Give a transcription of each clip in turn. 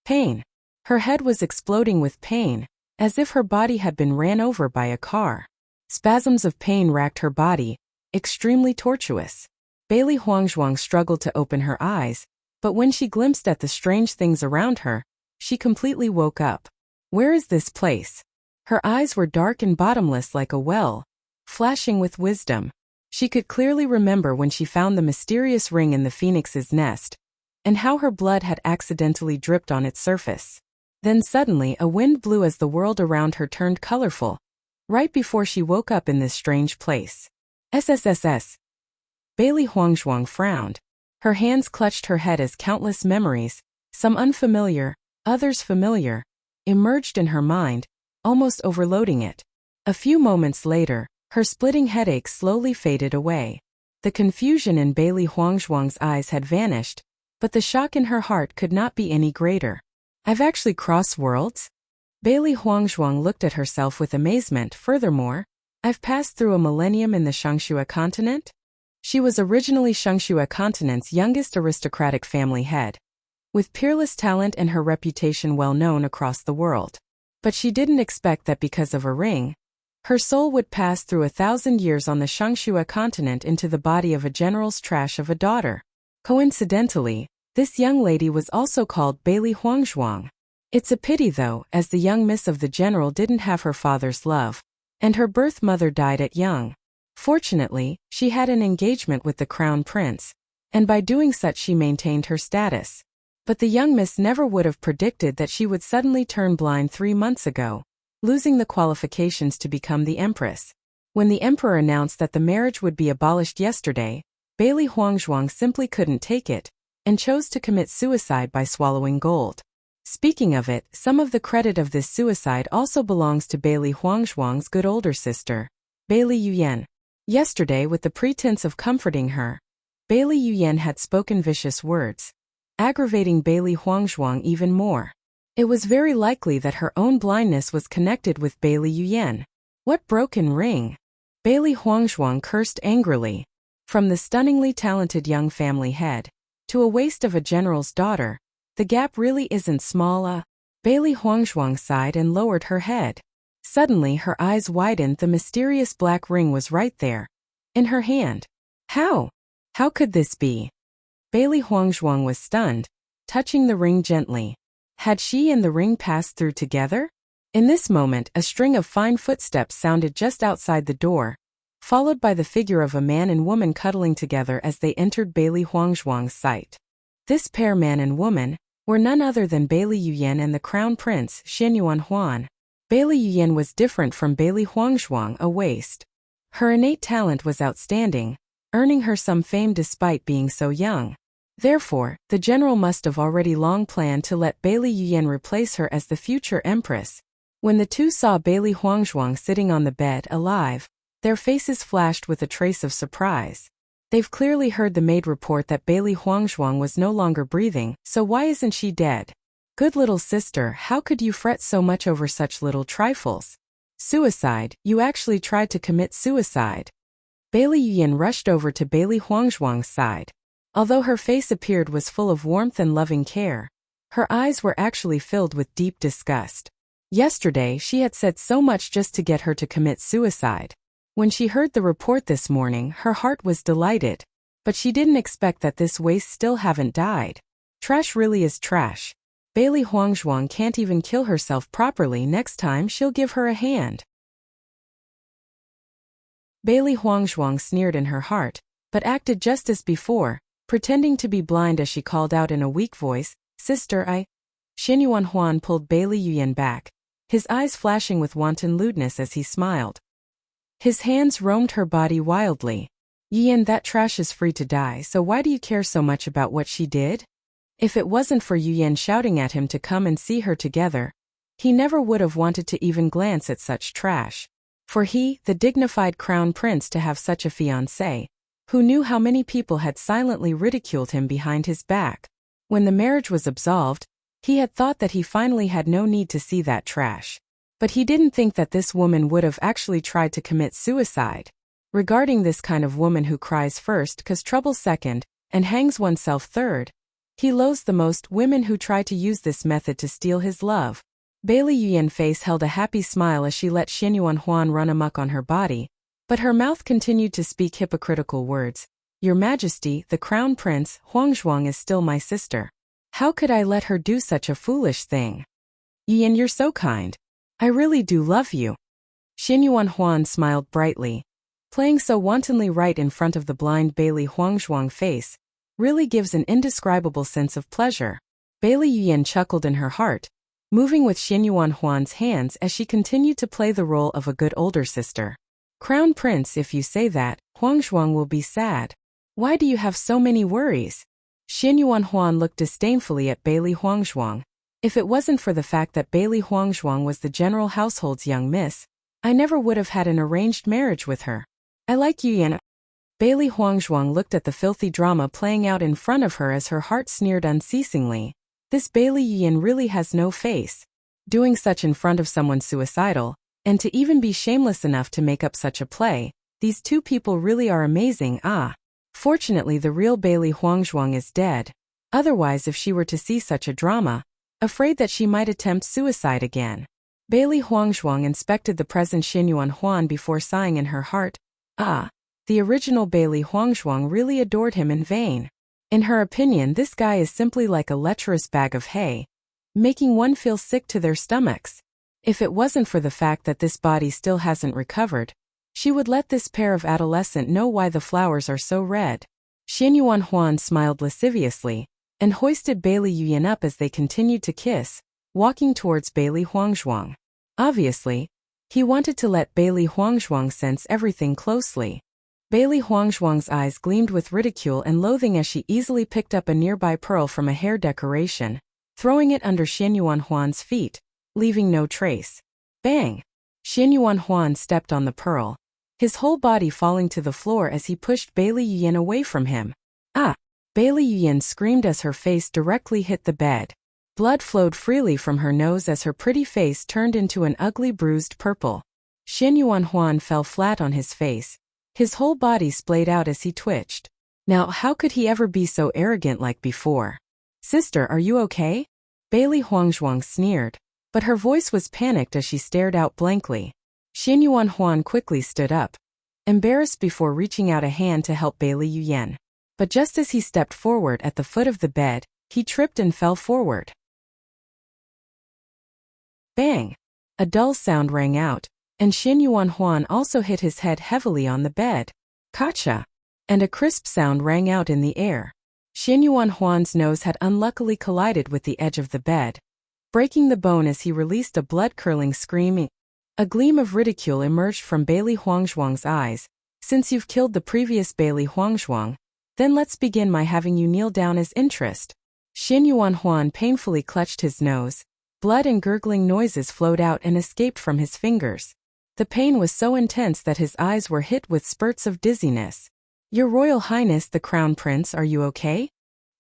Pain. Her head was exploding with pain, as if her body had been ran over by a car. Spasms of pain racked her body, extremely tortuous. Bailey Huangzhuang struggled to open her eyes, but when she glimpsed at the strange things around her, she completely woke up. Where is this place? Her eyes were dark and bottomless like a well, flashing with wisdom. She could clearly remember when she found the mysterious ring in the phoenix's nest, and how her blood had accidentally dripped on its surface. Then suddenly a wind blew as the world around her turned colorful, right before she woke up in this strange place. SSSS. Bailey Huangzhuang frowned. Her hands clutched her head as countless memories, some unfamiliar, others familiar, emerged in her mind, almost overloading it. A few moments later, her splitting headache slowly faded away. The confusion in Bailey Huangzhuang's eyes had vanished, but the shock in her heart could not be any greater. I've actually crossed worlds? Bailey Huangzhuang looked at herself with amazement. Furthermore, I've passed through a millennium in the Shangxue continent? She was originally Shangxue continent's youngest aristocratic family head, with peerless talent and her reputation well known across the world. But she didn't expect that because of a ring, her soul would pass through 1,000 years on the Shangxue continent into the body of a general's trash of a daughter. Coincidentally, this young lady was also called Bailey Huangzhuang. It's a pity though, as the young miss of the general didn't have her father's love, and her birth mother died at young. Fortunately, she had an engagement with the crown prince, and by doing such she maintained her status. But the young miss never would have predicted that she would suddenly turn blind 3 months ago, losing the qualifications to become the empress. When the emperor announced that the marriage would be abolished yesterday, Bailey Huangzhuang simply couldn't take it, and chose to commit suicide by swallowing gold. Speaking of it, some of the credit of this suicide also belongs to Bailey Huangzhuang's good older sister, Bailey Yuyan. Yesterday, with the pretense of comforting her, Bailey Yuyan had spoken vicious words, aggravating Bailey Huangzhuang even more. It was very likely that her own blindness was connected with Bailey Yuyan. What broken ring? Bailey Huangzhuang cursed angrily. From the stunningly talented young family head to a waste of a general's daughter, the gap really isn't small. Bailey Huangzhuang sighed and lowered her head. Suddenly her eyes widened. The mysterious black ring was right there, in her hand. How? How could this be? Bailey Huangzhuang was stunned, touching the ring gently. Had she and the ring passed through together? In this moment, a string of fine footsteps sounded just outside the door, followed by the figure of a man and woman cuddling together as they entered Bailey Huangzhuang's sight. This pair, man and woman, were none other than Bailey Yuyan and the crown prince, Xianyuan Huan. Bailey Yuyan was different from Bailey Huangzhuang, a waste. Her innate talent was outstanding, earning her some fame despite being so young. Therefore, the general must have already long planned to let Bailey Yuyan replace her as the future empress. When the two saw Bailey Huangzhuang sitting on the bed alive, their faces flashed with a trace of surprise. They've clearly heard the maid report that Bailey Huangzhuang was no longer breathing, so why isn't she dead? Good little sister, how could you fret so much over such little trifles? Suicide, you actually tried to commit suicide. Bailey Yuyan rushed over to Bailey Huangzhuang's side. Although her face appeared was full of warmth and loving care, her eyes were actually filled with deep disgust. Yesterday she had said so much just to get her to commit suicide. When she heard the report this morning, her heart was delighted, but she didn't expect that this waste still haven't died. Trash really is trash. Bailey Huangzhuang can't even kill herself properly. Next time she'll give her a hand. Bailey Huangzhuang sneered in her heart, but acted just as before, pretending to be blind as she called out in a weak voice, "Sister, I..." Xianyuan Huan pulled Bailey Yuyan back, his eyes flashing with wanton lewdness as he smiled. His hands roamed her body wildly. "Yuyan, that trash is free to die, so why do you care so much about what she did?" If it wasn't for Yuyan shouting at him to come and see her together, he never would have wanted to even glance at such trash. For he, the dignified crown prince, to have such a fiancée, who knew how many people had silently ridiculed him behind his back. When the marriage was absolved, he had thought that he finally had no need to see that trash. But he didn't think that this woman would have actually tried to commit suicide. Regarding this kind of woman who cries first, 'cause trouble second, and hangs oneself third, He loathes the most women who try to use this method to steal his love. Bailey Yuyan's face held a happy smile as she let Xin Yuanhuan run amok on her body, but her mouth continued to speak hypocritical words. Your Majesty, the Crown Prince, Huangzhuang is still my sister. How could I let her do such a foolish thing? Yuyan, you're so kind. I really do love you. Xin Yuanhuan smiled brightly. Playing so wantonly right in front of the blind Bailey Huangzhuang face really gives an indescribable sense of pleasure. Bailey Yuyan chuckled in her heart, moving with Xin Yuanhuan's hands as she continued to play the role of a good older sister. Crown Prince, if you say that, Huangzhuang will be sad. Why do you have so many worries? Xin Yuanhuan looked disdainfully at Bailey Huangzhuang. If it wasn't for the fact that Bailey Huangzhuang was the general household's young miss, I never would have had an arranged marriage with her. I like Yuyan. Bailey Huangzhuang looked at the filthy drama playing out in front of her as her heart sneered unceasingly. This Bailey Yuyan really has no face. Doing such in front of someone suicidal, and to even be shameless enough to make up such a play, these two people really are amazing. Fortunately the real Bailey Huangzhuang is dead. Otherwise, if she were to see such a drama, afraid that she might attempt suicide again. Bailey Huangzhuang inspected the present Xin Yuanhuan before sighing in her heart. The original Bailey Huangzhuang really adored him in vain. In her opinion, this guy is simply like a lecherous bag of hay, making one feel sick to their stomachs. If it wasn't for the fact that this body still hasn't recovered, she would let this pair of adolescents know why the flowers are so red. Xin Yuanhuan smiled lasciviously and hoisted Bailey Yuyan up as they continued to kiss, walking towards Bailey Huangzhuang. Obviously, he wanted to let Bailey Huangzhuang sense everything closely. Bailey Huangzhuang's eyes gleamed with ridicule and loathing as she easily picked up a nearby pearl from a hair decoration, throwing it under Xin Yuanhuan's feet, leaving no trace. Bang! Xin Yuanhuan stepped on the pearl, his whole body falling to the floor as he pushed Bailey Yuyan away from him. Bailey Yuyan screamed as her face directly hit the bed. Blood flowed freely from her nose as her pretty face turned into an ugly bruised purple. Xin Yuanhuan fell flat on his face. His whole body splayed out as he twitched. Now how could he ever be so arrogant like before? Sister, are you okay? Bailey Huangzhuang sneered, but her voice was panicked as she stared out blankly. Xin Yuanhuan quickly stood up, embarrassed before reaching out a hand to help Bailey Yuyan. But just as he stepped forward at the foot of the bed, he tripped and fell forward. Bang! A dull sound rang out, and Xin Yuanhuan also hit his head heavily on the bed. Kacha! And a crisp sound rang out in the air. Xin Yuanhuan's nose had unluckily collided with the edge of the bed, breaking the bone as he released a blood-curdling scream. A gleam of ridicule emerged from Bailey Huangzhuang's eyes. Since you've killed the previous Bailey Huangzhuang, then let's begin by having you kneel down as interest. Xin Yuanhuan painfully clutched his nose. Blood and gurgling noises flowed out and escaped from his fingers. The pain was so intense that his eyes were hit with spurts of dizziness. Your Royal Highness the Crown Prince, are you okay?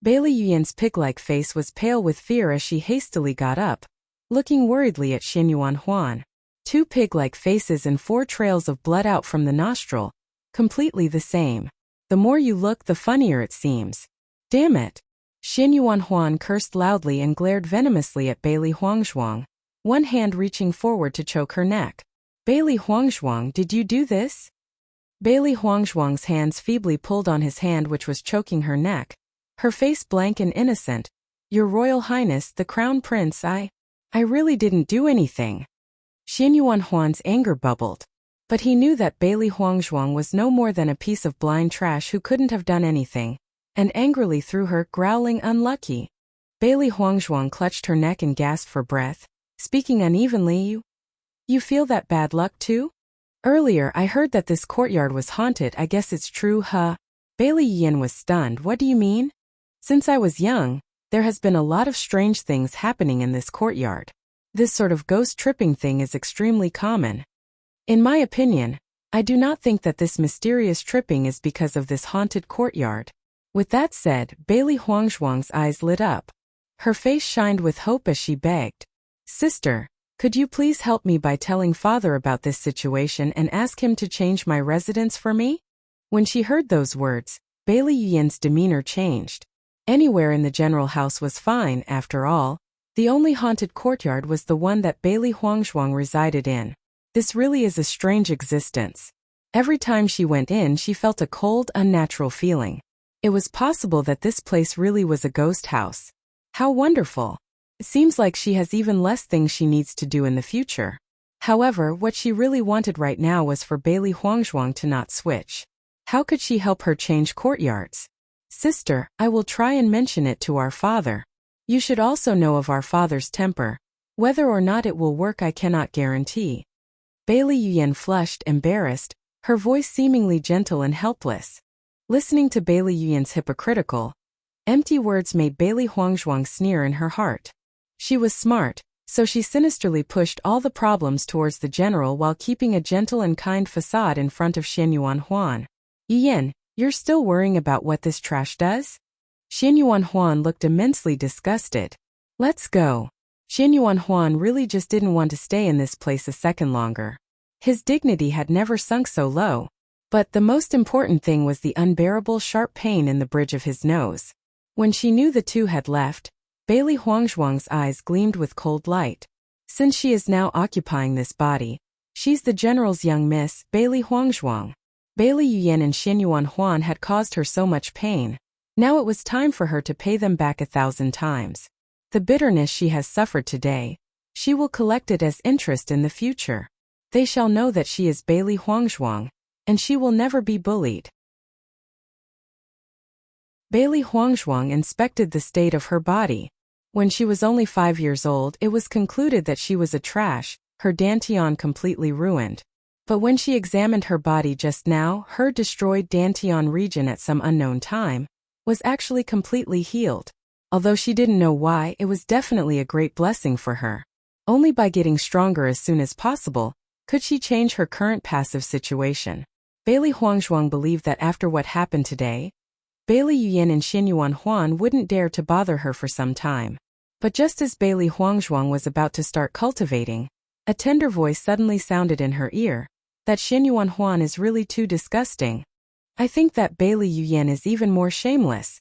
Bailey Yuyan's pig-like face was pale with fear as she hastily got up, looking worriedly at Xin Yuanhuan. Two pig-like faces and 4 trails of blood out from the nostril, completely the same. The more you look, the funnier it seems. Damn it! Xin Yuanhuan cursed loudly and glared venomously at Bailey Huangzhuang, one hand reaching forward to choke her neck. Bailey Huangzhuang, did you do this? Bailey Huangzhuang's hands feebly pulled on his hand which was choking her neck, her face blank and innocent. Your Royal Highness, the Crown Prince, I really didn't do anything. Xin Yuanhuan's anger bubbled. But he knew that Bailey Huangzhuang was no more than a piece of blind trash who couldn't have done anything, and angrily threw her, growling, unlucky. Bailey Huangzhuang clutched her neck and gasped for breath, speaking unevenly. You feel that bad luck too? Earlier I heard that this courtyard was haunted. I guess it's true, huh? Bailey Yuyan was stunned. What do you mean? Since I was young, there has been a lot of strange things happening in this courtyard. This sort of ghost tripping thing is extremely common. In my opinion, I do not think that this mysterious tripping is because of this haunted courtyard. With that said, Bailey Huangzhuang's eyes lit up. Her face shined with hope as she begged. Sister, could you please help me by telling father about this situation and ask him to change my residence for me? When she heard those words, Bailey Yuyan's demeanor changed. Anywhere in the general house was fine, after all. The only haunted courtyard was the one that Bailey Huangshuang resided in. This really is a strange existence. Every time she went in, she felt a cold, unnatural feeling. It was possible that this place really was a ghost house. How wonderful. It seems like she has even less things she needs to do in the future. However, what she really wanted right now was for Bailey Huangshuang to not switch. How could she help her change courtyards? Sister, I will try and mention it to our father. You should also know of our father's temper. Whether or not it will work I cannot guarantee. Bailey Yuyan flushed, embarrassed, her voice seemingly gentle and helpless. Listening to Bailey Yuyan's hypocritical, empty words made Bailey Huangshuang sneer in her heart. She was smart, so she sinisterly pushed all the problems towards the general while keeping a gentle and kind facade in front of Xianyuan Huan. Yuyan, you're still worrying about what this trash does? Xianyuan Huan looked immensely disgusted. Let's go. Xianyuan Huan really just didn't want to stay in this place a second longer. His dignity had never sunk so low. But the most important thing was the unbearable sharp pain in the bridge of his nose. When she knew the two had left, Bailey Huangshuang's eyes gleamed with cold light. Since she is now occupying this body, she's the general's young miss, Bailey Huangshuang. Bailey Yuyan and Xianyuan Huan had caused her so much pain. Now it was time for her to pay them back 1,000 times. The bitterness she has suffered today, she will collect it as interest in the future. They shall know that she is Bailey Huangshuang, and she will never be bullied. Bailey Huangshuang inspected the state of her body. When she was only 5 years old, it was concluded that she was a trash, her dantian completely ruined. But when she examined her body just now, her destroyed dantian region at some unknown time was actually completely healed. Although she didn't know why, it was definitely a great blessing for her. Only by getting stronger as soon as possible could she change her current passive situation. Bailey Huangshuang believed that after what happened today, Bailey Yuyan and Xianyuan Huan wouldn't dare to bother her for some time. But just as Bailey Huangshuang was about to start cultivating, a tender voice suddenly sounded in her ear. That Xianyuan Huan is really too disgusting. I think that Bailey Yuyan is even more shameless.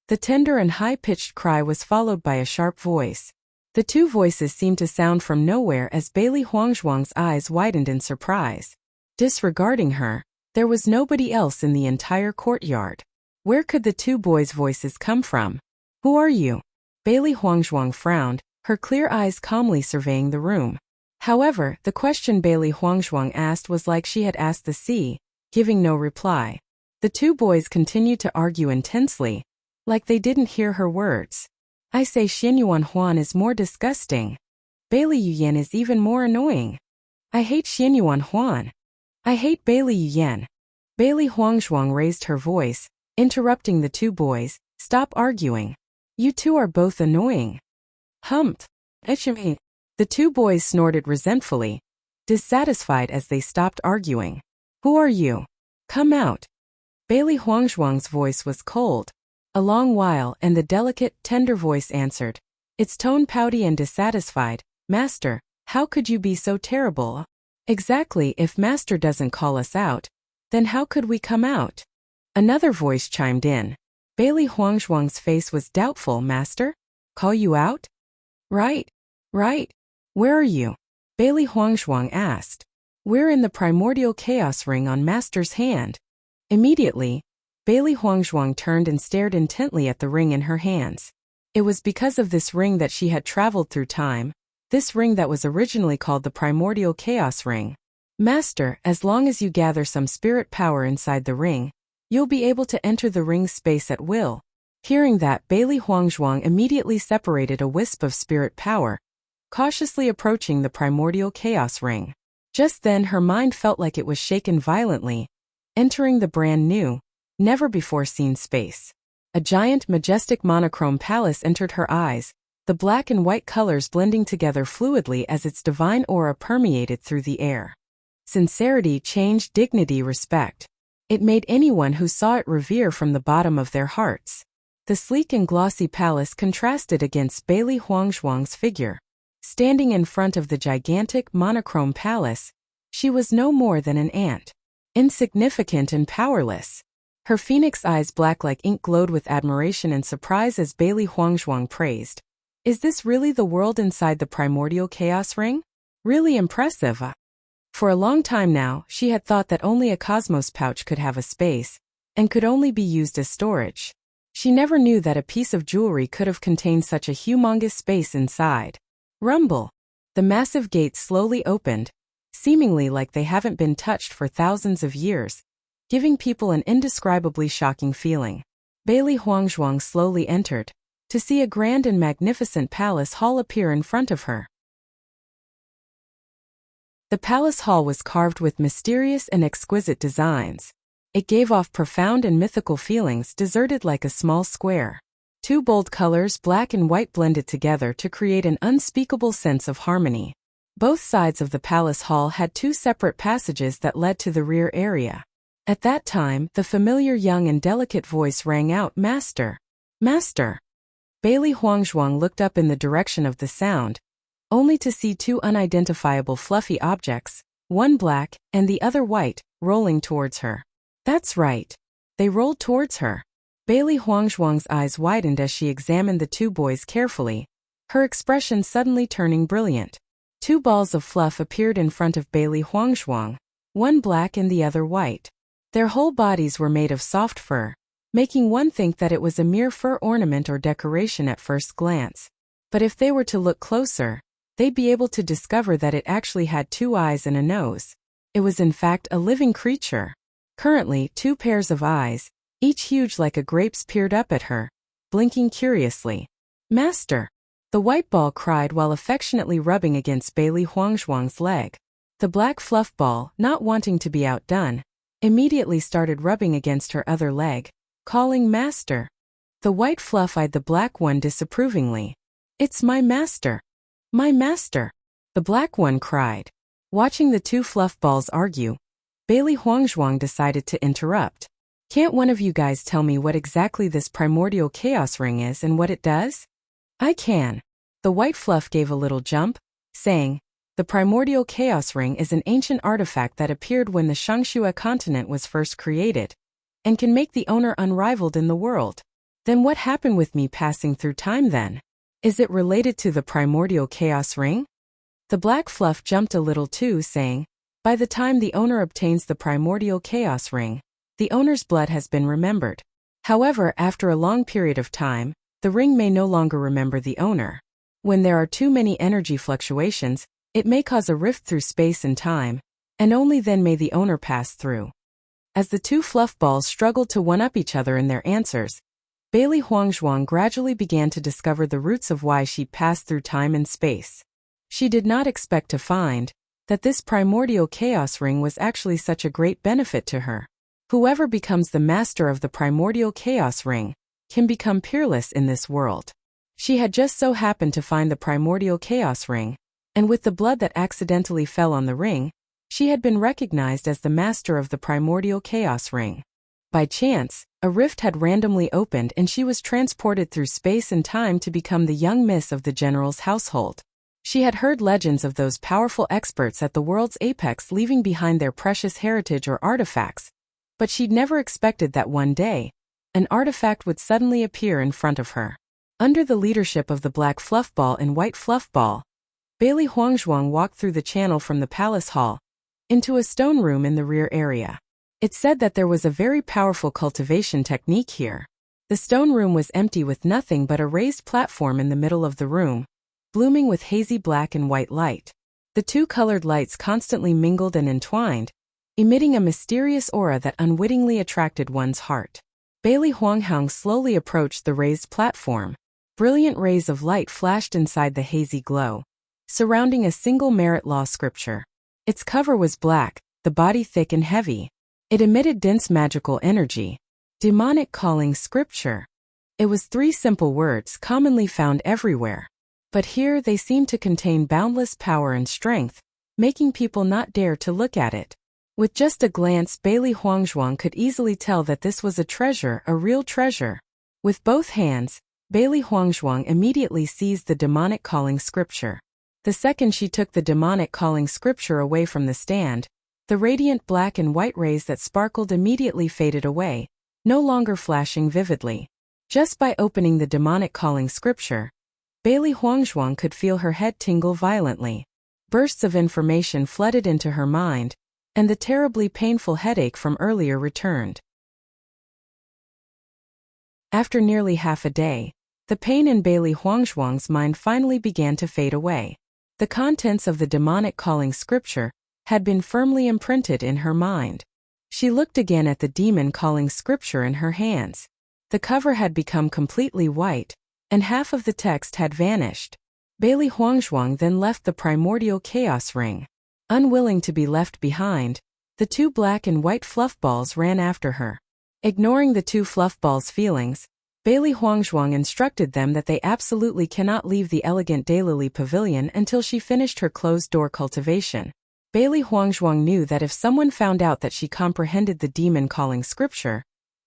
The tender and high-pitched cry was followed by a sharp voice. The two voices seemed to sound from nowhere as Bailey Huangshuang's eyes widened in surprise. Disregarding her, there was nobody else in the entire courtyard. Where could the two boys' voices come from? Who are you? Bailey Huangshuang frowned, her clear eyes calmly surveying the room. However, the question Bailey Huangshuang asked was like she had asked the sea, giving no reply. The two boys continued to argue intensely, like they didn't hear her words. I say Xianyuan Huan is more disgusting. Bailey Yuyan is even more annoying. I hate Xianyuan Huan. I hate Bailey Yuyan. Bailey Huangshuang raised her voice, interrupting the two boys. Stop arguing. You two are both annoying. Humph. Echimi. The two boys snorted resentfully, dissatisfied as they stopped arguing. Who are you? Come out. Bailey Huangshuang's voice was cold. A long while, and the delicate, tender voice answered. Its tone pouty and dissatisfied. Master, how could you be so terrible? Exactly, if Master doesn't call us out, then how could we come out? Another voice chimed in. Bailey Huangshuang's face was doubtful. Master? Call you out? Right. Where are you? Bailey Huangshuang asked. We're in the primordial chaos ring on Master's hand. Immediately, Bailey Huangshuang turned and stared intently at the ring in her hands. It was because of this ring that she had traveled through time, this ring that was originally called the primordial chaos ring. Master, as long as you gather some spirit power inside the ring, you'll be able to enter the ring's space at will. Hearing that, Bailey Huangshuang immediately separated a wisp of spirit power, cautiously approaching the primordial chaos ring. Just then her mind felt like it was shaken violently, entering the brand new, never-before-seen space. A giant, majestic monochrome palace entered her eyes, the black and white colors blending together fluidly as its divine aura permeated through the air. Sincerity, change, dignity, respect. It made anyone who saw it revere from the bottom of their hearts. The sleek and glossy palace contrasted against Bailey Huangshuang's figure. Standing in front of the gigantic, monochrome palace, she was no more than an ant. Insignificant and powerless. Her phoenix eyes black like ink glowed with admiration and surprise as Bailey Huangzhuang praised. Is this really the world inside the primordial chaos ring? Really impressive. For a long time now, she had thought that only a cosmos pouch could have a space, and could only be used as storage. She never knew that a piece of jewelry could have contained such a humongous space inside. Rumble. The massive gates slowly opened, seemingly like they haven't been touched for thousands of years, giving people an indescribably shocking feeling. Bailey Huangzhuang slowly entered, to see a grand and magnificent palace hall appear in front of her. The palace hall was carved with mysterious and exquisite designs. It gave off profound and mythical feelings, deserted like a small square. Two bold colors, black and white, blended together to create an unspeakable sense of harmony. Both sides of the palace hall had two separate passages that led to the rear area. At that time, the familiar young and delicate voice rang out, "Master! Master!" Bailey Huangzhuang looked up in the direction of the sound, only to see two unidentifiable fluffy objects, one black and the other white, rolling towards her. That's right. They rolled towards her. Bailey Huangzhuang's eyes widened as she examined the two boys carefully, her expression suddenly turning brilliant. Two balls of fluff appeared in front of Bailey Huangzhuang, one black and the other white. Their whole bodies were made of soft fur, making one think that it was a mere fur ornament or decoration at first glance. But if they were to look closer, they'd be able to discover that it actually had two eyes and a nose. It was in fact a living creature. Currently, two pairs of eyes, each huge like a grape's, peered up at her, blinking curiously. "Master!" The white ball cried while affectionately rubbing against Bailey Huangzhuang's leg. The black fluff ball, not wanting to be outdone, immediately started rubbing against her other leg, calling "Master!" The white fluff eyed the black one disapprovingly. "It's my master! My master!" the black one cried. Watching the two fluff balls argue, Bailey Huangzhuang decided to interrupt. "Can't one of you guys tell me what exactly this primordial chaos ring is and what it does?" "I can." The white fluff gave a little jump, saying, "The primordial chaos ring is an ancient artifact that appeared when the Shangxue continent was first created, and can make the owner unrivaled in the world." "Then what happened with me passing through time then? Is it related to the primordial chaos ring?" The black fluff jumped a little too, saying, "By the time the owner obtains the primordial chaos ring, the owner's blood has been remembered. However, after a long period of time, the ring may no longer remember the owner. When there are too many energy fluctuations, it may cause a rift through space and time, and only then may the owner pass through." As the two fluff balls struggled to one-up each other in their answers, Bailey Huangzhuang gradually began to discover the roots of why she passed through time and space. She did not expect to find that this primordial chaos ring was actually such a great benefit to her. Whoever becomes the master of the primordial chaos ring can become peerless in this world. She had just so happened to find the primordial chaos ring, and with the blood that accidentally fell on the ring, she had been recognized as the master of the primordial chaos ring. By chance, a rift had randomly opened and she was transported through space and time to become the young miss of the general's household. She had heard legends of those powerful experts at the world's apex leaving behind their precious heritage or artifacts, but she'd never expected that one day, an artifact would suddenly appear in front of her. Under the leadership of the black fluffball and white fluffball, Bailey Huangzhuang walked through the channel from the palace hall into a stone room in the rear area. It said that there was a very powerful cultivation technique here. The stone room was empty with nothing but a raised platform in the middle of the room, blooming with hazy black and white light. The two colored lights constantly mingled and entwined, emitting a mysterious aura that unwittingly attracted one's heart. Bailey Huangzhuang slowly approached the raised platform. Brilliant rays of light flashed inside the hazy glow, surrounding a single merit law scripture. Its cover was black, the body thick and heavy. It emitted dense magical energy. Demonic calling scripture. It was 3 simple words commonly found everywhere. But here they seemed to contain boundless power and strength, making people not dare to look at it. With just a glance, Bailey Huangzhuang could easily tell that this was a treasure, a real treasure. With both hands, Bailey Huangzhuang immediately seized the demonic calling scripture. The second she took the demonic calling scripture away from the stand, the radiant black and white rays that sparkled immediately faded away, no longer flashing vividly. Just by opening the demonic calling scripture, Bailey Huangzhuang could feel her head tingle violently. Bursts of information flooded into her mind, and the terribly painful headache from earlier returned. After nearly half a day, the pain in Bailey Huangzhuang's mind finally began to fade away. The contents of the demonic calling scripture had been firmly imprinted in her mind. She looked again at the demon calling scripture in her hands. The cover had become completely white, and half of the text had vanished. Bailey Huangzhuang then left the primordial chaos ring. Unwilling to be left behind, the two black and white fluff balls ran after her. Ignoring the two fluff balls' feelings, Bailey Huangzhuang instructed them that they absolutely cannot leave the elegant Daylily Pavilion until she finished her closed-door cultivation. Bailey Huangzhuang knew that if someone found out that she comprehended the demon calling scripture,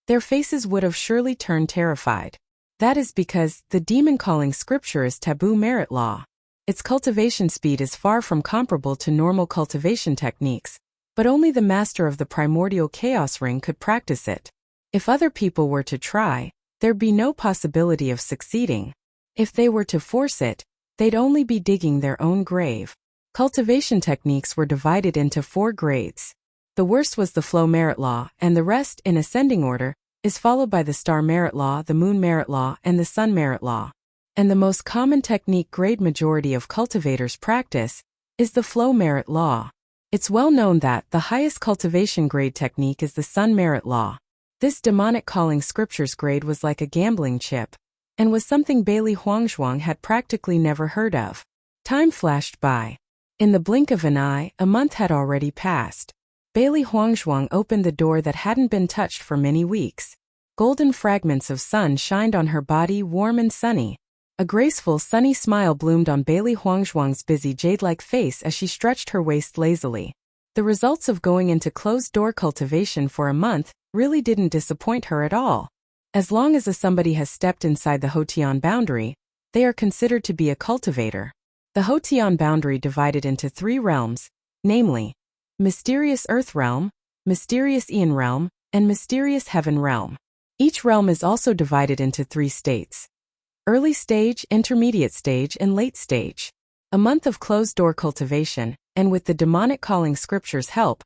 their faces would have surely turned terrified. That is because the demon calling scripture is taboo merit law. Its cultivation speed is far from comparable to normal cultivation techniques, but only the master of the primordial chaos ring could practice it. If other people were to try, there'd be no possibility of succeeding. If they were to force it, they'd only be digging their own grave. Cultivation techniques were divided into 4 grades. The worst was the flow merit law, and the rest, in ascending order, is followed by the star merit law, the moon merit law, and the sun merit law. And the most common technique grade majority of cultivators practice is the flow merit law. It's well known that the highest cultivation grade technique is the sun merit law. This demonic calling scriptures grade was like a gambling chip, and was something Bailey Huangzhuang had practically never heard of. Time flashed by. In the blink of an eye, a month had already passed. Bailey Huangzhuang opened the door that hadn't been touched for many weeks. Golden fragments of sun shined on her body, warm and sunny. A graceful, sunny smile bloomed on Bailey Huangzhuang's busy jade-like face as she stretched her waist lazily. The results of going into closed-door cultivation for a month really didn't disappoint her at all. As long as somebody has stepped inside the Hotian boundary, they are considered to be a cultivator. The Hotian boundary divided into 3 realms, namely, Mysterious Earth Realm, Mysterious Aeon Realm, and Mysterious Heaven Realm. Each realm is also divided into 3 states: early stage, intermediate stage, and late stage. A month of closed-door cultivation, and with the demonic calling scripture's help,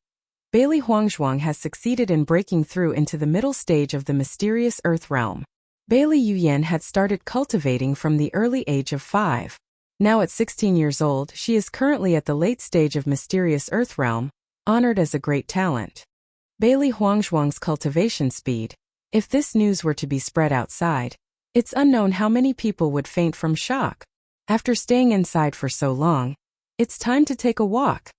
Bailey Huangzhuang has succeeded in breaking through into the middle stage of the Mysterious Earth Realm. Bailey Yuyan had started cultivating from the early age of 5. Now at 16 years old, she is currently at the late stage of Mysterious Earth Realm, honored as a great talent. Bailey Huangzhuang's cultivation speed. If this news were to be spread outside, it's unknown how many people would faint from shock. After staying inside for so long, it's time to take a walk.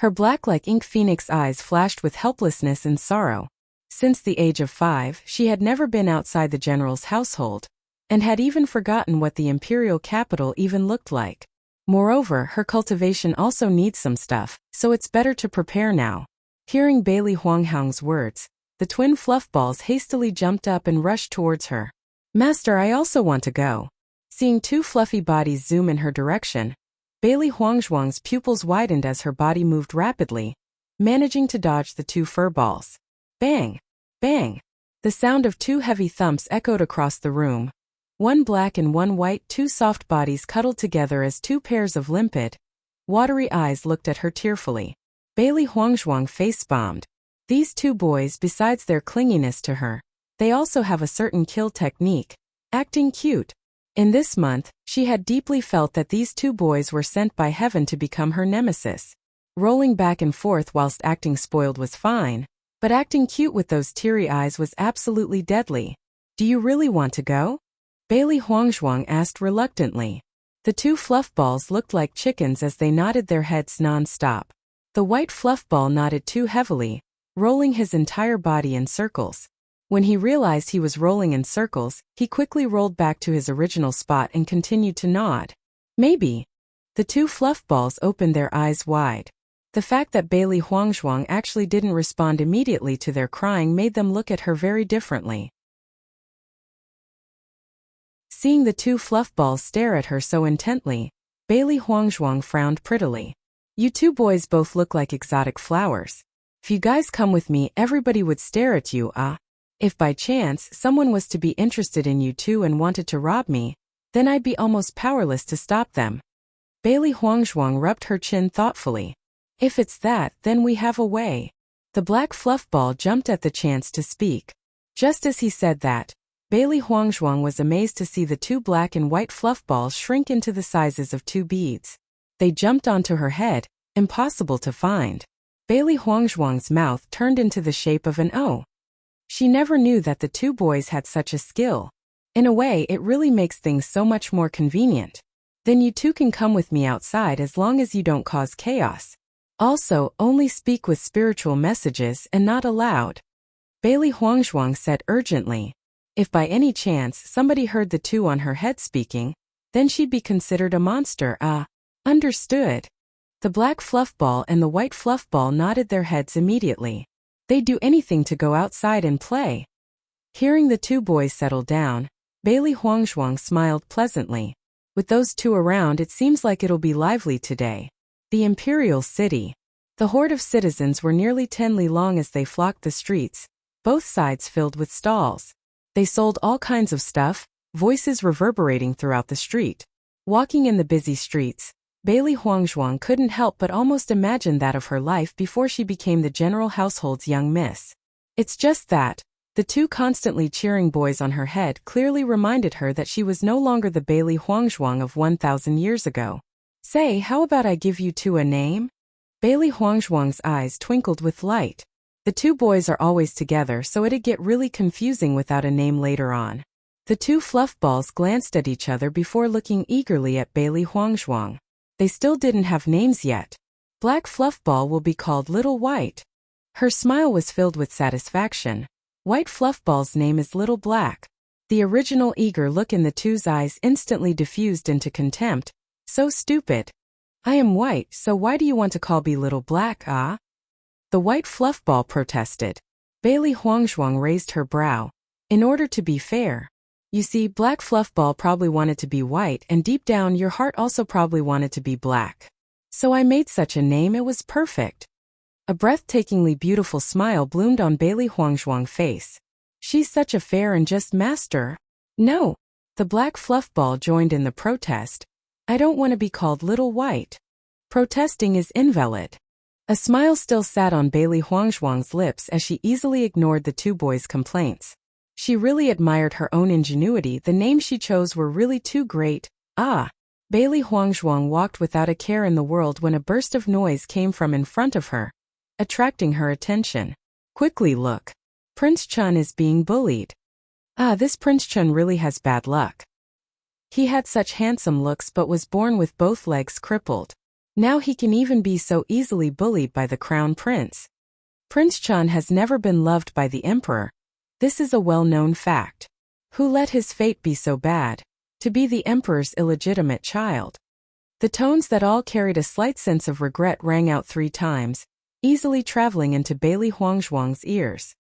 Her black like ink phoenix eyes flashed with helplessness and sorrow. Since the age of 5, she had never been outside the general's household, and had even forgotten what the imperial capital even looked like. Moreover, her cultivation also needs some stuff, so it's better to prepare now. Hearing Bailey Huangzhuang's words, the twin fluff balls hastily jumped up and rushed towards her. "Master, I also want to go." Seeing 2 fluffy bodies zoom in her direction, Bailey Huangzhuang's pupils widened as her body moved rapidly, managing to dodge the 2 fur balls. Bang! Bang! The sound of 2 heavy thumps echoed across the room. One black and one white, 2 soft bodies cuddled together as 2 pairs of limpid, watery eyes looked at her tearfully. Bailey Huangzhuang face-bombed. These 2 boys, besides their clinginess to her, they also have a certain kill technique, acting cute. In this month, she had deeply felt that these 2 boys were sent by heaven to become her nemesis. Rolling back and forth whilst acting spoiled was fine, but acting cute with those teary eyes was absolutely deadly. "Do you really want to go?" Bailey Huangzhuang asked reluctantly. The 2 fluff balls looked like chickens as they nodded their heads non-stop. The white fluff ball nodded too heavily, rolling his entire body in circles. When he realized he was rolling in circles, he quickly rolled back to his original spot and continued to nod. "Maybe." The 2 fluff balls opened their eyes wide. The fact that Bailey Huangzhuang actually didn't respond immediately to their crying made them look at her very differently. Seeing the 2 fluff balls stare at her so intently, Bailey Huangzhuang frowned prettily. "You 2 boys both look like exotic flowers. If you guys come with me, everybody would stare at you, ah." If by chance someone was to be interested in you too and wanted to rob me, then I'd be almost powerless to stop them. Bailey Huangzhuang rubbed her chin thoughtfully. If it's that, then we have a way. The black fluffball jumped at the chance to speak. Just as he said that, Bailey Huangzhuang was amazed to see the two black and white fluffballs shrink into the sizes of two beads. They jumped onto her head, impossible to find. Bailey Huangzhuang's mouth turned into the shape of an O. She never knew that the two boys had such a skill. In a way, it really makes things so much more convenient. Then you two can come with me outside as long as you don't cause chaos. Also, only speak with spiritual messages and not aloud. Bailey Huangzhuang said urgently. If by any chance somebody heard the two on her head speaking, then she'd be considered a monster. Understood. The black fluffball and the white fluffball nodded their heads immediately. They'd do anything to go outside and play. Hearing the two boys settle down, Bailey Huangzhuang smiled pleasantly. With those two around, it seems like it'll be lively today. The imperial city. The horde of citizens were nearly 10 li long as they flocked the streets, both sides filled with stalls. They sold all kinds of stuff, voices reverberating throughout the street. Walking in the busy streets, Bailey Huangzhuang couldn't help but almost imagine that of her life before she became the general household's young miss. It's just that, the two constantly cheering boys on her head clearly reminded her that she was no longer the Bailey Huangzhuang of 1,000 years ago. Say, how about I give you two a name? Bailey Huangzhuang's eyes twinkled with light. The two boys are always together, so it'd get really confusing without a name later on. The two fluffballs glanced at each other before looking eagerly at Bailey Huangzhuang. They still didn't have names yet. Black fluffball will be called Little White. Her smile was filled with satisfaction. White fluffball's name is Little Black. The original eager look in the two's eyes instantly diffused into contempt. So stupid. I am white, so why do you want to call me Little Black, ah? The white fluffball protested. Bailey Huangzhuang raised her brow. In order to be fair. You see, black fluffball probably wanted to be white, and deep down your heart also probably wanted to be black. So I made such a name, it was perfect. A breathtakingly beautiful smile bloomed on Bailey Huangzhuang's face. She's such a fair and just master. No. The black fluffball joined in the protest. I don't want to be called Little White. Protesting is invalid. A smile still sat on Bailey Huangzhuang's lips as she easily ignored the two boys' complaints. She really admired her own ingenuity. The names she chose were really too great. Bailey Huangzhuang walked without a care in the world when a burst of noise came from in front of her, attracting her attention. Quickly look. Prince Chun is being bullied. This Prince Chun really has bad luck. He had such handsome looks but was born with both legs crippled. Now he can even be so easily bullied by the crown prince. Prince Chun has never been loved by the emperor. This is a well-known fact. Who let his fate be so bad? To be the emperor's illegitimate child. The tones that all carried a slight sense of regret rang out 3 times, easily traveling into Bailey Huangzhuang's ears.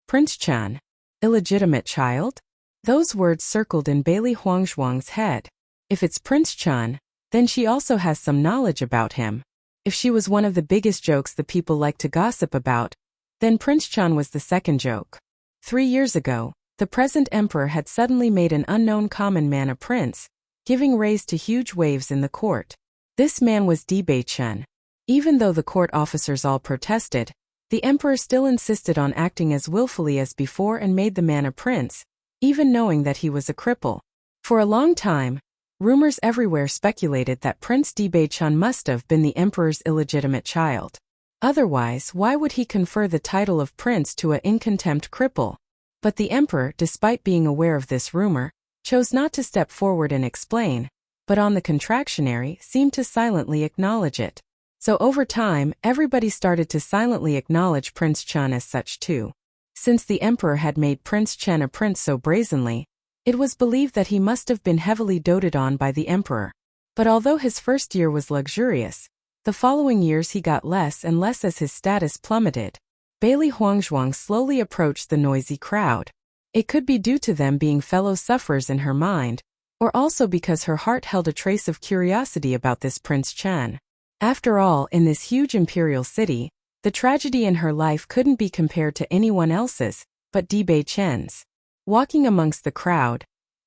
Prince Chun? Illegitimate child? Those words circled in Bailey Huangzhuang's head. If it's Prince Chun, then she also has some knowledge about him. If she was one of the biggest jokes the people like to gossip about, then Prince Chun was the second joke. 3 years ago, the present emperor had suddenly made an unknown common man a prince, giving rise to huge waves in the court. This man was Bewitching. Even though the court officers all protested, the emperor still insisted on acting as willfully as before and made the man a prince, even knowing that he was a cripple. For a long time, rumors everywhere speculated that Prince Bewitching must have been the emperor's illegitimate child. Otherwise, why would he confer the title of prince to a in contempt cripple? But the emperor, despite being aware of this rumor, chose not to step forward and explain, but on the contrary, seemed to silently acknowledge it. So over time, everybody started to silently acknowledge Prince Chun as such too. Since the emperor had made Prince Chun a prince so brazenly, it was believed that he must have been heavily doted on by the emperor. But although his first year was luxurious, the following years he got less and less as his status plummeted. Bailey Huangzhuang slowly approached the noisy crowd. It could be due to them being fellow sufferers in her mind, or also because her heart held a trace of curiosity about this Prince Chun. After all, in this huge imperial city, The tragedy in her life couldn't be compared to anyone else's, but Bewitching's. Walking amongst the crowd,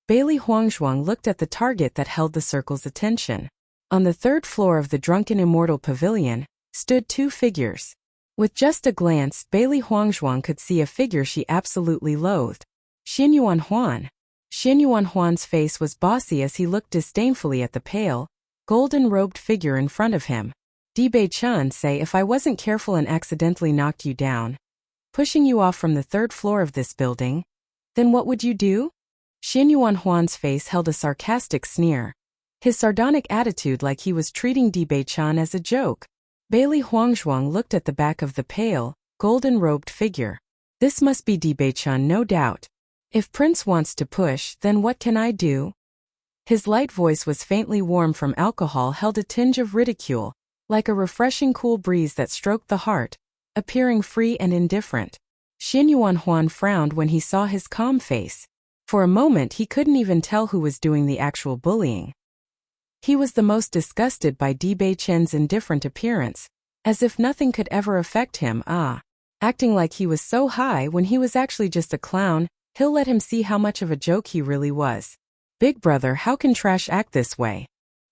Bailey Huangzhuang looked at the target that held the circle's attention. On the third floor of the Drunken Immortal Pavilion stood two figures. With just a glance, Bailey Huangzhuang could see a figure she absolutely loathed. Xinyuan Huan. Xinyuan Huan's face was bossy as he looked disdainfully at the pale, golden-robed figure in front of him. Bewitching, say if I wasn't careful and accidentally knocked you down, pushing you off from the third floor of this building, then what would you do? Xinyuan Huan's face held a sarcastic sneer. His sardonic attitude like he was treating Bewitching as a joke. Bailey Huangzhuang looked at the back of the pale, golden-robed figure. This must be Bewitching, no doubt. If Prince wants to push, then what can I do? His light voice was faintly warm from alcohol, held a tinge of ridicule, like a refreshing cool breeze that stroked the heart, appearing free and indifferent. Xinyuan Huan frowned when he saw his calm face. For a moment he couldn't even tell who was doing the actual bullying. He was the most disgusted by Bewitching's indifferent appearance, as if nothing could ever affect him, acting like he was so high when he was actually just a clown. He'll let him see how much of a joke he really was. Big brother, how can trash act this way?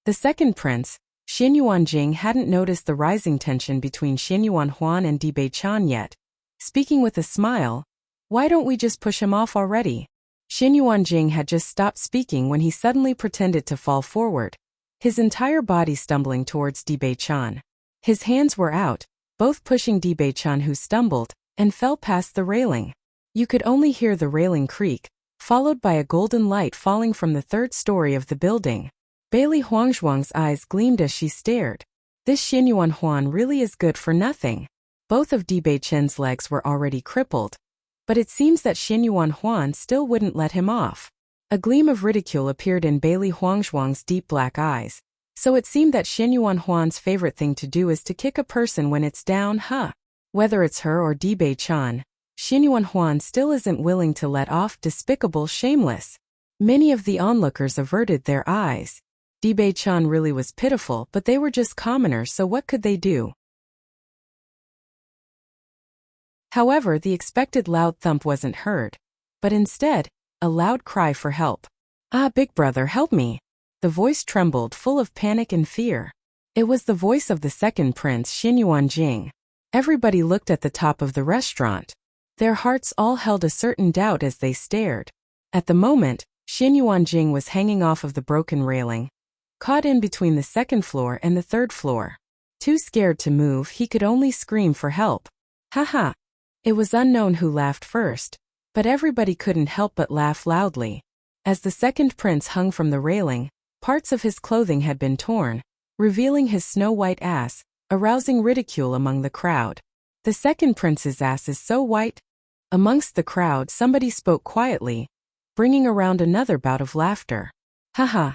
The second prince, Xinyuan Jing, hadn't noticed the rising tension between Xinyuan Huan and Bewitching yet. Speaking with a smile, why don't we just push him off already? Xinyuan Jing had just stopped speaking when he suddenly pretended to fall forward, his entire body stumbling towards Bewitching. His hands were out, both pushing Bewitching, who stumbled and fell past the railing. You could only hear the railing creak, followed by a golden light falling from the third story of the building. Bailey Huangzhuang's eyes gleamed as she stared. This Xinyuan Huan really is good for nothing. Both of Bewitching's legs were already crippled, but it seems that Xinyuan Huan still wouldn't let him off. A gleam of ridicule appeared in Bailey Huangzhuang's deep black eyes. So it seemed that Xinyuan Huan's favorite thing to do is to kick a person when it's down, huh? Whether it's her or Bewitching, Xinyuan Huan still isn't willing to let off. Despicable, shameless. Many of the onlookers averted their eyes. Bewitching really was pitiful, but they were just commoners, so what could they do? However, the expected loud thump wasn't heard, but instead, a loud cry for help. Big brother, help me. The voice trembled, full of panic and fear. It was the voice of the second prince, Xinyuan Jing. Everybody looked at the top of the restaurant. Their hearts all held a certain doubt as they stared. At the moment, Xinyuan Jing was hanging off of the broken railing, caught in between the second floor and the third floor. Too scared to move, he could only scream for help. Haha. It was unknown who laughed first, but everybody couldn't help but laugh loudly. As the second prince hung from the railing, parts of his clothing had been torn, revealing his snow-white ass, arousing ridicule among the crowd. The second prince's ass is so white? Amongst the crowd, somebody spoke quietly, bringing around another bout of laughter. Haha.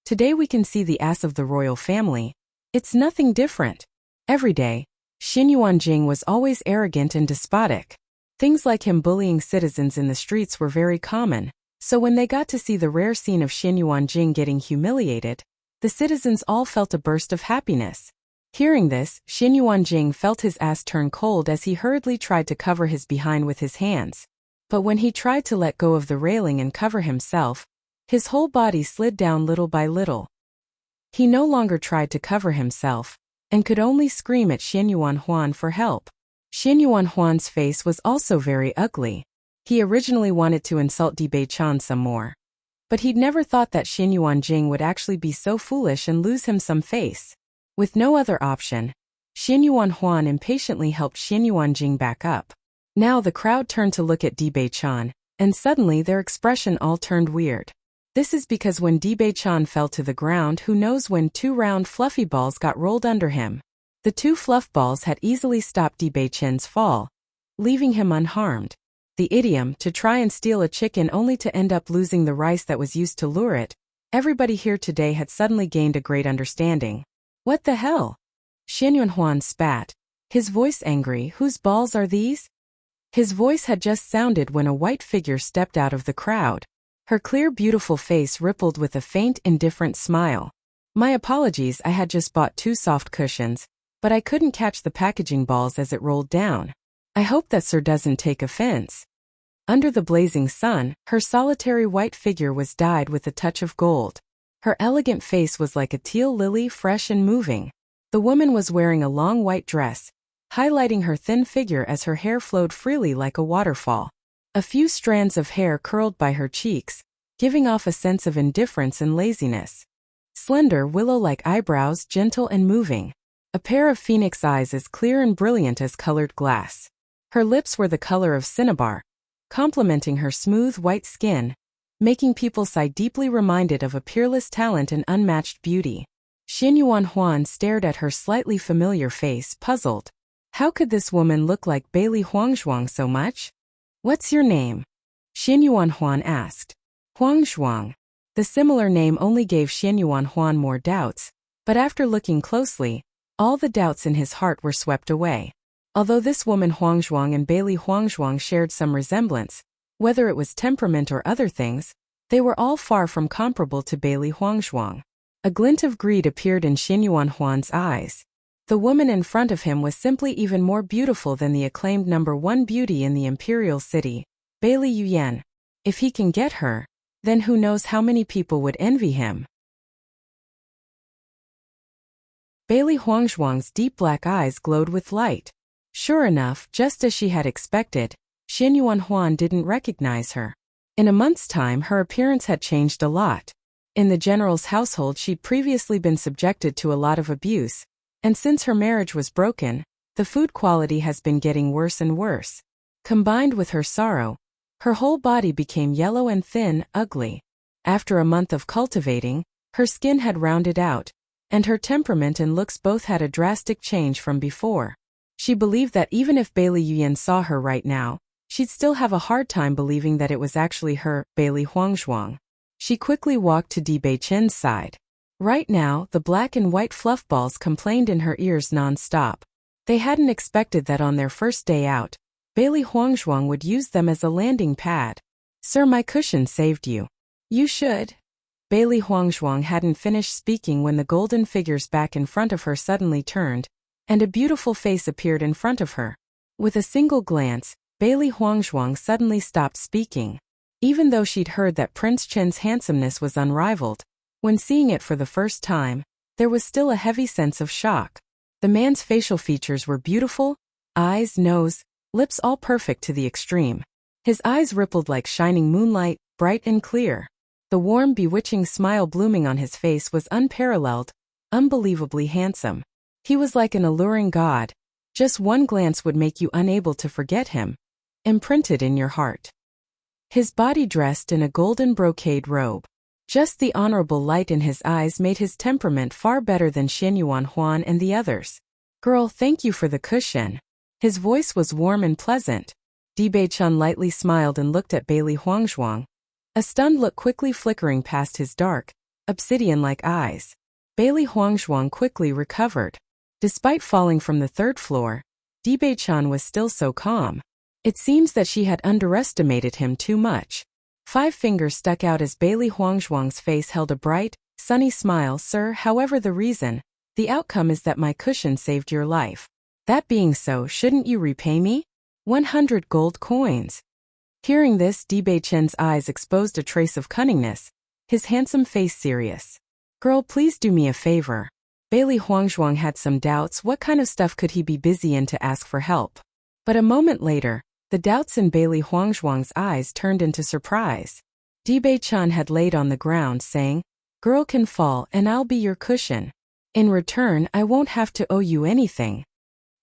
Today we can see the ass of the royal family. It's nothing different. Every day, Xinyuan Jing was always arrogant and despotic. Things like him bullying citizens in the streets were very common, so when they got to see the rare scene of Xinyuan Jing getting humiliated, the citizens all felt a burst of happiness. Hearing this, Xinyuan Jing felt his ass turn cold as he hurriedly tried to cover his behind with his hands. But when he tried to let go of the railing and cover himself, his whole body slid down little by little. He no longer tried to cover himself, and could only scream at Xinyuan Huan for help. Xinyuan Huan's face was also very ugly. He originally wanted to insult Bewitching some more, but he'd never thought that Xinyuan Jing would actually be so foolish and lose him some face. With no other option, Xinyuan Huan impatiently helped Xinyuan Jing back up. Now the crowd turned to look at Bewitching, and suddenly their expression all turned weird. This is because when Bewitching fell to the ground, who knows when two round fluffy balls got rolled under him. The two fluff balls had easily stopped Bewitching's fall, leaving him unharmed. The idiom, to try and steal a chicken only to end up losing the rice that was used to lure it, everybody here today had suddenly gained a great understanding. What the hell? Xinyuan Huan spat, his voice angry. Whose balls are these? His voice had just sounded when a white figure stepped out of the crowd. Her clear, beautiful face rippled with a faint, indifferent smile. My apologies, I had just bought 2 soft cushions. but I couldn't catch the packaging balls as it rolled down. I hope that sir doesn't take offense. Under the blazing sun, her solitary white figure was dyed with a touch of gold. Her elegant face was like a teal lily, fresh and moving. The woman was wearing a long white dress, highlighting her thin figure as her hair flowed freely like a waterfall. A few strands of hair curled by her cheeks, giving off a sense of indifference and laziness. Slender, willow-like eyebrows, gentle and moving. A pair of phoenix eyes as clear and brilliant as colored glass. Her lips were the color of cinnabar, complementing her smooth white skin, making people sigh deeply, reminded of a peerless talent and unmatched beauty. Xianyuan Huan stared at her slightly familiar face, puzzled. How could this woman look like Bailey Huangzhuang so much? What's your name? Xianyuan Huan asked. Huangzhuang. The similar name only gave Xianyuan Huan more doubts, but after looking closely, all the doubts in his heart were swept away. Although this woman Huangzhuang and Bailey Huangzhuang shared some resemblance, whether it was temperament or other things, they were all far from comparable to Bailey Huangzhuang. A glint of greed appeared in Xianyuan Huan's eyes. The woman in front of him was simply even more beautiful than the acclaimed #1 beauty in the imperial city, Bailey Yuyan. If he can get her, then who knows how many people would envy him. Bailey Huangzhuang's deep black eyes glowed with light. Sure enough, just as she had expected, Xianyuan Huan didn't recognize her. In a month's time, her appearance had changed a lot. In the general's household, she'd previously been subjected to a lot of abuse, and since her marriage was broken, the food quality has been getting worse and worse. Combined with her sorrow, her whole body became yellow and thin, ugly. After a month of cultivating, her skin had rounded out, and her temperament and looks both had a drastic change from before. She believed that even if Bailey Yuyan saw her right now, she'd still have a hard time believing that it was actually her, Bailey Huangzhuang. She quickly walked to Di Beichen's side. Right now, the black and white fluff balls complained in her ears non-stop. They hadn't expected that on their first day out, Bailey Huangzhuang would use them as a landing pad. Sir, my cushion saved you. You should. Bailey Huangzhuang hadn't finished speaking when the golden figures back in front of her suddenly turned, and a beautiful face appeared in front of her. With a single glance, Bailey Huangzhuang suddenly stopped speaking. Even though she'd heard that Prince Chen's handsomeness was unrivaled, when seeing it for the first time, there was still a heavy sense of shock. The man's facial features were beautiful, eyes, nose, lips all perfect to the extreme. His eyes rippled like shining moonlight, bright and clear. The warm, bewitching smile blooming on his face was unparalleled, unbelievably handsome. He was like an alluring god. Just one glance would make you unable to forget him. Imprinted in your heart. His body dressed in a golden brocade robe. Just the honorable light in his eyes made his temperament far better than Xianyuan Huan and the others. Girl, thank you for the cushion. His voice was warm and pleasant. Di Beichun lightly smiled and looked at Bailey Huangzhuang. A stunned look quickly flickering past his dark, obsidian-like eyes. Bailey Huangzhuang quickly recovered. Despite falling from the 3rd floor, Di Beichun was still so calm. It seems that she had underestimated him too much. 5 fingers stuck out as Bailey Huangzhuang's face held a bright, sunny smile. Sir, however the reason, the outcome is that my cushion saved your life. That being so, shouldn't you repay me? 100 gold coins. Hearing this, Di Beichen's eyes exposed a trace of cunningness, his handsome face serious. Girl, please do me a favor. Bailey Huangzhuang had some doubts. What kind of stuff could he be busy in to ask for help? But a moment later, the doubts in Bailey Huangzhuang's eyes turned into surprise. Di Beichun had laid on the ground saying, Girl can fall and I'll be your cushion. In return, I won't have to owe you anything.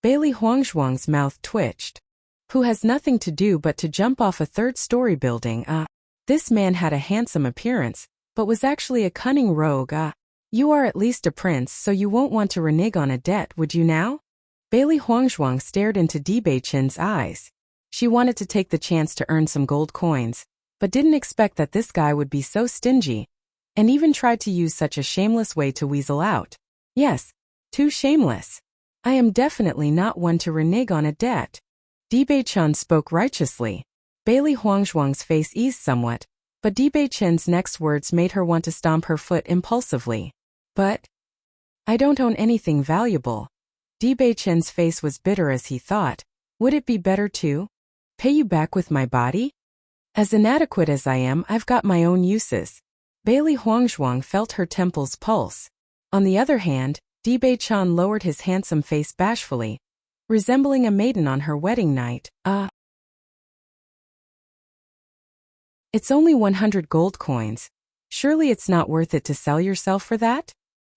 Bailey Huangzhuang's mouth twitched. Who has nothing to do but to jump off a 3rd-story building? This man had a handsome appearance, but was actually a cunning rogue. You are at least a prince, so you won't want to renege on a debt, would you now? Bailey Huangzhuang stared into Di Beichen's eyes. She wanted to take the chance to earn some gold coins, but didn't expect that this guy would be so stingy, and even tried to use such a shameless way to weasel out. Yes, too shameless. I am definitely not one to renege on a debt. Di Beichun spoke righteously. Bailey Huangzhuang's face eased somewhat, but Di Beichen's next words made her want to stomp her foot impulsively. But I don't own anything valuable. Di Bei Chen's face was bitter as he thought. Would it be better to pay you back with my body? As inadequate as I am, I've got my own uses. Bailey Huangzhuang felt her temples pulse. On the other hand, Di Bei Chen lowered his handsome face bashfully, resembling a maiden on her wedding night. It's only 100 gold coins. Surely it's not worth it to sell yourself for that?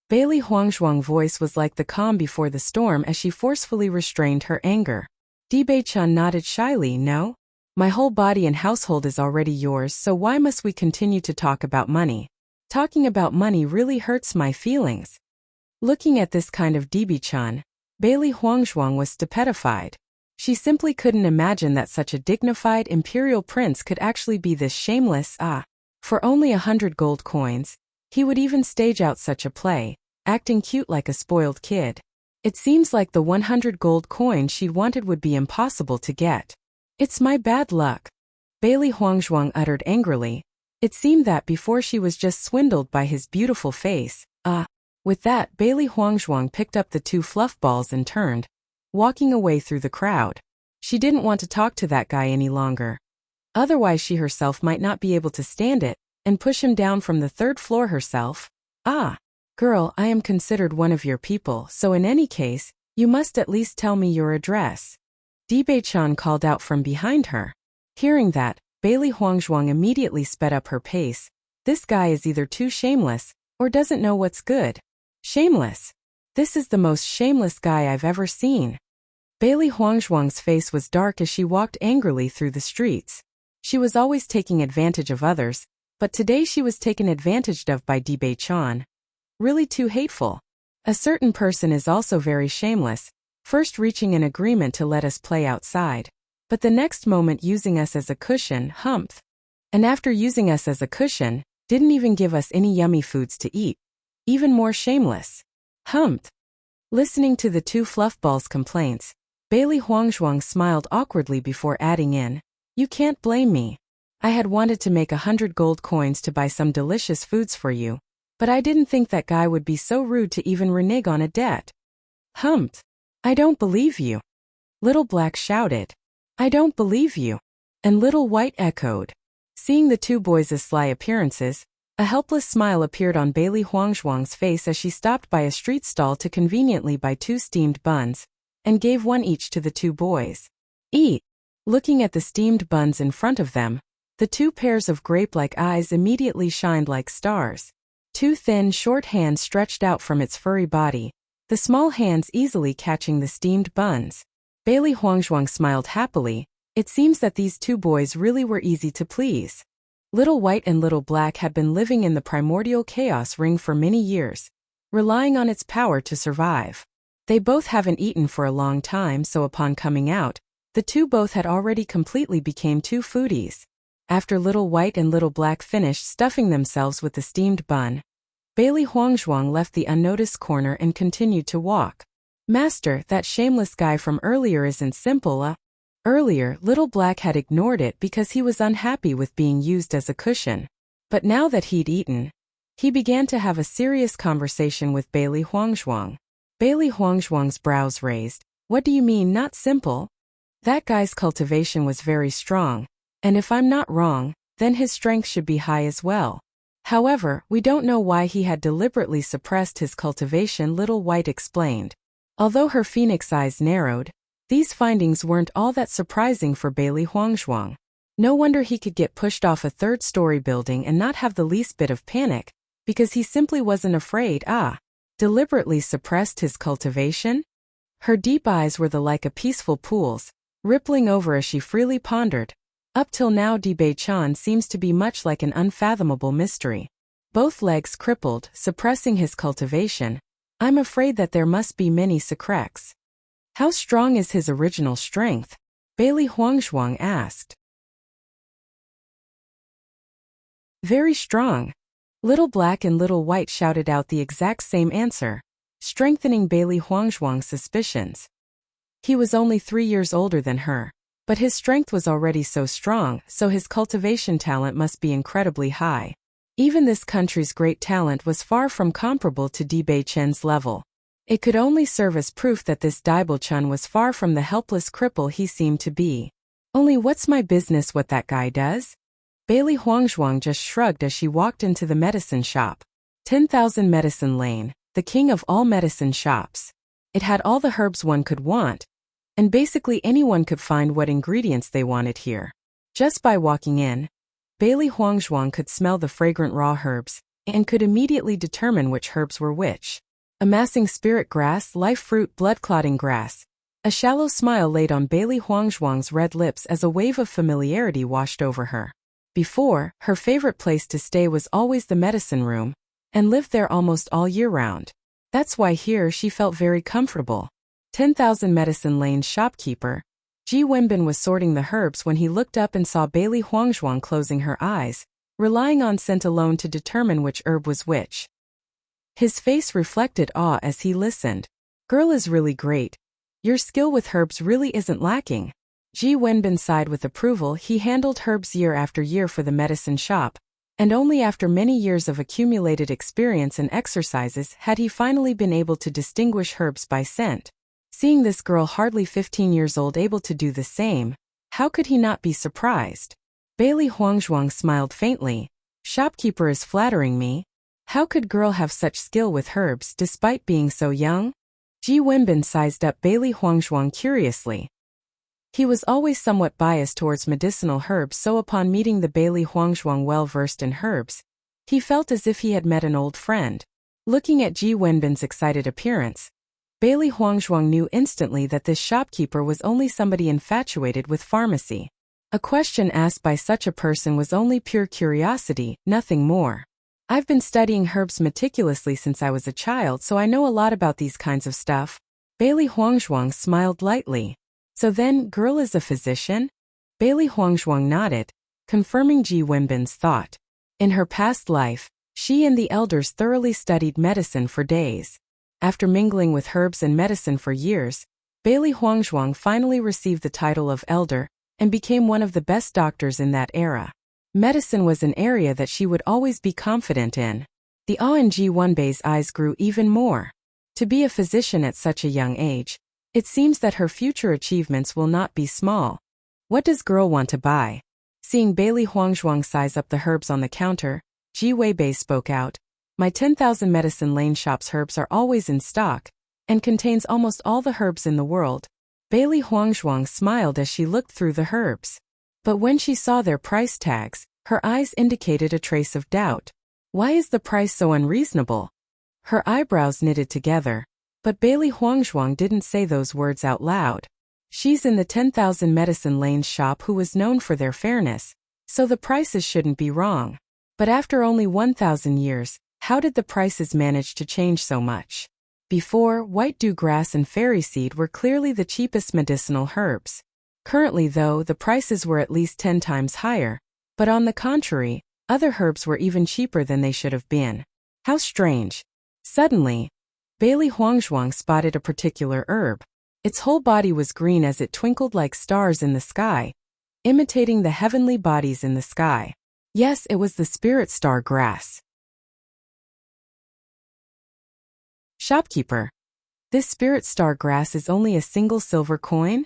Bailey Huangzhuang's voice was like the calm before the storm as she forcefully restrained her anger. Di Bei Chen nodded shyly. No? My whole body and household is already yours, so why must we continue to talk about money? Talking about money really hurts my feelings. Looking at this kind of Di Bei Chen, Bailey Huangzhuang was stupefied. She simply couldn't imagine that such a dignified imperial prince could actually be this shameless. For only 100 gold coins, he would even stage out such a play, acting cute like a spoiled kid. It seems like the 100 gold coin she'd wanted would be impossible to get. It's my bad luck, Bailey Huangzhuang uttered angrily. It seemed that before she was just swindled by his beautiful face. With that, Bailey Huangzhuang picked up the 2 fluff balls and turned, walking away through the crowd. She didn't want to talk to that guy any longer. Otherwise she herself might not be able to stand it, and push him down from the 3rd floor herself. Girl, I am considered one of your people, so in any case, you must at least tell me your address. Di Bei Chen called out from behind her. Hearing that, Bailey Huangzhuang immediately sped up her pace. This guy is either too shameless, or doesn't know what's good. Shameless. This is the most shameless guy I've ever seen. Bailey Huangzhuang's face was dark as she walked angrily through the streets. She was always taking advantage of others, but today she was taken advantage of by Di Bei Chen. Really too hateful. A certain person is also very shameless, first reaching an agreement to let us play outside, but the next moment using us as a cushion, humph. And after using us as a cushion, didn't even give us any yummy foods to eat. Even more shameless. Humph. Listening to the 2 fluffballs' complaints, Bailey Huangzhuang smiled awkwardly before adding in, you can't blame me. I had wanted to make 100 gold coins to buy some delicious foods for you, but I didn't think that guy would be so rude to even renege on a debt. Humph. I don't believe you. Little Black shouted. I don't believe you. And Little White echoed. Seeing the 2 boys' sly appearances, a helpless smile appeared on Bailey Huangzhuang's face as she stopped by a street stall to conveniently buy 2 steamed buns, and gave 1 each to the 2 boys. Eat. Looking at the steamed buns in front of them, the 2 pairs of grape-like eyes immediately shined like stars. 2 thin, short hands stretched out from its furry body, the small hands easily catching the steamed buns. Bailey Huangzhuang smiled happily. It seems that these 2 boys really were easy to please. Little White and Little Black had been living in the primordial chaos ring for many years, relying on its power to survive. They both haven't eaten for a long time, so upon coming out, the 2 both had already completely became 2 foodies. After Little White and Little Black finished stuffing themselves with the steamed bun, Bailey Huangzhuang left the unnoticed corner and continued to walk. Master, that shameless guy from earlier isn't simple. Earlier, Little Black had ignored it because he was unhappy with being used as a cushion. But now that he'd eaten, he began to have a serious conversation with Bailey Huangzhuang. Bailey Huangzhuang's brows raised. What do you mean, not simple? That guy's cultivation was very strong, and if I'm not wrong, then his strength should be high as well. However, we don't know why he had deliberately suppressed his cultivation, Little White explained. Although her phoenix eyes narrowed, these findings weren't all that surprising for Bailey Huangzhuang. No wonder he could get pushed off a 3rd-story building and not have the least bit of panic, because he simply wasn't afraid. Deliberately suppressed his cultivation? Her deep eyes were like a peaceful pool's, rippling over as she freely pondered. Up till now Di Bei Chen seems to be much like an unfathomable mystery. Both legs crippled, suppressing his cultivation. I'm afraid that there must be many secrets. How strong is his original strength? Bailey Huangzhuang asked. Very strong. Little Black and Little White shouted out the exact same answer, strengthening Bailey Huangzhuang's suspicions. He was only 3 years older than her, but his strength was already so strong, so his cultivation talent must be incredibly high. Even this country's great talent was far from comparable to Di Bei Chen's level. It could only serve as proof that this Daibel-chun was far from the helpless cripple he seemed to be. Only what's my business what that guy does? Bailey Huangzhuang just shrugged as she walked into the medicine shop. 10,000 Medicine Lane, the king of all medicine shops. It had all the herbs one could want, and basically anyone could find what ingredients they wanted here. Just by walking in, Bailey Huangzhuang could smell the fragrant raw herbs, and could immediately determine which herbs were which. Amassing spirit grass, life fruit, blood-clotting grass. A shallow smile laid on Bailey Huangzhuang's red lips as a wave of familiarity washed over her. Before, her favorite place to stay was always the medicine room, and lived there almost all year round. That's why here she felt very comfortable. 10,000 Medicine Lane's shopkeeper, Ji Wenbin, was sorting the herbs when he looked up and saw Bailey Huangzhuang closing her eyes, relying on scent alone to determine which herb was which. His face reflected awe as he listened. Girl is really great. Your skill with herbs really isn't lacking. Ji Wenbin sighed with approval. He handled herbs year after year for the medicine shop, and only after many years of accumulated experience and exercises had he finally been able to distinguish herbs by scent. Seeing this girl hardly 15 years old able to do the same, how could he not be surprised? Bailey Huangzhuang smiled faintly. Shopkeeper is flattering me. How could girl have such skill with herbs despite being so young? Ji Wenbin sized up Bailey Huangzhuang curiously. He was always somewhat biased towards medicinal herbs, so upon meeting the Bailey Huangzhuang well-versed in herbs, he felt as if he had met an old friend. Looking at Ji Wenbin's excited appearance, Bailey Huangzhuang knew instantly that this shopkeeper was only somebody infatuated with pharmacy. A question asked by such a person was only pure curiosity, nothing more. I've been studying herbs meticulously since I was a child, so I know a lot about these kinds of stuff. Bailey Huangzhuang smiled lightly. So then, girl is a physician? Bailey Huangzhuang nodded, confirming Ji Wenbin's thought. In her past life, she and the elders thoroughly studied medicine for days. After mingling with herbs and medicine for years, Bailey Huangzhuang finally received the title of elder and became one of the best doctors in that era. Medicine was an area that she would always be confident in. The awe in Ji Wenbin's eyes grew even more. To be a physician at such a young age, it seems that her future achievements will not be small. What does girl want to buy? Seeing Bailey Huangzhuang size up the herbs on the counter, Ji Wenbin spoke out. My 10,000 Medicine Lane shop's herbs are always in stock, and contains almost all the herbs in the world. Bailey Huangzhuang smiled as she looked through the herbs. But when she saw their price tags, her eyes indicated a trace of doubt. Why is the price so unreasonable? Her eyebrows knitted together. But Bailey Huangzhuang didn't say those words out loud. She's in the 10,000 Medicine Lane's shop who was known for their fairness, so the prices shouldn't be wrong. But after only 1,000 years, how did the prices manage to change so much? Before, white dew grass and fairy seed were clearly the cheapest medicinal herbs. Currently though, the prices were at least 10 times higher. But on the contrary, other herbs were even cheaper than they should have been. How strange. Suddenly, Bailey Huangzhuang spotted a particular herb. Its whole body was green as it twinkled like stars in the sky, imitating the heavenly bodies in the sky. Yes, it was the spirit star grass. Shopkeeper. This spirit star grass is only a single silver coin?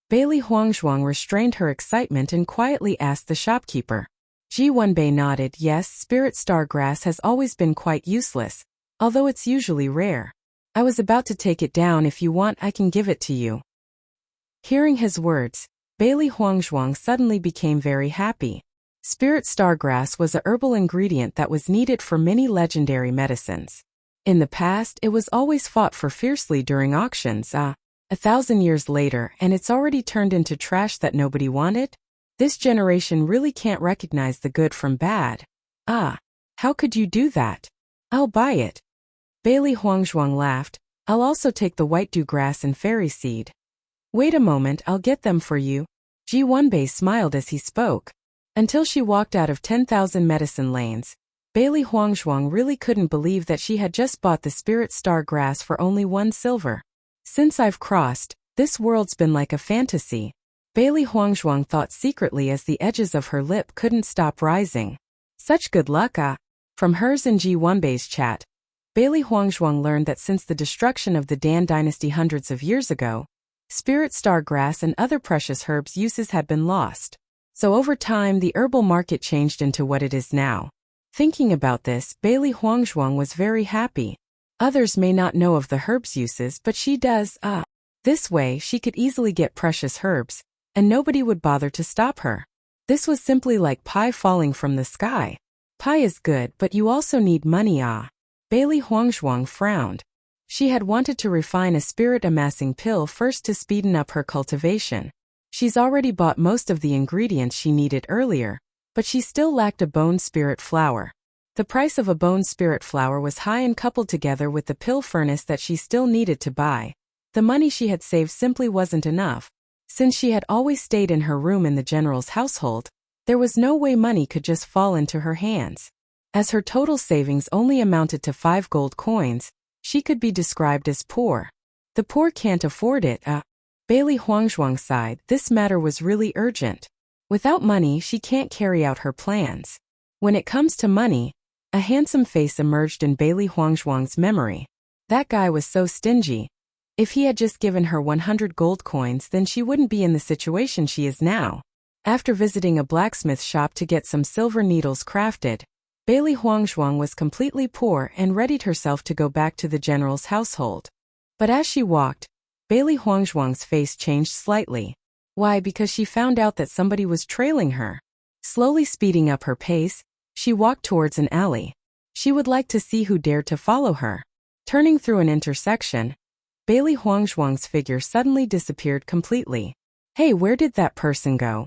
Bailey Huangzhuang restrained her excitement and quietly asked the shopkeeper. Ji Wenbin nodded. Yes, spirit star grass has always been quite useless, although it's usually rare. I was about to take it down. If you want, I can give it to you. Hearing his words, Bailey Huangzhuang suddenly became very happy. Spirit star grass was a herbal ingredient that was needed for many legendary medicines. In the past, it was always fought for fiercely during auctions. 1,000 years later, and it's already turned into trash that nobody wanted? This generation really can't recognize the good from bad. How could you do that? I'll buy it. Bailey Huangzhuang laughed. I'll also take the white dew grass and fairy seed. Wait a moment, I'll get them for you. Ji Wenbin smiled as he spoke. Until she walked out of 10,000 Medicine Lanes, Bailey Huangzhuang really couldn't believe that she had just bought the spirit star grass for only 1 silver. Since I've crossed, this world's been like a fantasy. Bailey Huangzhuang thought secretly as the edges of her lip couldn't stop rising. Such good luck, From hers and Ji Wenbin's chat, Bailey Huangzhuang learned that since the destruction of the Dan dynasty hundreds of years ago, spirit star grass and other precious herbs uses had been lost. So over time the herbal market changed into what it is now. Thinking about this, Bailey Huangzhuang was very happy. Others may not know of the herbs uses, but she does. This way she could easily get precious herbs, and nobody would bother to stop her. This was simply like pie falling from the sky. Pie is good, but you also need money. Bailey Huangzhuang frowned. She had wanted to refine a spirit-amassing pill first to speeden up her cultivation. She's already bought most of the ingredients she needed earlier, but she still lacked a bone spirit flower. The price of a bone spirit flower was high, and coupled together with the pill furnace that she still needed to buy, the money she had saved simply wasn't enough. Since she had always stayed in her room in the general's household, there was no way money could just fall into her hands. As her total savings only amounted to 5 gold coins, she could be described as poor. The poor can't afford it. Bailey Huangzhuang sighed. This matter was really urgent. Without money, she can't carry out her plans. When it comes to money, a handsome face emerged in Bailey Huangzhuang's memory. That guy was so stingy. If he had just given her 100 gold coins, then she wouldn't be in the situation she is now. After visiting a blacksmith shop to get some silver needles crafted, Bailey Huangzhuang was completely poor and readied herself to go back to the general's household. But as she walked, Bailey Huangzhuang's face changed slightly. Why? Because she found out that somebody was trailing her. Slowly speeding up her pace, she walked towards an alley. She would like to see who dared to follow her. Turning through an intersection, Bailey Huangzhuang's figure suddenly disappeared completely. Hey, where did that person go?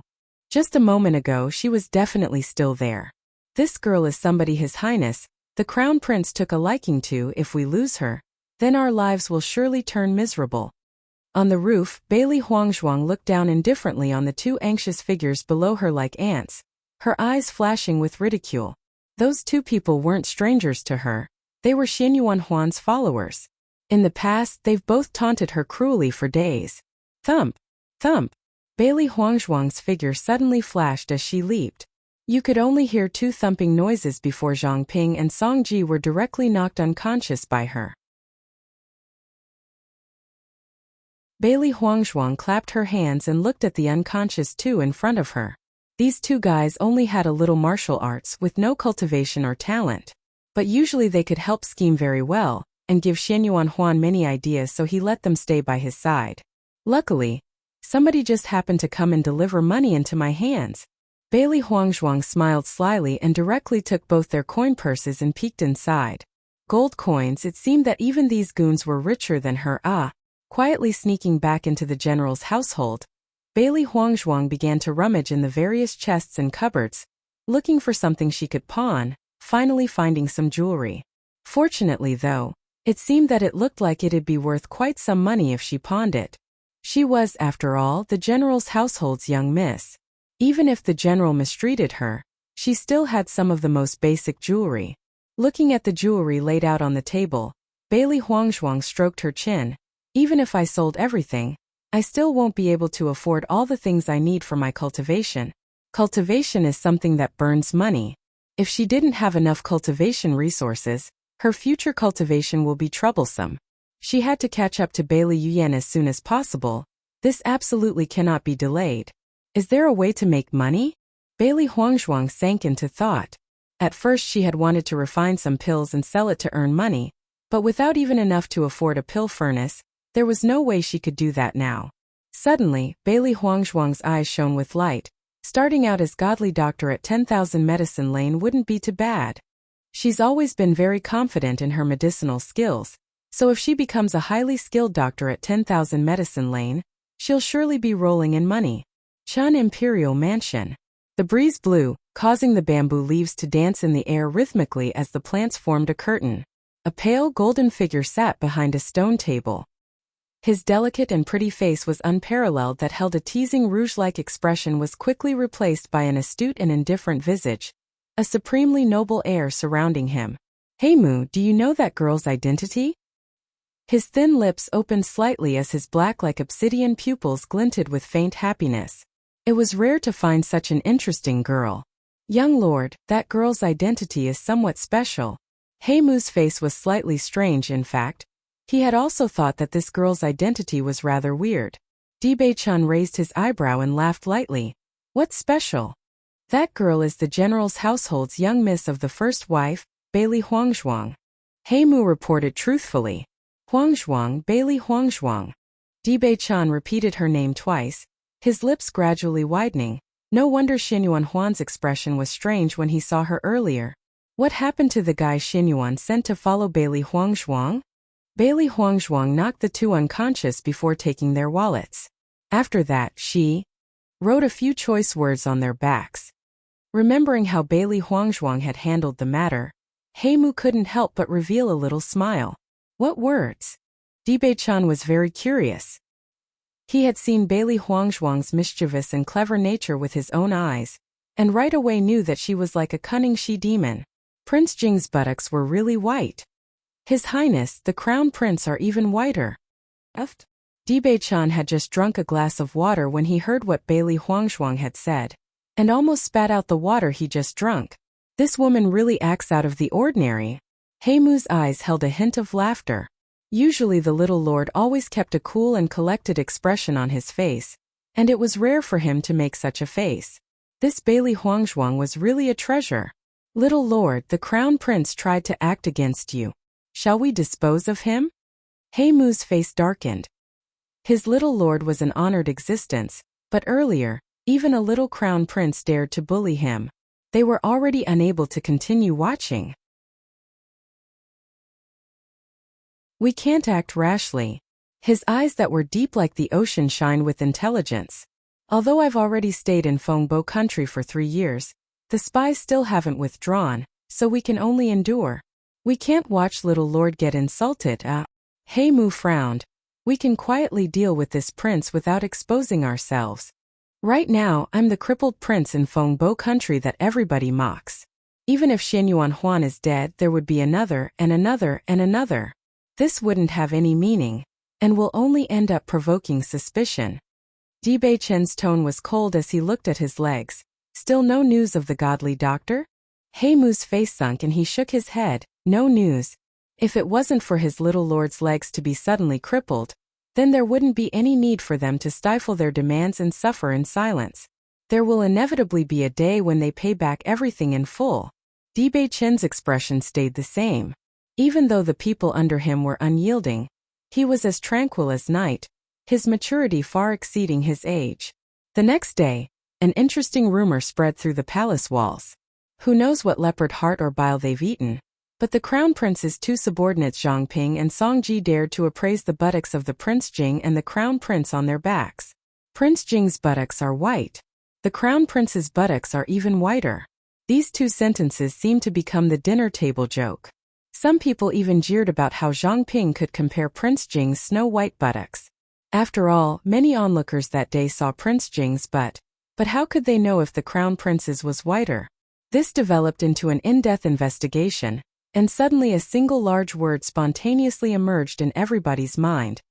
Just a moment ago she was definitely still there. This girl is somebody His Highness, the Crown Prince took a liking to. If we lose her, then our lives will surely turn miserable. On the roof, Bailey Huangzhuang looked down indifferently on the two anxious figures below her like ants, her eyes flashing with ridicule. Those two people weren't strangers to her. They were Xianyuan Huan's followers. In the past, they've both taunted her cruelly for days. Thump! Thump! Bailey Huangzhuang's figure suddenly flashed as she leaped. You could only hear 2 thumping noises before Zhang Ping and Song Ji were directly knocked unconscious by her. Bailey Huangzhuang clapped her hands and looked at the unconscious two in front of her. These 2 guys only had a little martial arts with no cultivation or talent. But usually they could help scheme very well, and give Xianyuan Huan many ideas, so he let them stay by his side. Luckily, somebody just happened to come and deliver money into my hands. Bailey Huangzhuang smiled slyly and directly took both their coin purses and peeked inside. Gold coins. It seemed that even these goons were richer than her. Quietly sneaking back into the general's household, Bailey Huangzhuang began to rummage in the various chests and cupboards, looking for something she could pawn, finally finding some jewelry. Fortunately though, it seemed that it looked like it'd be worth quite some money if she pawned it. She was, after all, the general's household's young miss. Even if the general mistreated her, she still had some of the most basic jewelry. Looking at the jewelry laid out on the table, Bailey Huangzhuang stroked her chin. Even if I sold everything, I still won't be able to afford all the things I need for my cultivation. Cultivation is something that burns money. If she didn't have enough cultivation resources, her future cultivation will be troublesome. She had to catch up to Bailey Yuyan as soon as possible. This absolutely cannot be delayed. Is there a way to make money? Bailey Huangzhuang sank into thought. At first she had wanted to refine some pills and sell it to earn money, but without even enough to afford a pill furnace, there was no way she could do that now. Suddenly, Bailey Huangzhuang's eyes shone with light. Starting out as godly doctor at 10,000 Medicine Lane wouldn't be too bad. She's always been very confident in her medicinal skills, so if she becomes a highly skilled doctor at 10,000 Medicine Lane, she'll surely be rolling in money. Chun Imperial Mansion. The breeze blew, causing the bamboo leaves to dance in the air rhythmically as the plants formed a curtain. A pale golden figure sat behind a stone table. His delicate and pretty face was unparalleled that held a teasing rouge-like expression was quickly replaced by an astute and indifferent visage, a supremely noble air surrounding him. Hey Mu, do you know that girl's identity? His thin lips opened slightly as his black like obsidian pupils glinted with faint happiness. It was rare to find such an interesting girl. Young lord, that girl's identity is somewhat special. Heimu's face was slightly strange, in fact. He had also thought that this girl's identity was rather weird. Dibei-chun raised his eyebrow and laughed lightly. What's special? That girl is the general's household's young miss of the first wife, Bailey Huangzhuang. Heimu reported truthfully. Huangzhuang, Bailey Huangzhuang. Dibei-chan repeated her name twice, his lips gradually widening. No wonder Xinyuan Huan's expression was strange when he saw her earlier. What happened to the guy Xinyuan sent to follow Bailey Huangzhuang? Bailey Huangzhuang knocked the two unconscious before taking their wallets. After that, she wrote a few choice words on their backs. Remembering how Bailey Huangzhuang had handled the matter, Heimu couldn't help but reveal a little smile. What words? Dibei-chan was very curious. He had seen Bailey Huangzhuang's mischievous and clever nature with his own eyes, and right away knew that she was like a cunning she-demon. Prince Jing's buttocks were really white. His Highness, the Crown Prince, are even whiter. Dibei-chan had just drunk a glass of water when he heard what Bailey Huangzhuang had said, and almost spat out the water he just drunk. This woman really acts out of the ordinary. Heimu's eyes held a hint of laughter. Usually the little lord always kept a cool and collected expression on his face, and it was rare for him to make such a face. This Bailey Huangzhuang was really a treasure. Little lord, the crown prince tried to act against you. Shall we dispose of him? Heimu's face darkened. His little lord was an honored existence, but earlier, even a little crown prince dared to bully him. They were already unable to continue watching. We can't act rashly. His eyes that were deep like the ocean shine with intelligence. Although I've already stayed in Fengbo country for 3 years, the spies still haven't withdrawn, so we can only endure. We can't watch little lord get insulted. Heimu frowned. We can quietly deal with this prince without exposing ourselves. Right now, I'm the crippled prince in Fengbo country that everybody mocks. Even if Xinyuan Huan is dead, there would be another, and another, and another. This wouldn't have any meaning, and will only end up provoking suspicion. Dibei-chen's tone was cold as he looked at his legs. Still no news of the godly doctor? Heimu's face sunk and he shook his head. No news. If it wasn't for his little lord's legs to be suddenly crippled, then there wouldn't be any need for them to stifle their demands and suffer in silence. There will inevitably be a day when they pay back everything in full. Dibei-chen's expression stayed the same. Even though the people under him were unyielding, he was as tranquil as night, his maturity far exceeding his age. The next day, an interesting rumor spread through the palace walls. Who knows what leopard heart or bile they've eaten? But the crown prince's two subordinates Zhang Ping and Song Ji dared to appraise the buttocks of the Prince Jing and the crown prince on their backs. Prince Jing's buttocks are white. The crown prince's buttocks are even whiter. These two sentences seemed to become the dinner table joke. Some people even jeered about how Zhang Ping could compare Prince Jing's snow-white buttocks. After all, many onlookers that day saw Prince Jing's butt, but how could they know if the crown prince's was whiter? This developed into an in-depth investigation, and suddenly a single large word spontaneously emerged in everybody's mind.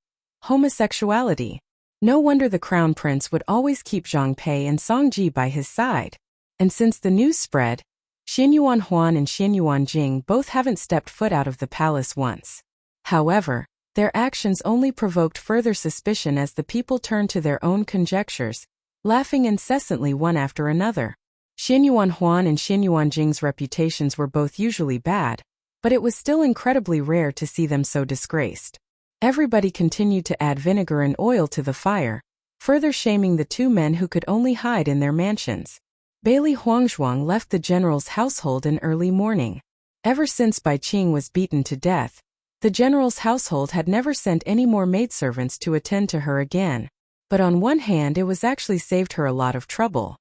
Homosexuality. No wonder the crown prince would always keep Zhang Pei and Song Ji by his side. And since the news spread, Xinyuan Huan and Xinyuan Jing both haven't stepped foot out of the palace once. However, their actions only provoked further suspicion as the people turned to their own conjectures, laughing incessantly one after another. Xinyuan Huan and Xinyuan Jing's reputations were both usually bad, but it was still incredibly rare to see them so disgraced. Everybody continued to add vinegar and oil to the fire, further shaming the two men who could only hide in their mansions. Bailey Huangzhuang left the general's household in early morning. Ever since Bai Qing was beaten to death, the general's household had never sent any more maidservants to attend to her again. But on one hand, it was actually saved her a lot of trouble.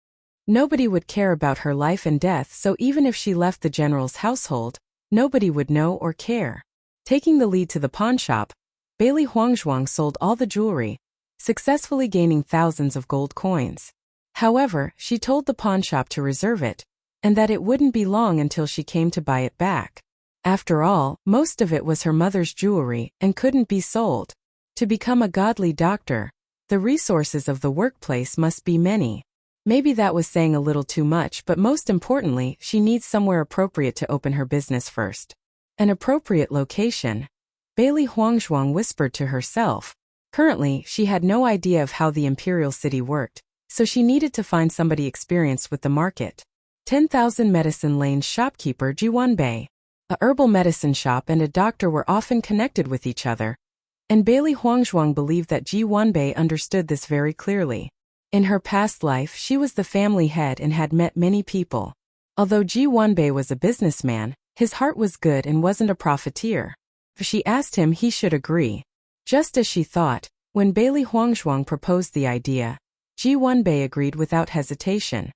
Nobody would care about her life and death, so even if she left the general's household, nobody would know or care. Taking the lead to the pawnshop, Bailey Huangzhuang sold all the jewelry, successfully gaining thousands of gold coins. However, she told the pawnshop to reserve it, and that it wouldn't be long until she came to buy it back. After all, most of it was her mother's jewelry and couldn't be sold. To become a godly doctor, the resources of the workplace must be many. Maybe that was saying a little too much, but most importantly, she needs somewhere appropriate to open her business first. An appropriate location. Bailey Huangzhuang whispered to herself. Currently, she had no idea of how the imperial city worked, so she needed to find somebody experienced with the market. 10,000 Medicine Lane shopkeeper Ji Wenbei. A herbal medicine shop and a doctor were often connected with each other, and Bailey Huangzhuang believed that Ji Wenbei understood this very clearly. In her past life, she was the family head and had met many people. Although Ji Wenbei was a businessman, his heart was good and wasn't a profiteer. If she asked him, he should agree. Just as she thought, when Bailey Huangzhuang proposed the idea, Ji Wenbei agreed without hesitation.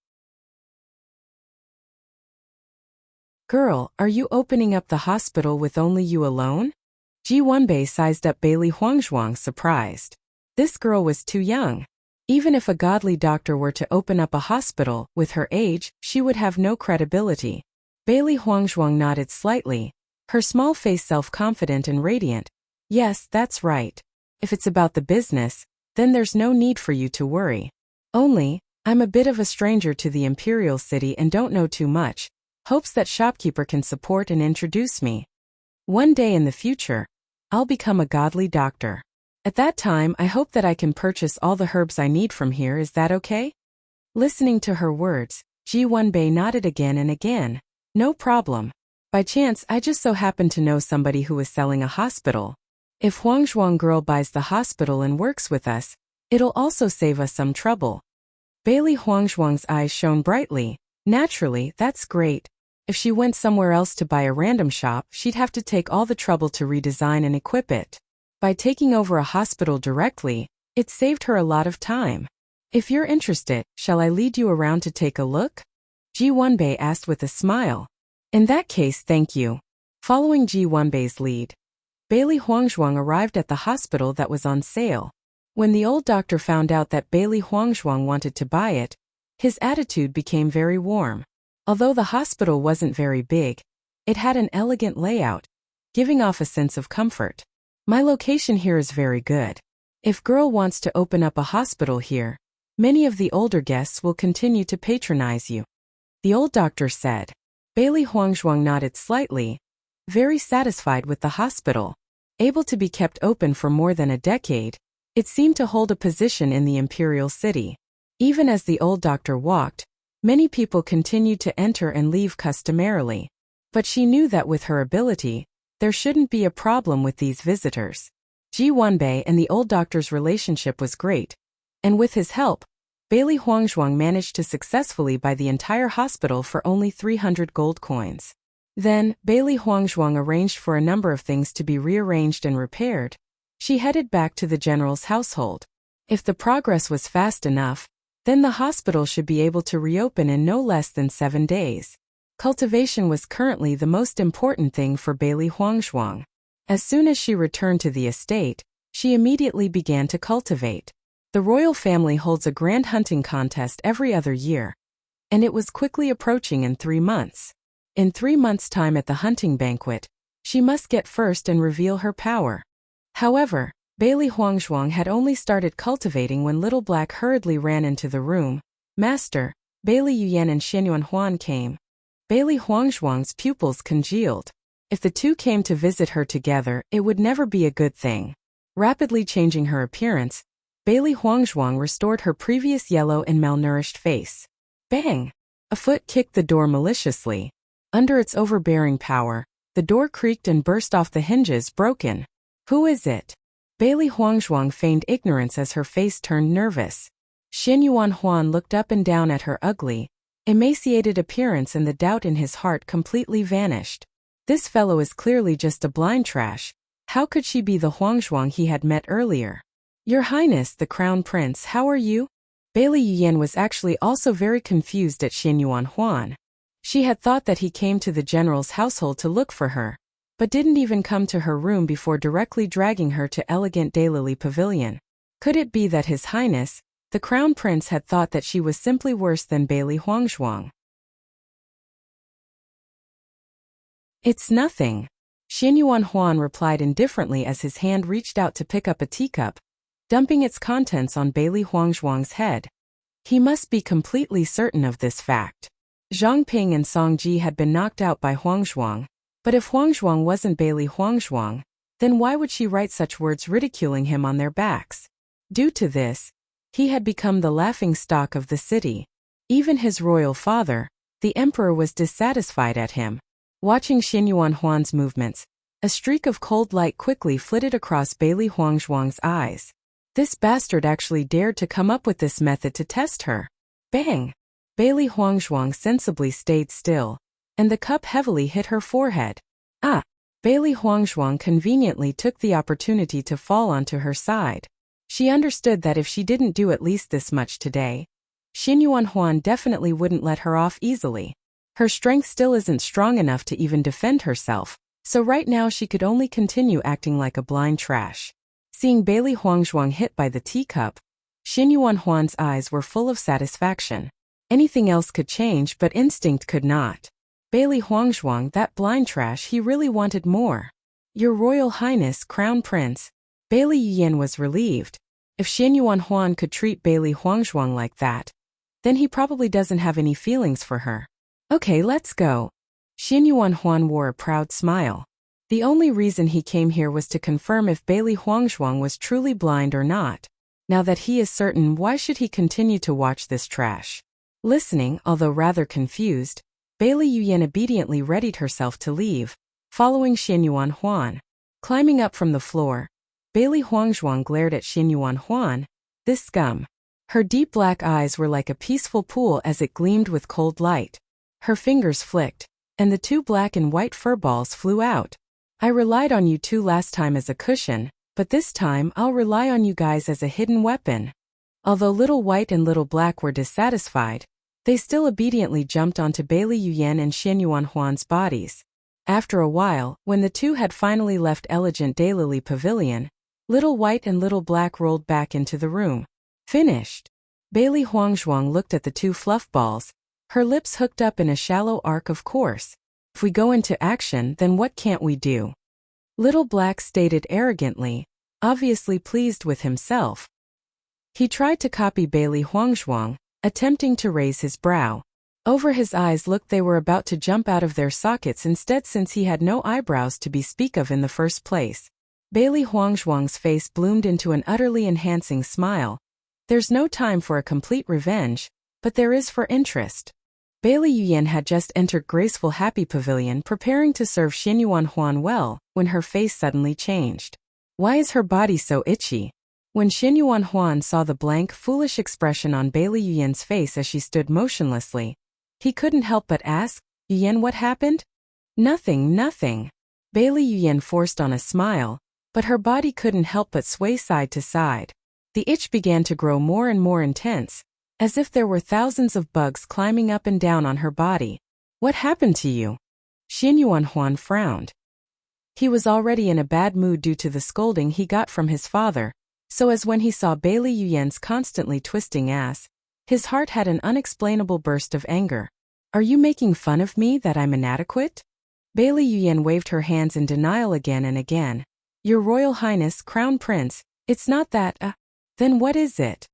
Girl, are you opening up the hospital with only you alone? Ji Wenbei sized up Bailey Huangzhuang, surprised. This girl was too young. Even if a godly doctor were to open up a hospital, with her age, she would have no credibility. Bailey Huangzhuang nodded slightly, her small face self-confident and radiant. Yes, that's right. If it's about the business, then there's no need for you to worry. Only, I'm a bit of a stranger to the imperial city and don't know too much. Hopes that shopkeeper can support and introduce me. One day in the future, I'll become a godly doctor. At that time, I hope that I can purchase all the herbs I need from here. Is that okay? Listening to her words, Ji Wenbei nodded again and again. No problem. By chance, I just so happen to know somebody who is selling a hospital. If Huangzhuang girl buys the hospital and works with us, it'll also save us some trouble. Bailey Huangzhuang's eyes shone brightly. Naturally, that's great. If she went somewhere else to buy a random shop, she'd have to take all the trouble to redesign and equip it. By taking over a hospital directly, it saved her a lot of time. If you're interested, shall I lead you around to take a look? Ji Wenbei asked with a smile. In that case, thank you. Following Ji Wenbei's lead, Bailey Huangzhuang arrived at the hospital that was on sale. When the old doctor found out that Bailey Huangzhuang wanted to buy it, his attitude became very warm. Although the hospital wasn't very big, it had an elegant layout, giving off a sense of comfort. My location here is very good. If girl wants to open up a hospital here, many of the older guests will continue to patronize you, the old doctor said. Bailey Huangzhuang nodded slightly, very satisfied with the hospital. Able to be kept open for more than a decade, it seemed to hold a position in the imperial city. Even as the old doctor walked, many people continued to enter and leave customarily. But she knew that with her ability, there shouldn't be a problem with these visitors. Ji Wenbei and the old doctor's relationship was great, and with his help, Bailey Huangzhuang managed to successfully buy the entire hospital for only 300 gold coins. Then, Bailey Huangzhuang arranged for a number of things to be rearranged and repaired. She headed back to the general's household. If the progress was fast enough, then the hospital should be able to reopen in no less than 7 days. Cultivation was currently the most important thing for Bailey Huangzhuang. As soon as she returned to the estate, she immediately began to cultivate. The royal family holds a grand hunting contest every other year, and it was quickly approaching in 3 months. In 3 months' time at the hunting banquet, she must get first and reveal her power. However, Bailey Huangzhuang had only started cultivating when Little Black hurriedly ran into the room. Master, Bailey Yuyan and Xianyuan Huan came. Bailey Huangzhuang's pupils congealed. If the two came to visit her together, it would never be a good thing. Rapidly changing her appearance, Bailey Huangzhuang restored her previous yellow and malnourished face. Bang! A foot kicked the door maliciously. Under its overbearing power, the door creaked and burst off the hinges, broken. Who is it? Bailey Huangzhuang feigned ignorance as her face turned nervous. Xianyuan Huan looked up and down at her ugly, emaciated appearance, and the doubt in his heart completely vanished. This fellow is clearly just a blind trash. How could she be the Huangzhuang he had met earlier? Your Highness, the Crown Prince, how are you? Bailey Yuyan was actually also very confused at Xianyuan Huan. She had thought that he came to the general's household to look for her, but didn't even come to her room before directly dragging her to elegant Daylily Pavilion. Could it be that His Highness, the Crown Prince, had thought that she was simply worse than Bailey Huangzhuang? It's nothing. Xianyuan Huan replied indifferently as his hand reached out to pick up a teacup, dumping its contents on Bailey Huangzhuang's head. He must be completely certain of this fact. Zhang Ping and Song Ji had been knocked out by Huangzhuang, But if Huangzhuang wasn't Bailey Huangzhuang, then why would she write such words ridiculing him on their backs? Due to this, he had become the laughingstock of the city. Even his royal father, the emperor, was dissatisfied at him. Watching Xin Yuanhuan's movements, a streak of cold light quickly flitted across Bailey Huangzhuang's eyes. This bastard actually dared to come up with this method to test her. Bang! Bailey Huangzhuang sensibly stayed still, and the cup heavily hit her forehead. Ah! Bailey Huangzhuang conveniently took the opportunity to fall onto her side. She understood that if she didn't do at least this much today, Xin Yuanhuan definitely wouldn't let her off easily. Her strength still isn't strong enough to even defend herself, so right now she could only continue acting like a blind trash. Seeing Bailey Huangzhuang hit by the teacup, Xin Yuanhuan's eyes were full of satisfaction. Anything else could change, but instinct could not. Bailey Huangzhuang, that blind trash, he really wanted more. Your Royal Highness, Crown Prince. Bailey Yuyan was relieved. If Xin Yuanhuan could treat Bailey Huangzhuang like that, then he probably doesn't have any feelings for her. Okay, let's go. Xin Yuanhuan wore a proud smile. The only reason he came here was to confirm if Bailey Huangzhuang was truly blind or not. Now that he is certain, why should he continue to watch this trash? Listening, although rather confused, Bailey Yuyan obediently readied herself to leave, following Xin Yuanhuan. Climbing up from the floor, Bailey Huangzhuang glared at Xin Yuanhuan. This scum. Her deep black eyes were like a peaceful pool as it gleamed with cold light. Her fingers flicked, and the two black and white fur balls flew out. I relied on you two last time as a cushion, but this time I'll rely on you guys as a hidden weapon. Although Little White and Little Black were dissatisfied, they still obediently jumped onto Bailey Yuyan and Xin Yuanhuan's bodies. After a while, when the two had finally left Elegant Daylily Pavilion, Little White and Little Black rolled back into the room. Finished. Bailey Huangzhuang looked at the two fluff balls, her lips hooked up in a shallow arc. Of course. If we go into action, then what can't we do? Little Black stated arrogantly, obviously pleased with himself. He tried to copy Bailey Huangzhuang, attempting to raise his brow. Over his eyes looked they were about to jump out of their sockets instead, since he had no eyebrows to be speak of in the first place. Bailey Huangzhuang's face bloomed into an utterly enhancing smile. There's no time for a complete revenge, but there is for interest. Bailey Yuyan had just entered Graceful Happy Pavilion preparing to serve Xin Yuanhuan well, when her face suddenly changed. Why is her body so itchy? When Xin Yuanhuan saw the blank, foolish expression on Bailey Yuyan's face as she stood motionlessly, he couldn't help but ask, Yuyan, what happened? Nothing, nothing. Bailey Yuyan forced on a smile, but her body couldn't help but sway side to side. The itch began to grow more and more intense, as if there were thousands of bugs climbing up and down on her body. What happened to you? Xin Yuanhuan frowned. He was already in a bad mood due to the scolding he got from his father, so as when he saw Bailey Yuyan's constantly twisting ass, his heart had an unexplainable burst of anger. Are you making fun of me that I'm inadequate? Bailey Yuyan waved her hands in denial again and again. Your Royal Highness, Crown Prince, it's not that, then what is it?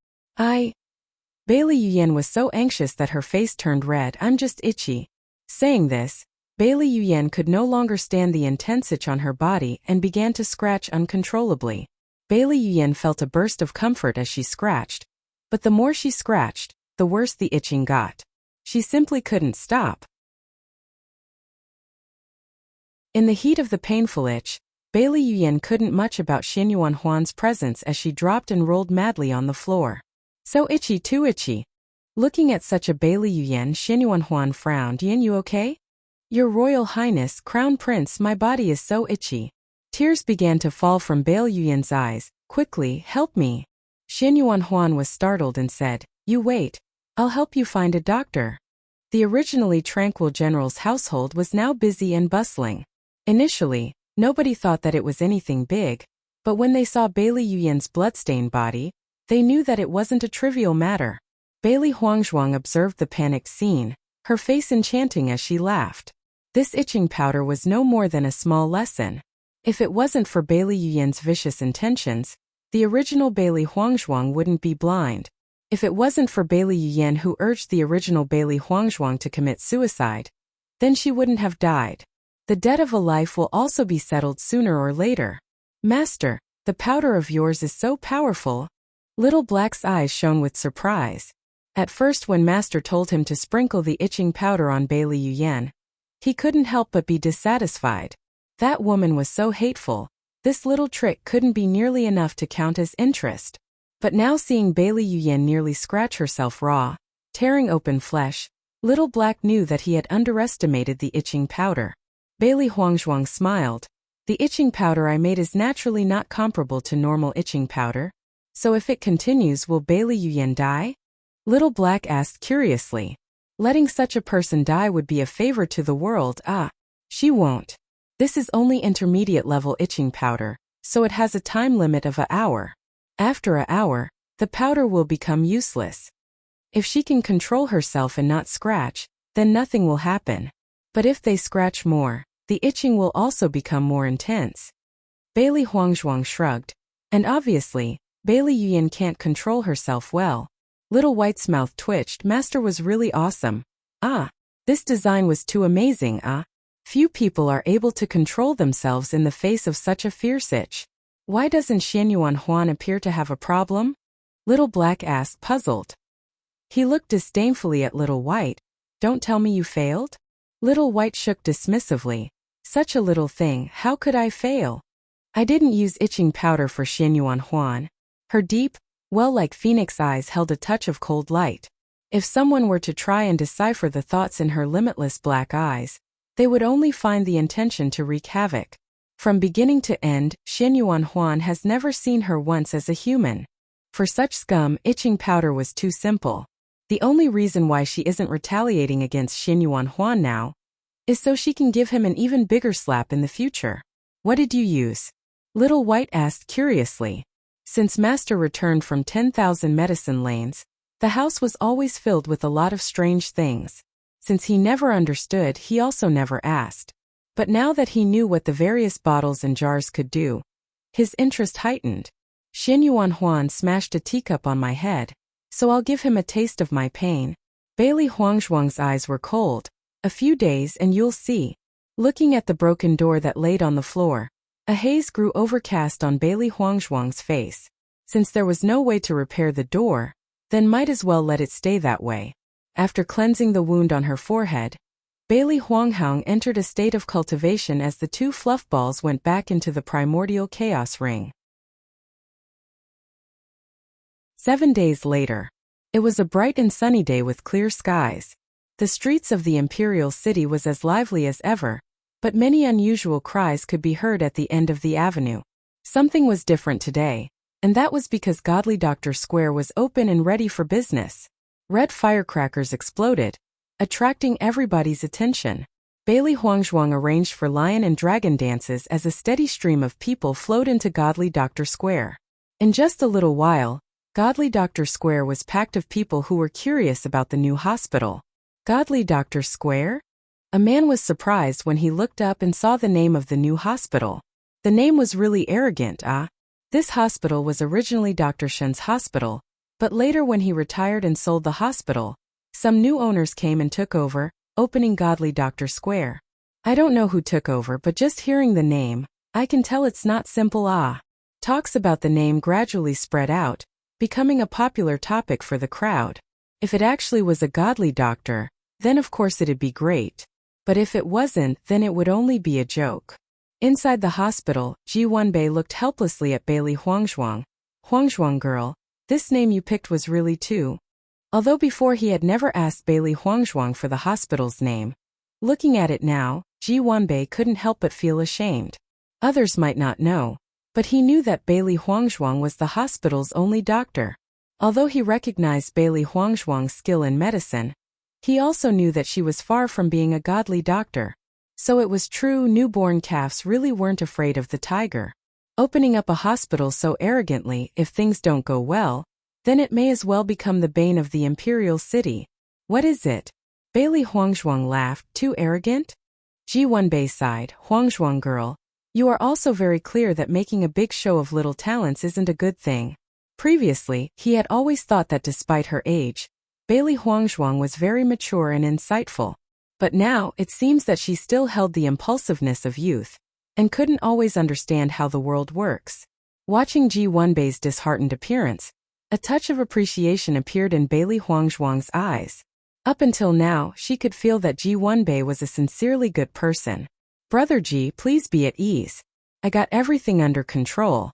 Bailey Yuyan was so anxious that her face turned red. I'm just itchy. Saying this, Bailey Yuyan could no longer stand the intense itch on her body and began to scratch uncontrollably. Bailey Yuyan felt a burst of comfort as she scratched, but the more she scratched, the worse the itching got. She simply couldn't stop. In the heat of the painful itch, Bailey Yuyan couldn't much about Xin Yuanhuan's presence as she dropped and rolled madly on the floor. So itchy, too itchy. Looking at such a Bailey Yuyan, Xin Yuanhuan frowned. Yin, you okay? Your Royal Highness, Crown Prince, my body is so itchy. Tears began to fall from Bailey Yuyan's eyes. Quickly, help me. Xin Yuanhuan was startled and said, You wait. I'll help you find a doctor. The originally tranquil general's household was now busy and bustling. Initially, nobody thought that it was anything big, but when they saw Bailey Yuyan's bloodstained body, they knew that it wasn't a trivial matter. Bailey Huangzhuang observed the panicked scene, her face enchanting as she laughed. This itching powder was no more than a small lesson. If it wasn't for Bailey Yuyan's vicious intentions, the original Bailey Huangzhuang wouldn't be blind. If it wasn't for Bailey Yuyan who urged the original Bailey Huangzhuang to commit suicide, then she wouldn't have died. The debt of a life will also be settled sooner or later. Master, the powder of yours is so powerful. Little Black's eyes shone with surprise. At first when Master told him to sprinkle the itching powder on Bailey Yuyan, he couldn't help but be dissatisfied. That woman was so hateful. This little trick couldn't be nearly enough to count as interest. But now seeing Bailey Yuyan nearly scratch herself raw, tearing open flesh, Little Black knew that he had underestimated the itching powder. Bailey Huangzhuang smiled. The itching powder I made is naturally not comparable to normal itching powder. So if it continues, will Bailey Yuyan die? Little Black asked curiously. Letting such a person die would be a favor to the world. She won't. This is only intermediate level itching powder, so it has a time limit of an hour. After an hour, the powder will become useless. If she can control herself and not scratch, then nothing will happen. But if they scratch more, the itching will also become more intense. Bailey Huangzhuang shrugged. And obviously, Bailey Yuyan can't control herself well. Little White's mouth twitched. Master was really awesome. This design was too amazing. Few people are able to control themselves in the face of such a fierce itch. Why doesn't Xianyuan Huan appear to have a problem? Little Black asked, puzzled. He looked disdainfully at Little White. Don't tell me you failed? Little White shook dismissively. Such a little thing, how could I fail? I didn't use itching powder for Xianyuan Huan. Her deep, well-like phoenix eyes held a touch of cold light. If someone were to try and decipher the thoughts in her limitless black eyes, they would only find the intention to wreak havoc. From beginning to end, Xianyuan Huan has never seen her once as a human. For such scum, itching powder was too simple. The only reason why she isn't retaliating against Xianyuan Huan now is so she can give him an even bigger slap in the future. What did you use? Little White asked curiously. Since Master returned from 10,000 medicine lanes, the house was always filled with a lot of strange things. Since he never understood, he also never asked. But now that he knew what the various bottles and jars could do, his interest heightened. Xianyuan Huan smashed a teacup on my head, so I'll give him a taste of my pain. Bailey Huangzhuang's eyes were cold. A few days and you'll see. Looking at the broken door that laid on the floor, a haze grew overcast on Bailey Huangzhuang's face. Since there was no way to repair the door, then might as well let it stay that way. After cleansing the wound on her forehead, Bailey Huanghang entered a state of cultivation as the two fluff balls went back into the primordial chaos ring. 7 days later. It was a bright and sunny day with clear skies. The streets of the imperial city was as lively as ever, but many unusual cries could be heard at the end of the avenue. Something was different today, and that was because Godly Doctor Square was open and ready for business. Red firecrackers exploded, attracting everybody's attention. Bailey Huangzhuang arranged for lion and dragon dances as a steady stream of people flowed into Godly Doctor Square. In just a little while, Godly Doctor Square was packed of people who were curious about the new hospital. Godly Doctor Square? A man was surprised when he looked up and saw the name of the new hospital. The name was really arrogant. This hospital was originally Dr. Shen's hospital, but later when he retired and sold the hospital, some new owners came and took over, opening Godly Doctor Square. I don't know who took over, but just hearing the name, I can tell it's not simple. Talks about the name gradually spread out, becoming a popular topic for the crowd. If it actually was a godly doctor, then of course it'd be great. But if it wasn't, then it would only be a joke. Inside the hospital, Ji Wenbei looked helplessly at Bailey Huangzhuang. Huangzhuang girl, this name you picked was really too. Although before he had never asked Bailey Huangzhuang for the hospital's name. Looking at it now, Ji Wenbei couldn't help but feel ashamed. Others might not know, but he knew that Bailey Huangzhuang was the hospital's only doctor. Although he recognized Bailey Huangzhuang's skill in medicine, he also knew that she was far from being a godly doctor. So it was true, newborn calves really weren't afraid of the tiger. Opening up a hospital so arrogantly, if things don't go well, then it may as well become the bane of the imperial city. What is it? Bailey Huangzhuang laughed. Too arrogant? Ji Wenbei sighed. Huangzhuang girl, you are also very clear that making a big show of little talents isn't a good thing. Previously, he had always thought that despite her age, Bailey Huangzhuang was very mature and insightful. But now, it seems that she still held the impulsiveness of youth, and couldn't always understand how the world works. Watching Ji Wenbei's disheartened appearance, a touch of appreciation appeared in Bailey Huangzhuang's eyes. Up until now, she could feel that Ji Wenbei was a sincerely good person. "Brother Ji, please be at ease. I got everything under control."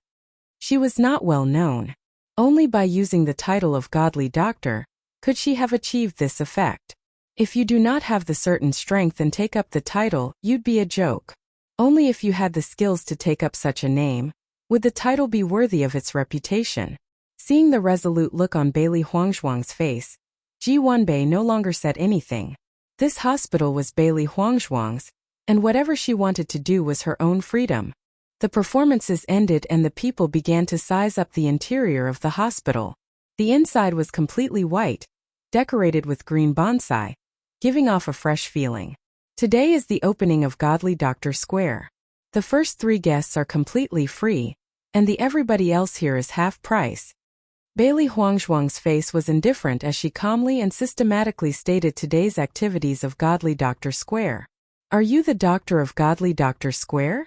She was not well known. Only by using the title of godly doctor could she have achieved this effect. If you do not have the certain strength and take up the title, you'd be a joke. Only if you had the skills to take up such a name would the title be worthy of its reputation. Seeing the resolute look on Bailey Huangzhuang's face, Ji Wenbei no longer said anything. This hospital was Bailey Huangzhuang's, and whatever she wanted to do was her own freedom. The performances ended and the people began to size up the interior of the hospital. The inside was completely white, decorated with green bonsai, giving off a fresh feeling. Today is the opening of Godly Doctor Square. The first 3 guests are completely free, and the everybody else here is half price. Bailey Huangzhuang's face was indifferent as she calmly and systematically stated today's activities of Godly Doctor Square. "Are you the doctor of Godly Doctor Square?"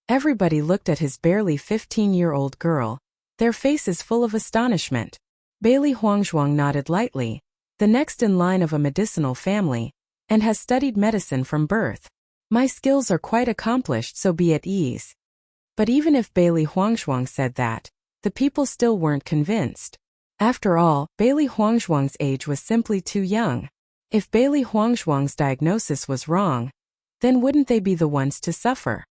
Everybody looked at his barely 15-year-old girl, their faces full of astonishment. Bailey Huangzhuang nodded lightly, the next in line of a medicinal family, and has studied medicine from birth. "My skills are quite accomplished, so be at ease." But even if Bailey Huangzhuang said that, the people still weren't convinced. After all, Bailey Huangzhuang's age was simply too young. If Bailey Huangzhuang's diagnosis was wrong, then wouldn't they be the ones to suffer?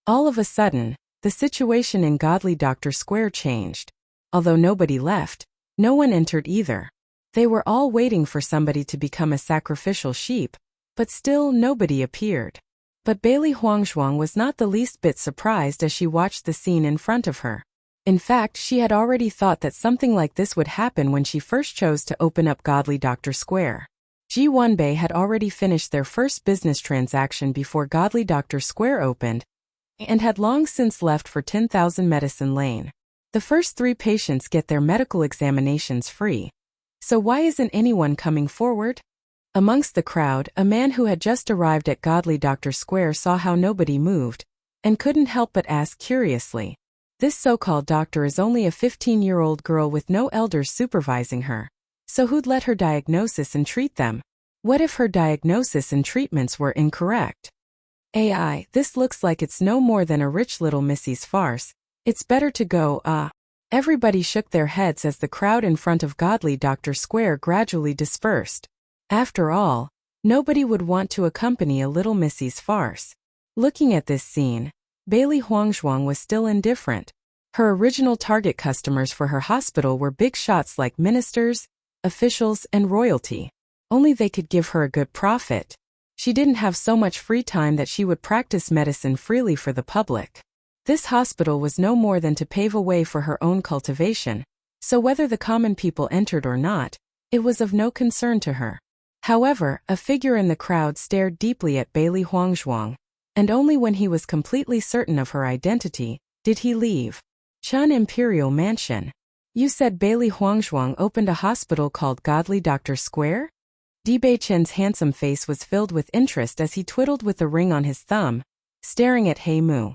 All of a sudden, the situation in Godly Doctor Square changed. Although nobody left, no one entered either. They were all waiting for somebody to become a sacrificial sheep, but still nobody appeared. But Bailey Huangzhuang was not the least bit surprised as she watched the scene in front of her. In fact, she had already thought that something like this would happen when she first chose to open up Godly Doctor Square. Ji Wenbei had already finished their first business transaction before Godly Doctor Square opened, and had long since left for 10,000 Medicine Lane. The first 3 patients get their medical examinations free. So why isn't anyone coming forward? Amongst the crowd, a man who had just arrived at Godly Doctor Square saw how nobody moved, and couldn't help but ask curiously. This so-called doctor is only a 15-year-old girl with no elders supervising her. So who'd let her diagnosis and treat them? What if her diagnosis and treatments were incorrect? AI, this looks like it's no more than a rich little missy's farce. It's better to go, Everybody shook their heads as the crowd in front of Godly Doctor Square gradually dispersed. After all, nobody would want to accompany a little missy's farce. Looking at this scene, Bailey Huangzhuang was still indifferent. Her original target customers for her hospital were big shots like ministers, officials, and royalty. Only they could give her a good profit. She didn't have so much free time that she would practice medicine freely for the public. This hospital was no more than to pave a way for her own cultivation, so whether the common people entered or not, it was of no concern to her. However, a figure in the crowd stared deeply at Bailey Huangzhuang, and only when he was completely certain of her identity did he leave. Chun Imperial Mansion. You said Bailey Huangzhuang opened a hospital called Godly Doctor Square? Bewitching's handsome face was filled with interest as he twiddled with the ring on his thumb, staring at Mu.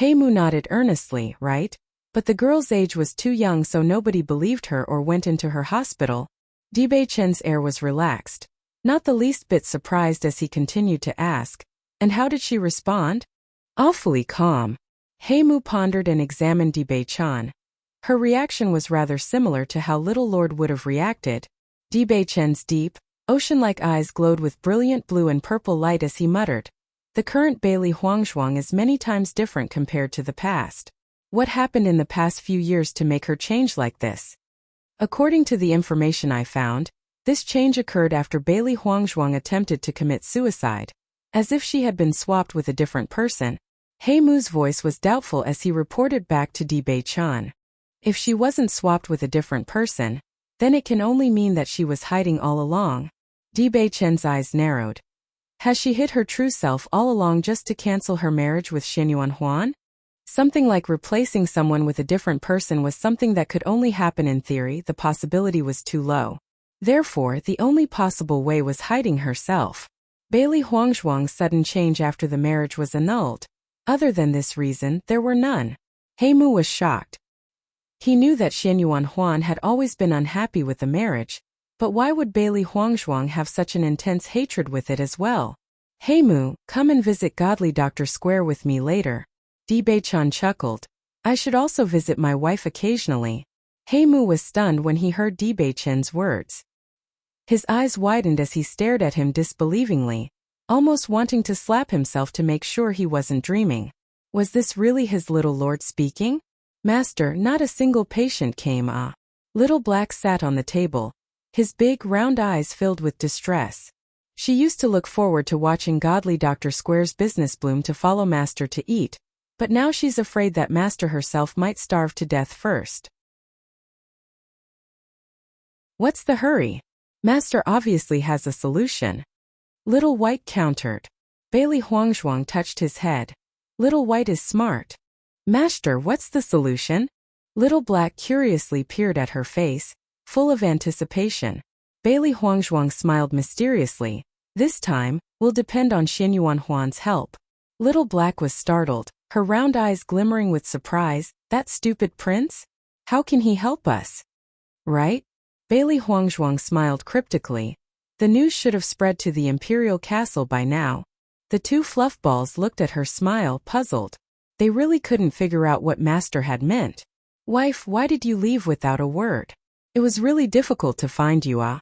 Mu nodded earnestly, right? But the girl's age was too young, so nobody believed her or went into her hospital. Bewitching's air was relaxed, not the least bit surprised as he continued to ask, and how did she respond? Awfully calm. Mu pondered and examined Bewitching. Her reaction was rather similar to how Little Lord would have reacted. Bewitching's deep, ocean-like eyes glowed with brilliant blue and purple light as he muttered, "The current Bailey Huangzhuang is many times different compared to the past. What happened in the past few years to make her change like this?" According to the information I found, this change occurred after Bailey Huangzhuang attempted to commit suicide, as if she had been swapped with a different person. Mu's voice was doubtful as he reported back to Bewitching. If she wasn't swapped with a different person, then it can only mean that she was hiding all along. Bewitching's eyes narrowed. Has she hid her true self all along just to cancel her marriage with Xinyuan Huan? Something like replacing someone with a different person was something that could only happen in theory. The possibility was too low. Therefore, the only possible way was hiding herself. Bailey Huangzhuang's sudden change after the marriage was annulled. Other than this reason, there were none. Heimu was shocked. He knew that Xianyuan Huan had always been unhappy with the marriage, but why would Bailey Huangzhuang have such an intense hatred with it as well? Heimu, come and visit Godly Doctor Square with me later. Dibei-chan chuckled. I should also visit my wife occasionally. Heimu was stunned when he heard Dibei-chan's words. His eyes widened as he stared at him disbelievingly, almost wanting to slap himself to make sure he wasn't dreaming. Was this really his little lord speaking? Master, not a single patient came. Little Black sat on the table, his big round eyes filled with distress. She used to look forward to watching Godly Doctor Square's business bloom to follow Master to eat, but now she's afraid that Master herself might starve to death first. What's the hurry? Master obviously has a solution. Little White countered. Bailey Huangzhuang touched his head. Little White is smart. Master, what's the solution? Little Black curiously peered at her face, full of anticipation. Bailey Huangzhuang smiled mysteriously. This time, will depend on Xianyuan Huan's help. Little Black was startled, her round eyes glimmering with surprise. That stupid prince? How can he help us? Right? Bailey Huangzhuang smiled cryptically. The news should have spread to the imperial castle by now. The two fluffballs looked at her, smile, puzzled. They really couldn't figure out what Master had meant. Wife, why did you leave without a word? It was really difficult to find you. A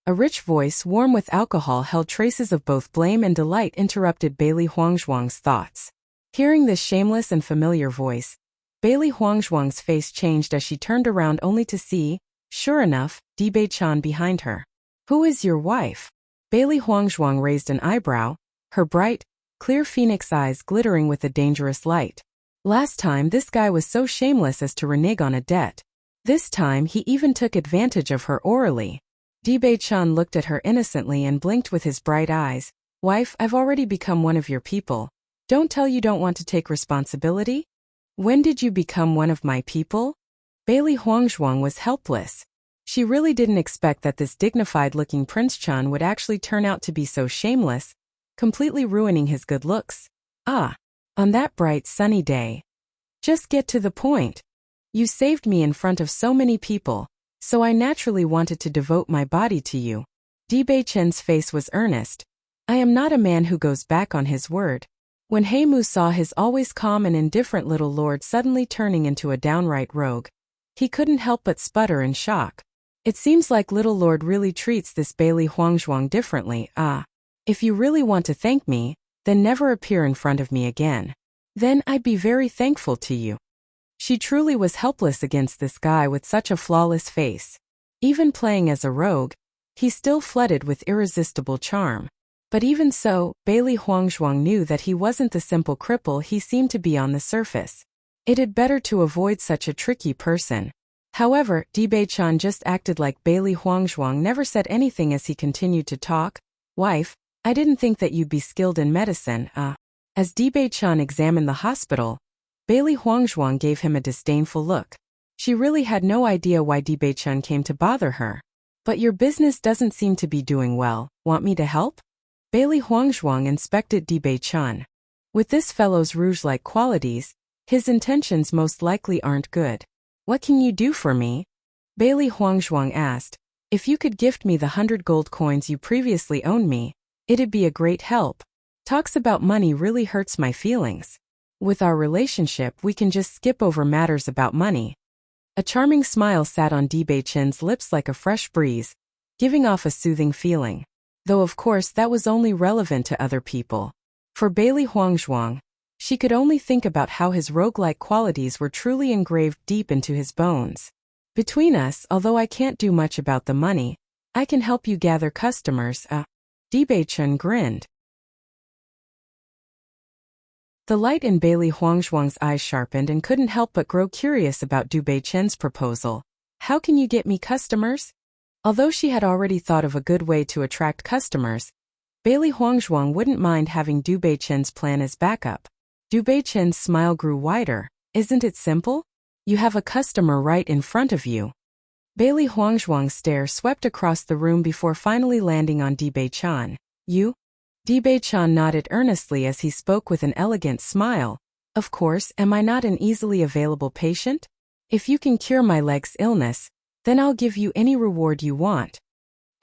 rich voice, warm with alcohol, held traces of both blame and delight, interrupted Bailey Huangzhuang's thoughts. Hearing this shameless and familiar voice, Bailey Huangzhuang's face changed as she turned around only to see, sure enough, Dibei-chan behind her. Who is your wife? Bailey Huangzhuang raised an eyebrow, her bright, clear phoenix eyes glittering with a dangerous light. Last time this guy was so shameless as to renege on a debt. This time he even took advantage of her orally. Dibei-chan looked at her innocently and blinked with his bright eyes. Wife, I've already become one of your people. Don't tell you don't want to take responsibility? When did you become one of my people? Bailey Huangzhuang was helpless. She really didn't expect that this dignified-looking Prince Chan would actually turn out to be so shameless, completely ruining his good looks. On that bright sunny day. Just get to the point. You saved me in front of so many people, so I naturally wanted to devote my body to you. Dibei-chan's face was earnest. I am not a man who goes back on his word. When Heimu saw his always calm and indifferent little lord suddenly turning into a downright rogue, he couldn't help but sputter in shock. It seems like little lord really treats this Bailey Huangzhuang differently. If you really want to thank me, then never appear in front of me again. Then I'd be very thankful to you. She truly was helpless against this guy with such a flawless face. Even playing as a rogue, he still flooded with irresistible charm. But even so, Bailey Huangzhuang knew that he wasn't the simple cripple he seemed to be on the surface. It had better to avoid such a tricky person. However, Dibei-chan just acted like Bailey Huangzhuang never said anything as he continued to talk. Wife, I didn't think that you'd be skilled in medicine. As Dibei-chan examined the hospital, Bailey Huangzhuang gave him a disdainful look. She really had no idea why Dibei-chan came to bother her. But your business doesn't seem to be doing well. Want me to help? Bailey Huangzhuang inspected Dibei-chan. With this fellow's rouge-like qualities, his intentions most likely aren't good. What can you do for me? Bailey Huangzhuang asked. If you could gift me the 100 gold coins you previously owned me, it'd be a great help. Talks about money really hurts my feelings. With our relationship, we can just skip over matters about money. A charming smile sat on Dibei-chan's lips like a fresh breeze, giving off a soothing feeling. Though of course that was only relevant to other people. For Bailey Huangzhuang, she could only think about how his roguelike qualities were truly engraved deep into his bones. Between us, although I can't do much about the money, I can help you gather customers. Dibei-chan grinned. The light in Bailey Huangzhuang's eyes sharpened and couldn't help but grow curious about Dibei-chan's proposal. How can you get me customers? Although she had already thought of a good way to attract customers, Bailey Huangzhuang wouldn't mind having Dibei-chan's plan as backup. Dibei-chan's smile grew wider. Isn't it simple? You have a customer right in front of you. Bailey Huangzhuang's stare swept across the room before finally landing on Dibei-chan. You? Dibei-chan nodded earnestly as he spoke with an elegant smile. Of course, am I not an easily available patient? If you can cure my leg's illness, then I'll give you any reward you want.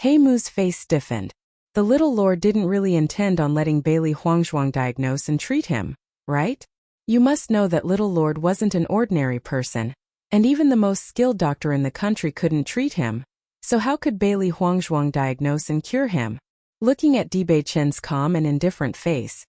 Heimu's face stiffened. The little lord didn't really intend on letting Bailey Huangzhuang diagnose and treat him, right? You must know that little lord wasn't an ordinary person, and even the most skilled doctor in the country couldn't treat him. So how could Bailey Huangzhuang diagnose and cure him? Looking at Dibei-chen's calm and indifferent face,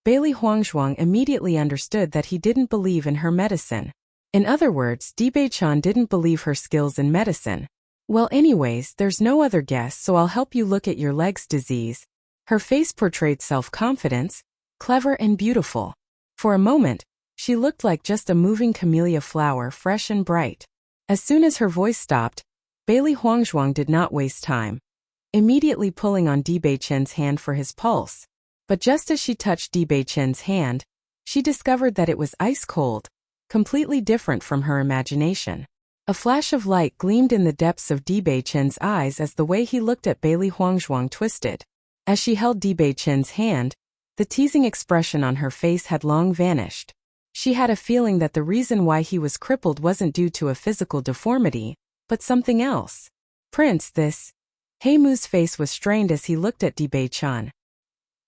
Bailey Huangzhuang immediately understood that he didn't believe in her medicine. In other words, Dibei-chan didn't believe her skills in medicine. Well, anyways, there's no other guess, so I'll help you look at your leg's disease. Her face portrayed self-confidence, clever and beautiful. For a moment, she looked like just a moving camellia flower, fresh and bright. As soon as her voice stopped, Bailey Huangzhuang did not waste time, immediately pulling on Dibei-chen's hand for his pulse. But just as she touched Dibei-chen's hand, she discovered that it was ice cold, completely different from her imagination. A flash of light gleamed in the depths of Dibei-chen's eyes as the way he looked at Bailey Huangzhuang twisted. As she held Dibei-chen's hand, the teasing expression on her face had long vanished. She had a feeling that the reason why he was crippled wasn't due to a physical deformity, but something else. Prince, this. Heimu's face was strained as he looked at Dibei-chan.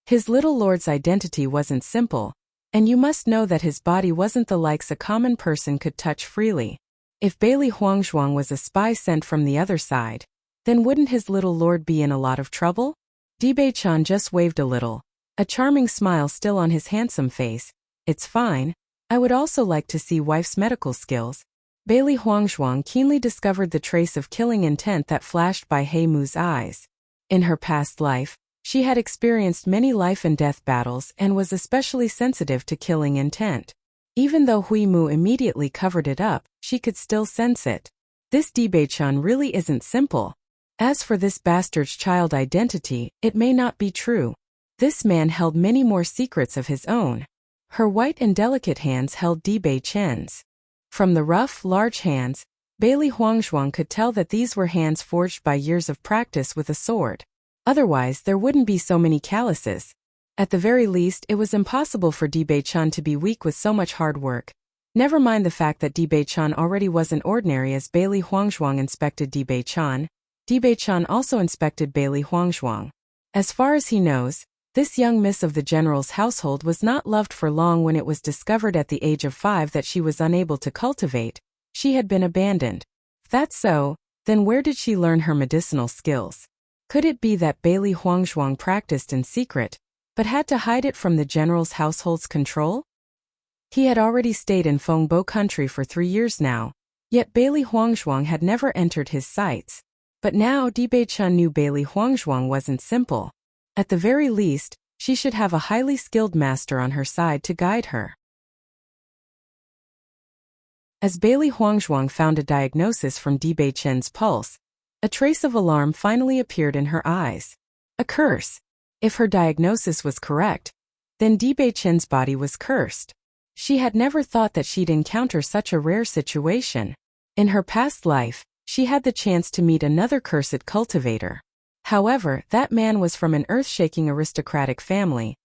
His little lord's identity wasn't simple, and you must know that his body wasn't the likes a common person could touch freely. If Bailey Huangzhuang was a spy sent from the other side, then wouldn't his little lord be in a lot of trouble? Dibei-chan just waved a little, a charming smile still on his handsome face. It's fine. I would also like to see wife's medical skills. Bailey Huangzhuang keenly discovered the trace of killing intent that flashed by Heimu's eyes. In her past life, she had experienced many life and death battles and was especially sensitive to killing intent. Even though Heimu immediately covered it up, she could still sense it. This Dibei-chan really isn't simple. As for this bastard's child identity, it may not be true. This man held many more secrets of his own. Her white and delicate hands held Dibei-chen's. From the rough, large hands, Bailey Huangzhuang could tell that these were hands forged by years of practice with a sword. Otherwise, there wouldn't be so many calluses. At the very least, it was impossible for Dibei-chan to be weak with so much hard work. Never mind the fact that Dibei-chan already wasn't ordinary. As Bailey Huangzhuang inspected Dibei-chan, Dibei-chan also inspected Bailey Huangzhuang. As far as he knows, this young miss of the general's household was not loved for long. When it was discovered at the age of 5 that she was unable to cultivate, she had been abandoned. If that's so, then where did she learn her medicinal skills? Could it be that Bailey Huangzhuang practiced in secret, but had to hide it from the general's household's control? He had already stayed in Fengbo country for 3 years now, yet Bailey Huangzhuang had never entered his sights. But now Dibei-chan knew Bailey Huangzhuang wasn't simple. At the very least, she should have a highly skilled master on her side to guide her. As Bailey Huangzhuang found a diagnosis from Dibei-chen's pulse, a trace of alarm finally appeared in her eyes. A curse. If her diagnosis was correct, then Dibei-chen's body was cursed. She had never thought that she'd encounter such a rare situation. In her past life, she had the chance to meet another cursed cultivator. However, that man was from an earth-shaking aristocratic family,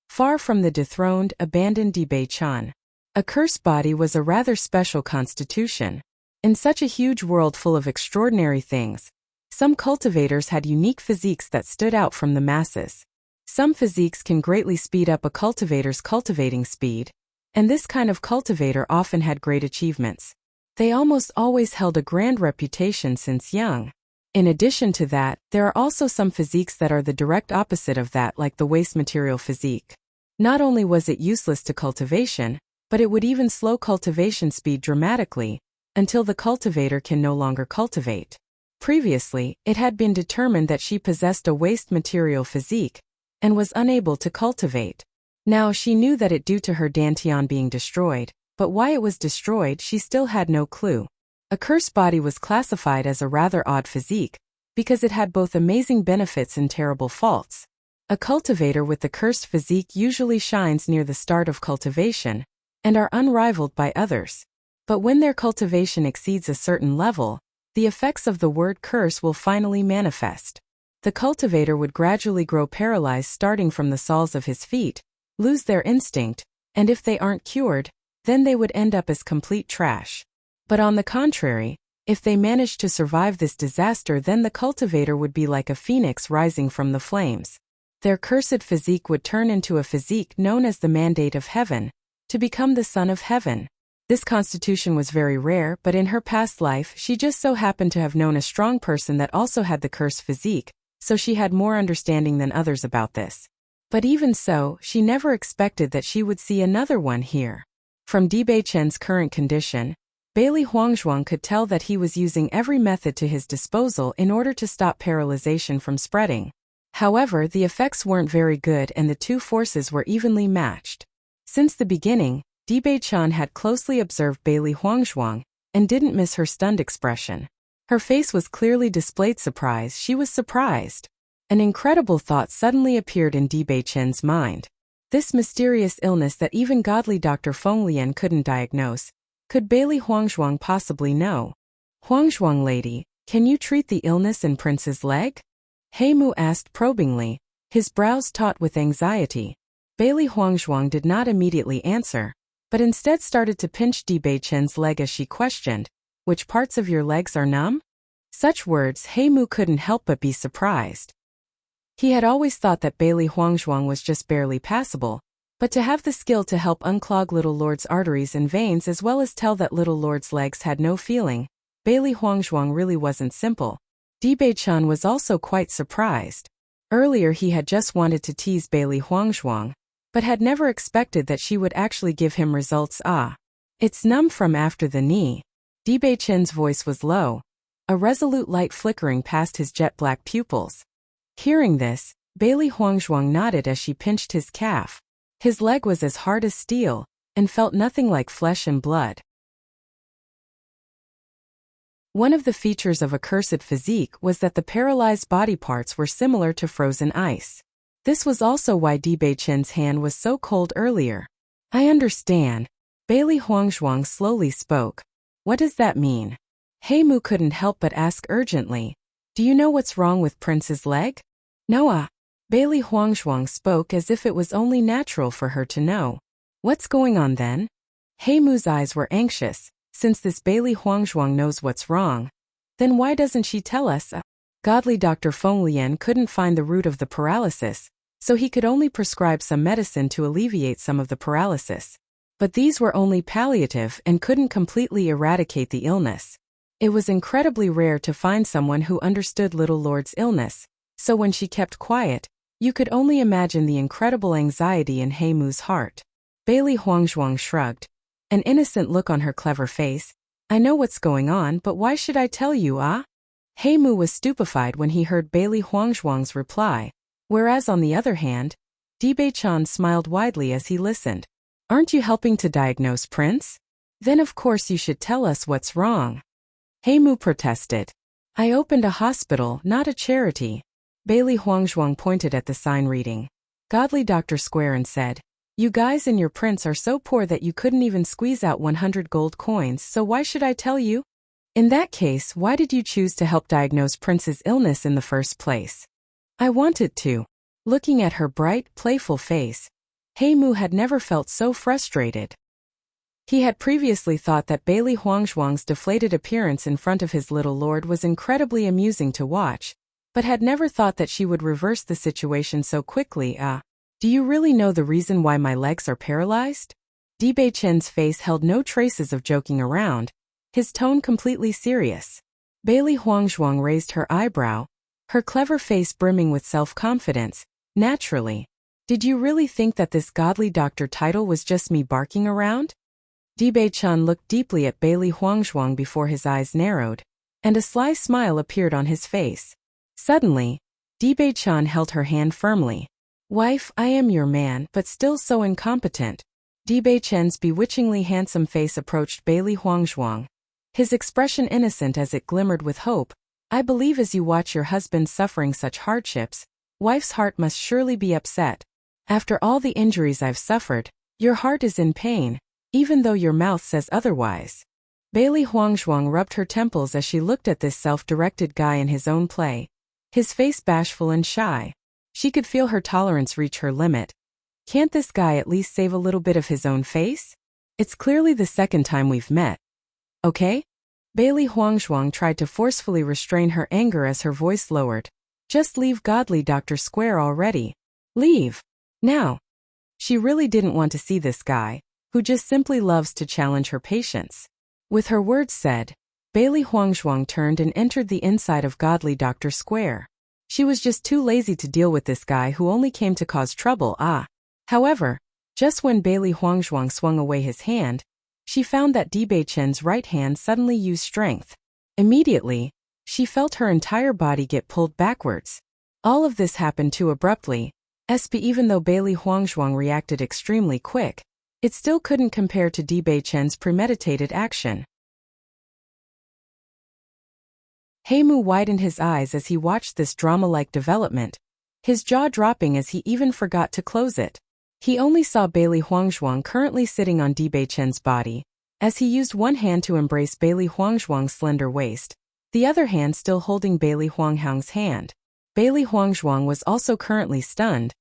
far from the dethroned, abandoned Dibei-chan. A cursed body was a rather special constitution. In such a huge world full of extraordinary things, some cultivators had unique physiques that stood out from the masses. Some physiques can greatly speed up a cultivator's cultivating speed, and this kind of cultivator often had great achievements. They almost always held a grand reputation since young. In addition to that, there are also some physiques that are the direct opposite of that, like the waste material physique. Not only was it useless to cultivation, but it would even slow cultivation speed dramatically, until the cultivator can no longer cultivate. Previously, it had been determined that she possessed a waste material physique, and was unable to cultivate. Now she knew that it due to her dantian being destroyed, but why it was destroyed she still had no clue. A cursed body was classified as a rather odd physique, because it had both amazing benefits and terrible faults. A cultivator with the cursed physique usually shines near the start of cultivation, and are unrivaled by others. But when their cultivation exceeds a certain level, the effects of the word curse will finally manifest. The cultivator would gradually grow paralyzed starting from the soles of his feet, lose their instinct, and if they aren't cured, then they would end up as complete trash. But on the contrary, if they managed to survive this disaster, then the cultivator would be like a phoenix rising from the flames. Their cursed physique would turn into a physique known as the mandate of heaven, to become the son of heaven. This constitution was very rare, but in her past life she just so happened to have known a strong person that also had the cursed physique, so she had more understanding than others about this. But even so, she never expected that she would see another one here. From Bewitching's current condition, Bailey Huangzhuang could tell that he was using every method to his disposal in order to stop paralyzation from spreading. However, the effects weren't very good and the two forces were evenly matched. Since the beginning, Bewitching had closely observed Bailey Huangzhuang and didn't miss her stunned expression. Her face was clearly displayed surprise. She was surprised. An incredible thought suddenly appeared in Bewitching's mind. This mysterious illness that even godly Dr. Fenglian couldn't diagnose, could Bailey Huangzhuang possibly know? Huangzhuang lady, can you treat the illness in Prince's leg? Heimu asked probingly, his brows taut with anxiety. Bailey Huangzhuang did not immediately answer, but instead started to pinch Bewitching's leg as she questioned, which parts of your legs are numb? Such words, Heimu couldn't help but be surprised. He had always thought that Bailey Huangzhuang was just barely passable, but to have the skill to help unclog little Lord's arteries and veins as well as tell that little Lord's legs had no feeling, Bailey Huangzhuang really wasn't simple. Bewitching was also quite surprised. Earlier he had just wanted to tease Bailey Huangzhuang, but had never expected that she would actually give him results. It's numb from after the knee. Bewitching's voice was low, a resolute light flickering past his jet-black pupils. Hearing this, Bailey Huangzhuang nodded as she pinched his calf. His leg was as hard as steel, and felt nothing like flesh and blood. One of the features of a cursed physique was that the paralyzed body parts were similar to frozen ice. This was also why Bewitching's hand was so cold earlier. I understand. Bailey Huangzhuang slowly spoke. What does that mean? Heimu couldn't help but ask urgently. Do you know what's wrong with Prince's leg? No. Bailey Huangzhuang spoke as if it was only natural for her to know. What's going on then? Heimu's eyes were anxious. Since this Bailey Huangzhuang knows what's wrong, then why doesn't she tell us? Godly Dr. Fenglian couldn't find the root of the paralysis, so he could only prescribe some medicine to alleviate some of the paralysis. But these were only palliative and couldn't completely eradicate the illness. It was incredibly rare to find someone who understood little Lord's illness, so when she kept quiet, you could only imagine the incredible anxiety in Heimu's heart. Bailey Huangzhuang shrugged, an innocent look on her clever face. I know what's going on, but why should I tell you, Heimu was stupefied when he heard Bailey Huangzhuang's reply, whereas on the other hand, Bewitching smiled widely as he listened. Aren't you helping to diagnose Prince? Then of course you should tell us what's wrong. Heimu protested. I opened a hospital, not a charity. Bailey Huangzhuang pointed at the sign reading, Godly Dr. Square, and said, you guys and your prince are so poor that you couldn't even squeeze out 100 gold coins, so why should I tell you? In that case, why did you choose to help diagnose Prince's illness in the first place? I wanted to. Looking at her bright, playful face, Heimu had never felt so frustrated. He had previously thought that Bailey Huangzhuang's deflated appearance in front of his little lord was incredibly amusing to watch, but had never thought that she would reverse the situation so quickly. Do you really know the reason why my legs are paralyzed? Bewitching's face held no traces of joking around, his tone completely serious. Bailey Huangzhuang raised her eyebrow, her clever face brimming with self-confidence. Naturally. Did you really think that this godly doctor title was just me barking around? Bewitching looked deeply at Bailey Huangzhuang before his eyes narrowed, and a sly smile appeared on his face. Suddenly, Bewitching held her hand firmly. Wife, I am your man, but still so incompetent. Bewitching's bewitchingly handsome face approached Bailey Huangzhuang, his expression innocent as it glimmered with hope. I believe as you watch your husband suffering such hardships, wife's heart must surely be upset. After all the injuries I've suffered, your heart is in pain, even though your mouth says otherwise. Bailey Huangshuang rubbed her temples as she looked at this self-directed guy in his own play. His face bashful and shy. She could feel her tolerance reach her limit. Can't this guy at least save a little bit of his own face? It's clearly the second time we've met. Okay? Bailey Huangshuang tried to forcefully restrain her anger as her voice lowered. Just leave godly Dr. Square already. Leave. Now. She really didn't want to see this guy, who just simply loves to challenge her patience. With her words said, Bailey Huangshuang turned and entered the inside of godly Dr. Square. She was just too lazy to deal with this guy who only came to cause trouble. However, just when Bailey Huangshuang swung away his hand, she found that Dibei Chen's right hand suddenly used strength. Immediately, she felt her entire body get pulled backwards. All of this happened too abruptly. Even though Bailey Huangshuang reacted extremely quick, it still couldn't compare to Dibei Chen's premeditated action. Heimu widened his eyes as he watched this drama-like development, his jaw dropping as he even forgot to close it. He only saw Bailey Huangshuang currently sitting on Dibei Chen's body, as he used one hand to embrace Bailey Huangshuang's slender waist, the other hand still holding Bailey Huangshuang's hand. Bailey Huangshuang was also currently stunned,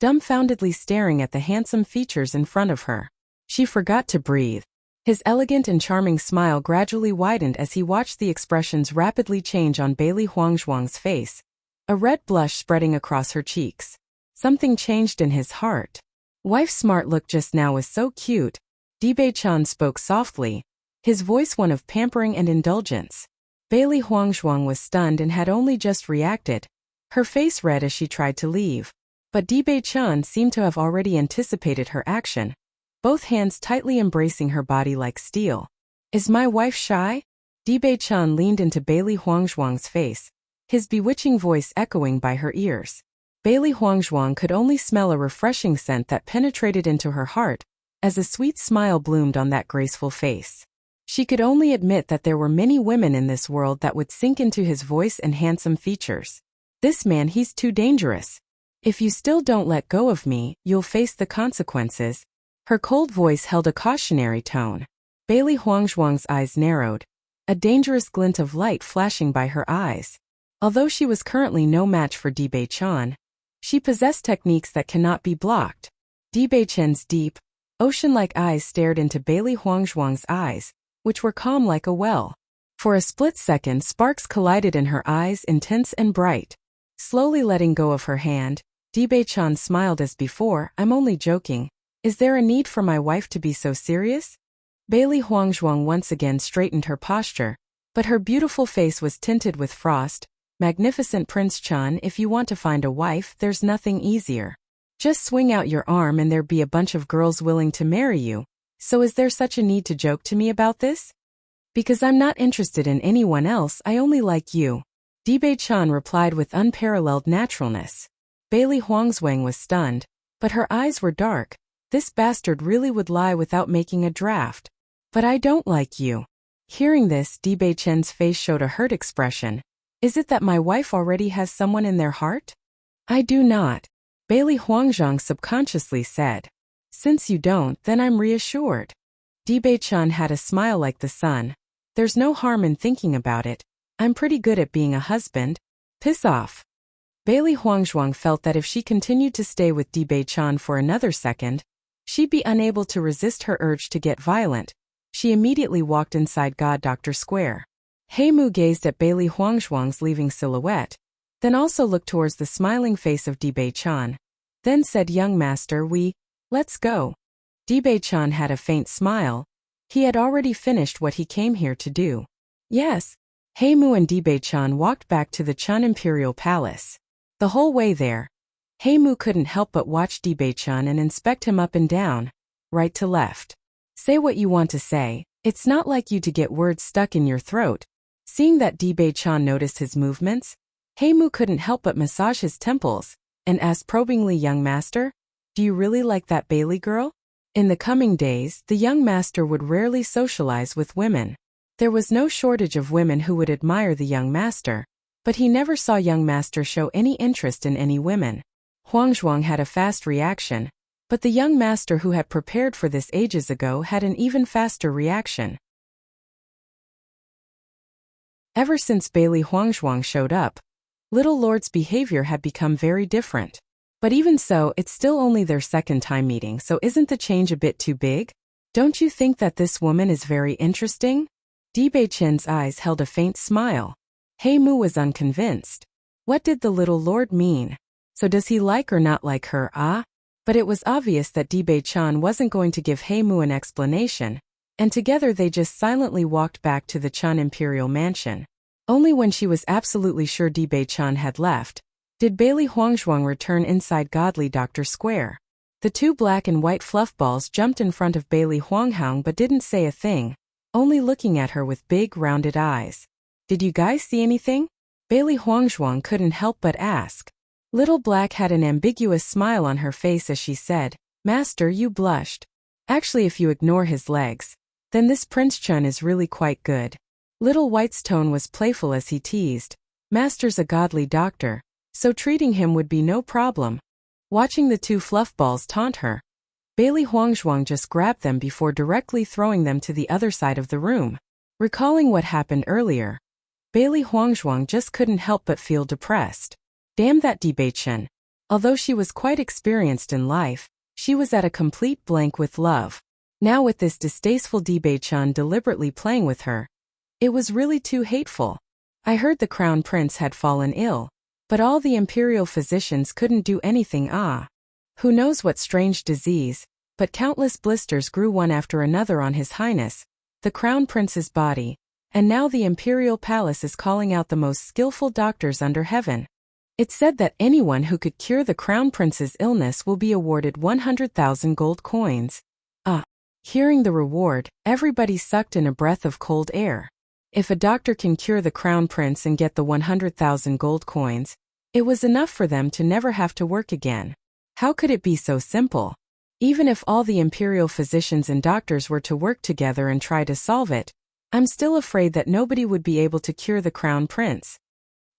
dumbfoundedly staring at the handsome features in front of her. She forgot to breathe. His elegant and charming smile gradually widened as he watched the expressions rapidly change on Bailey Huangshuang's face, a red blush spreading across her cheeks. Something changed in his heart. Wife Smart look just now was so cute. Dibei Chan spoke softly, his voice one of pampering and indulgence. Bailey Huangshuang was stunned and had only just reacted, her face red as she tried to leave. But Dibei Chan seemed to have already anticipated her action, both hands tightly embracing her body like steel. Is my wife shy? Dibei Chan leaned into Bailey Huangshuang's face, his bewitching voice echoing by her ears. Bailey Huangshuang could only smell a refreshing scent that penetrated into her heart, as a sweet smile bloomed on that graceful face. She could only admit that there were many women in this world that would sink into his voice and handsome features. This man, he's too dangerous. If you still don't let go of me, you'll face the consequences. Her cold voice held a cautionary tone. Bailey Huangshuang's eyes narrowed, a dangerous glint of light flashing by her eyes. Although she was currently no match for Dibei Chan, she possessed techniques that cannot be blocked. Dibei Chen's deep, ocean-like eyes stared into Bailey Huangshuang's eyes, which were calm like a well. For a split second, sparks collided in her eyes, intense and bright. Slowly letting go of her hand, Dibei Chan smiled as before. I'm only joking. Is there a need for my wife to be so serious? Bailey Huangshuang once again straightened her posture, but her beautiful face was tinted with frost. Magnificent Prince Chan, if you want to find a wife, there's nothing easier. Just swing out your arm and there'd be a bunch of girls willing to marry you. So is there such a need to joke to me about this? Because I'm not interested in anyone else, I only like you. Dibei Chan replied with unparalleled naturalness. Bailey Huangshuang was stunned, but her eyes were dark. This bastard really would lie without making a draft. But I don't like you. Hearing this, Dibei Chen's face showed a hurt expression. Is it that my wife already has someone in their heart? I do not. Bailey Huangshuang subconsciously said. Since you don't, then I'm reassured. Dibei Chan had a smile like the sun. There's no harm in thinking about it. I'm pretty good at being a husband. Piss off. Bailey Huangshuang felt that if she continued to stay with Dibei Chan for another second, she'd be unable to resist her urge to get violent. She immediately walked inside God Dr. Square. Heimu gazed at Bailey Huangshuang's leaving silhouette, then also looked towards the smiling face of Dibei Chan. Then said, Young master, let's go. Dibei Chan had a faint smile. He had already finished what he came here to do. Yes. Heimu and Dibei Chan walked back to the Chun Imperial Palace. The whole way there, Heimu couldn't help but watch Dibei Chan and inspect him up and down, right to left. Say what you want to say, it's not like you to get words stuck in your throat. Seeing that Dibei Chan noticed his movements, Heimu couldn't help but massage his temples, and asked probingly, Young master, do you really like that Bailey girl? In the coming days, the young master would rarely socialize with women. There was no shortage of women who would admire the young master, but he never saw young master show any interest in any women. Huangshuang had a fast reaction, but the young master who had prepared for this ages ago had an even faster reaction. Ever since Bailey Huangzhuang showed up, Little Lord's behavior had become very different. But even so, it's still only their second time meeting, so isn't the change a bit too big? Don't you think that this woman is very interesting? Bewitching's eyes held a faint smile. He Mu was unconvinced. What did the little lord mean? So does he like or not like her, ah? But it was obvious that Bewitching wasn't going to give He Mu an explanation, and together they just silently walked back to the Chun Imperial Mansion. Only when she was absolutely sure Bewitching had left, did Bailey Huangzhuang return inside Godly Doctor Square. The two black and white fluff balls jumped in front of Bailey Huangzhuang but didn't say a thing, only looking at her with big rounded eyes. Did you guys see anything? Bailey Huangzhuang couldn't help but ask. Little Black had an ambiguous smile on her face as she said, Master, you blushed. Actually, if you ignore his legs, then this Prince Chun is really quite good. Little White's tone was playful as he teased, Master's a godly doctor, so treating him would be no problem. Watching the two fluff balls taunt her, Bailey Huangzhuang just grabbed them before directly throwing them to the other side of the room. Recalling what happened earlier, Bailey Huangzhuang just couldn't help but feel depressed. Damn that Bewitching. Although she was quite experienced in life, she was at a complete blank with love. Now with this distasteful Bewitching deliberately playing with her, it was really too hateful. I heard the crown prince had fallen ill, but all the imperial physicians couldn't do anything. Who knows what strange disease, but countless blisters grew one after another on His Highness, the crown prince's body, and now the imperial palace is calling out the most skillful doctors under heaven. It said that anyone who could cure the crown prince's illness will be awarded 100,000 gold coins. Hearing the reward, everybody sucked in a breath of cold air. If a doctor can cure the crown prince and get the 100,000 gold coins, it was enough for them to never have to work again. How could it be so simple? Even if all the imperial physicians and doctors were to work together and try to solve it, I'm still afraid that nobody would be able to cure the crown prince.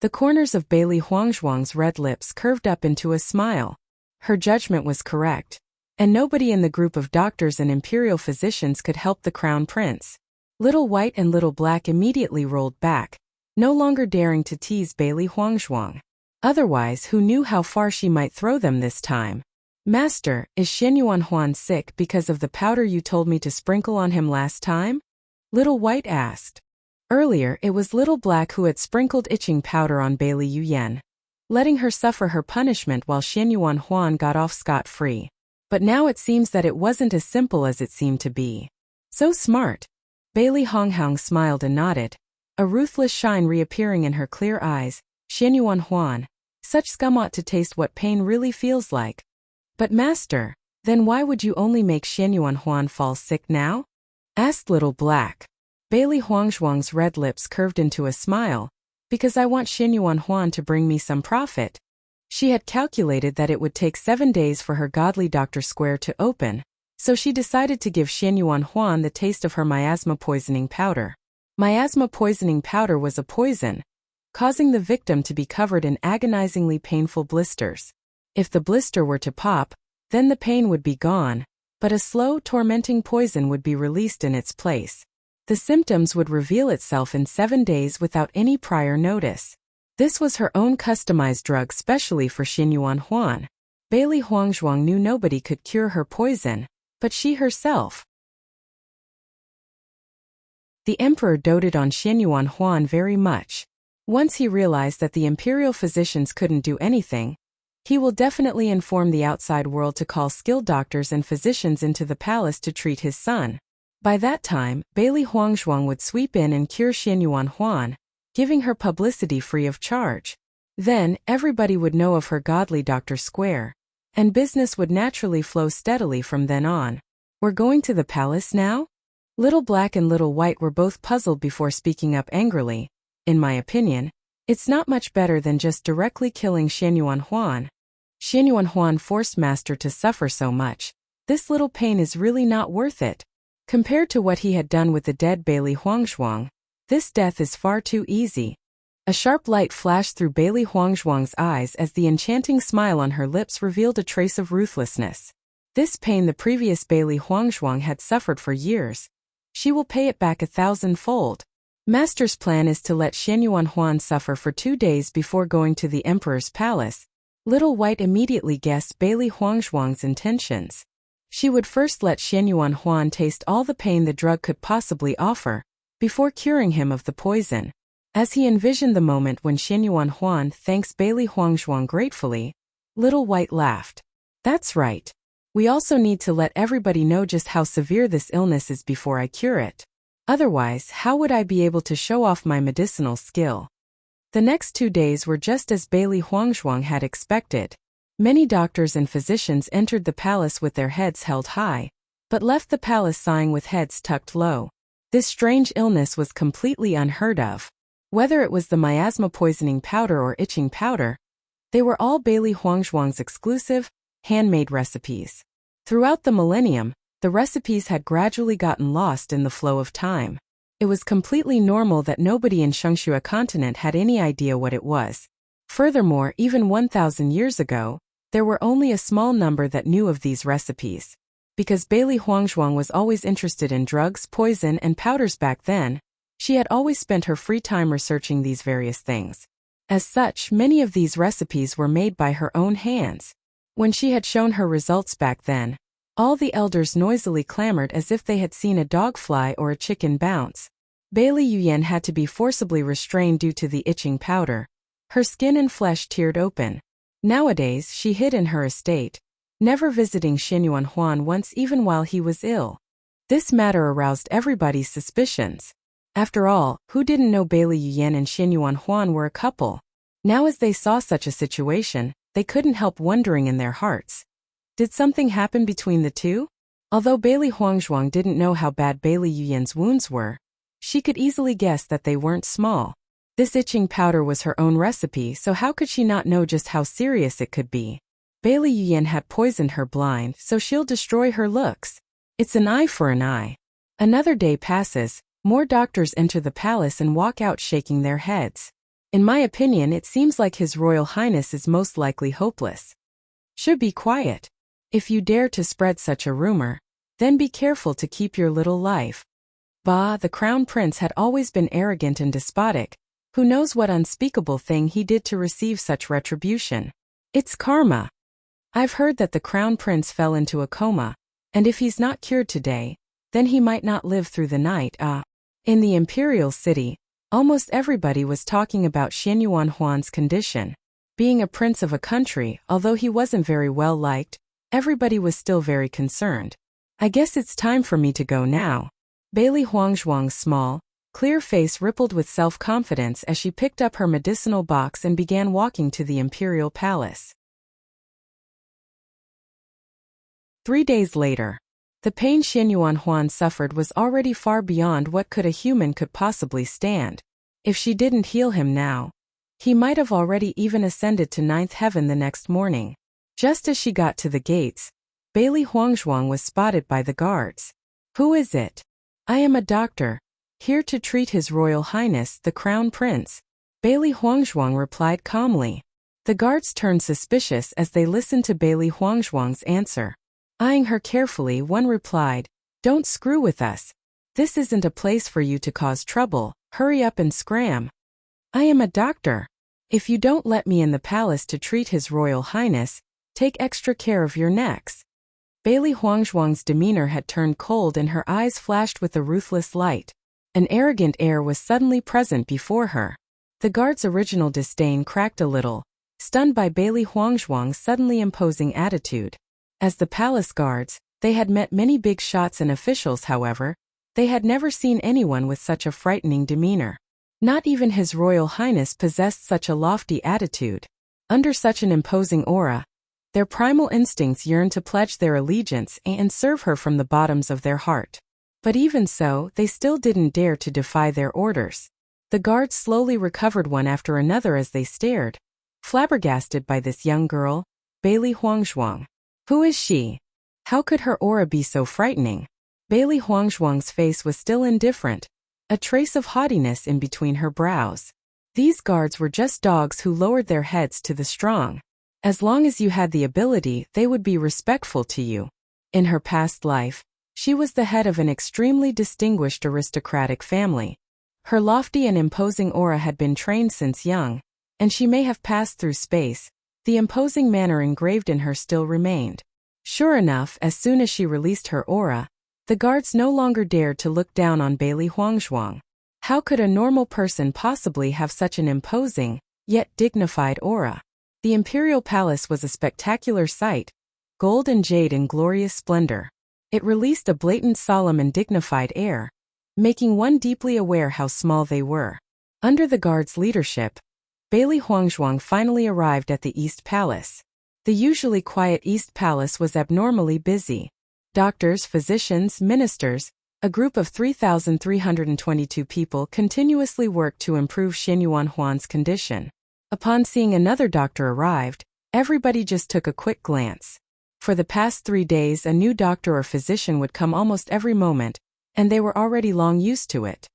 The corners of Bailey Huangzhuang's red lips curved up into a smile. Her judgment was correct, and nobody in the group of doctors and imperial physicians could help the crown prince. Little White and Little Black immediately rolled back, no longer daring to tease Bailey Huangzhuang. Otherwise, who knew how far she might throw them this time? Master, is Xianyuan Huan sick because of the powder you told me to sprinkle on him last time? Little White asked. Earlier, it was Little Black who had sprinkled itching powder on Bailey Yuyan, letting her suffer her punishment while Xianyuan Huan got off scot-free. But now it seems that it wasn't as simple as it seemed to be. So smart. Bailey Huangzhuang smiled and nodded, a ruthless shine reappearing in her clear eyes. Xianyuan Huan, such scum ought to taste what pain really feels like. But Master, then why would you only make Xianyuan Huan fall sick now? Asked Little Black. Bailey Huangzhuang's red lips curved into a smile. Because I want Xianyuan Huan to bring me some profit. She had calculated that it would take 7 days for her Godly Doctor Square to open, so she decided to give Xianyuan Huan the taste of her miasma poisoning powder. Miasma poisoning powder was a poison, causing the victim to be covered in agonizingly painful blisters. If the blister were to pop, then the pain would be gone, but a slow, tormenting poison would be released in its place. The symptoms would reveal itself in 7 days without any prior notice. This was her own customized drug specially for Xianyuan Huan. Bailey Huangzhuang knew nobody could cure her poison, but she herself. The emperor doted on Xianyuan Huan very much. Once he realized that the imperial physicians couldn't do anything, he will definitely inform the outside world to call skilled doctors and physicians into the palace to treat his son. By that time, Bailey Huangzhuang would sweep in and cure Xianyuan Huan, giving her publicity free of charge. Then, everybody would know of her Godly Doctor Square, and business would naturally flow steadily from then on. We're going to the palace now? Little Black and Little White were both puzzled before speaking up angrily. In my opinion, it's not much better than just directly killing Xianyuan Huan. Xianyuan Huan forced Master to suffer so much. This little pain is really not worth it. Compared to what he had done with the dead Bailey Huangzhuang, this death is far too easy. A sharp light flashed through Bailey Huangzhuang's eyes as the enchanting smile on her lips revealed a trace of ruthlessness. This pain the previous Bailey Huangzhuang had suffered for years. She will pay it back 1,000-fold. Master's plan is to let Xianyuan Huan suffer for 2 days before going to the emperor's palace. Little White immediately guessed Bailey Huangzhuang's intentions. She would first let Xianyuan Huan taste all the pain the drug could possibly offer, before curing him of the poison. As he envisioned the moment when Xianyuan Huan thanks Bailey Huangzhuang gratefully, Little White laughed. That's right. We also need to let everybody know just how severe this illness is before I cure it. Otherwise, how would I be able to show off my medicinal skill? The next 2 days were just as Bailey Huangzhuang had expected. Many doctors and physicians entered the palace with their heads held high, but left the palace sighing with heads tucked low. This strange illness was completely unheard of. Whether it was the miasma poisoning powder or itching powder, they were all Bailey Huangzhuang's exclusive, handmade recipes. Throughout the millennium, the recipes had gradually gotten lost in the flow of time. It was completely normal that nobody in Shengxue continent had any idea what it was. Furthermore, even 1,000 years ago, there were only a small number that knew of these recipes. Because Bailey Huangzhuang was always interested in drugs, poison, and powders back then, she had always spent her free time researching these various things. As such, many of these recipes were made by her own hands. When she had shown her results back then, all the elders noisily clamored as if they had seen a dog fly or a chicken bounce. Bailey Yuyan had to be forcibly restrained due to the itching powder. Her skin and flesh teared open. Nowadays, she hid in her estate, never visiting Xianyuan Huan once even while he was ill. This matter aroused everybody's suspicions. After all, who didn't know Bailey Yuyan and Xianyuan Huan were a couple? Now as they saw such a situation, they couldn't help wondering in their hearts. Did something happen between the two? Although Bailey Huangzhuang didn't know how bad Bailey Yuyan's wounds were, she could easily guess that they weren't small. This itching powder was her own recipe, so how could she not know just how serious it could be? Bailey Yuyan had poisoned her blind, so she'll destroy her looks. It's an eye for an eye. Another day passes, more doctors enter the palace and walk out shaking their heads. In my opinion, it seems like His Royal Highness is most likely hopeless. Should be quiet. If you dare to spread such a rumor, then be careful to keep your little life. Bah, the crown prince had always been arrogant and despotic. Who knows what unspeakable thing he did to receive such retribution? It's karma. I've heard that the crown prince fell into a coma, and if he's not cured today, then he might not live through the night. In the imperial city, almost everybody was talking about Xianyuan Huan's condition. Being a prince of a country, although he wasn't very well liked, everybody was still very concerned. I guess it's time for me to go now. Bailey Huangzhuang's small, clear face rippled with self-confidence as she picked up her medicinal box and began walking to the imperial palace. 3 days later, the pain Xianyuan Huan suffered was already far beyond what a human could possibly stand. If she didn't heal him now, he might have already even ascended to 9th heaven the next morning. Just as she got to the gates, Bailey Huangzhuang was spotted by the guards. Who is it? I am a doctor, here to treat His Royal Highness, the Crown Prince. Bailey Huangzhuang replied calmly. The guards turned suspicious as they listened to Bailey Huangzhuang's answer. Eyeing her carefully, one replied, "Don't screw with us. This isn't a place for you to cause trouble, hurry up and scram. I am a doctor. If you don't let me in the palace to treat His Royal Highness, take extra care of your necks." Bailey Huangzhuang's demeanor had turned cold and her eyes flashed with a ruthless light. An arrogant air was suddenly present before her. The guard's original disdain cracked a little, stunned by Bailey Huangzhuang's suddenly imposing attitude. As the palace guards, they had met many big shots and officials. However, they had never seen anyone with such a frightening demeanor. Not even His Royal Highness possessed such a lofty attitude. Under such an imposing aura, their primal instincts yearned to pledge their allegiance and serve her from the bottoms of their heart. But even so, they still didn't dare to defy their orders. The guards slowly recovered one after another as they stared, flabbergasted by this young girl, Bailey Huangzhuang. Who is she? How could her aura be so frightening? Bailey Huangzhuang's face was still indifferent, a trace of haughtiness in between her brows. These guards were just dogs who lowered their heads to the strong. As long as you had the ability, they would be respectful to you. In her past life, she was the head of an extremely distinguished aristocratic family. Her lofty and imposing aura had been trained since young, and she may have passed through space. The imposing manner engraved in her still remained. Sure enough, as soon as she released her aura, the guards no longer dared to look down on Bailey Huangzhuang. How could a normal person possibly have such an imposing, yet dignified aura? The imperial palace was a spectacular sight, gold and jade in glorious splendor. It released a blatant solemn and dignified air, making one deeply aware how small they were. Under the guards' leadership, Bailey Huangzhuang finally arrived at the East Palace. The usually quiet East Palace was abnormally busy. Doctors, physicians, ministers, a group of 3,322 people continuously worked to improve Xin Yuanhuan's condition. Upon seeing another doctor arrived, everybody just took a quick glance. For the past 3 days, a new doctor or physician would come almost every moment, and they were already long used to it.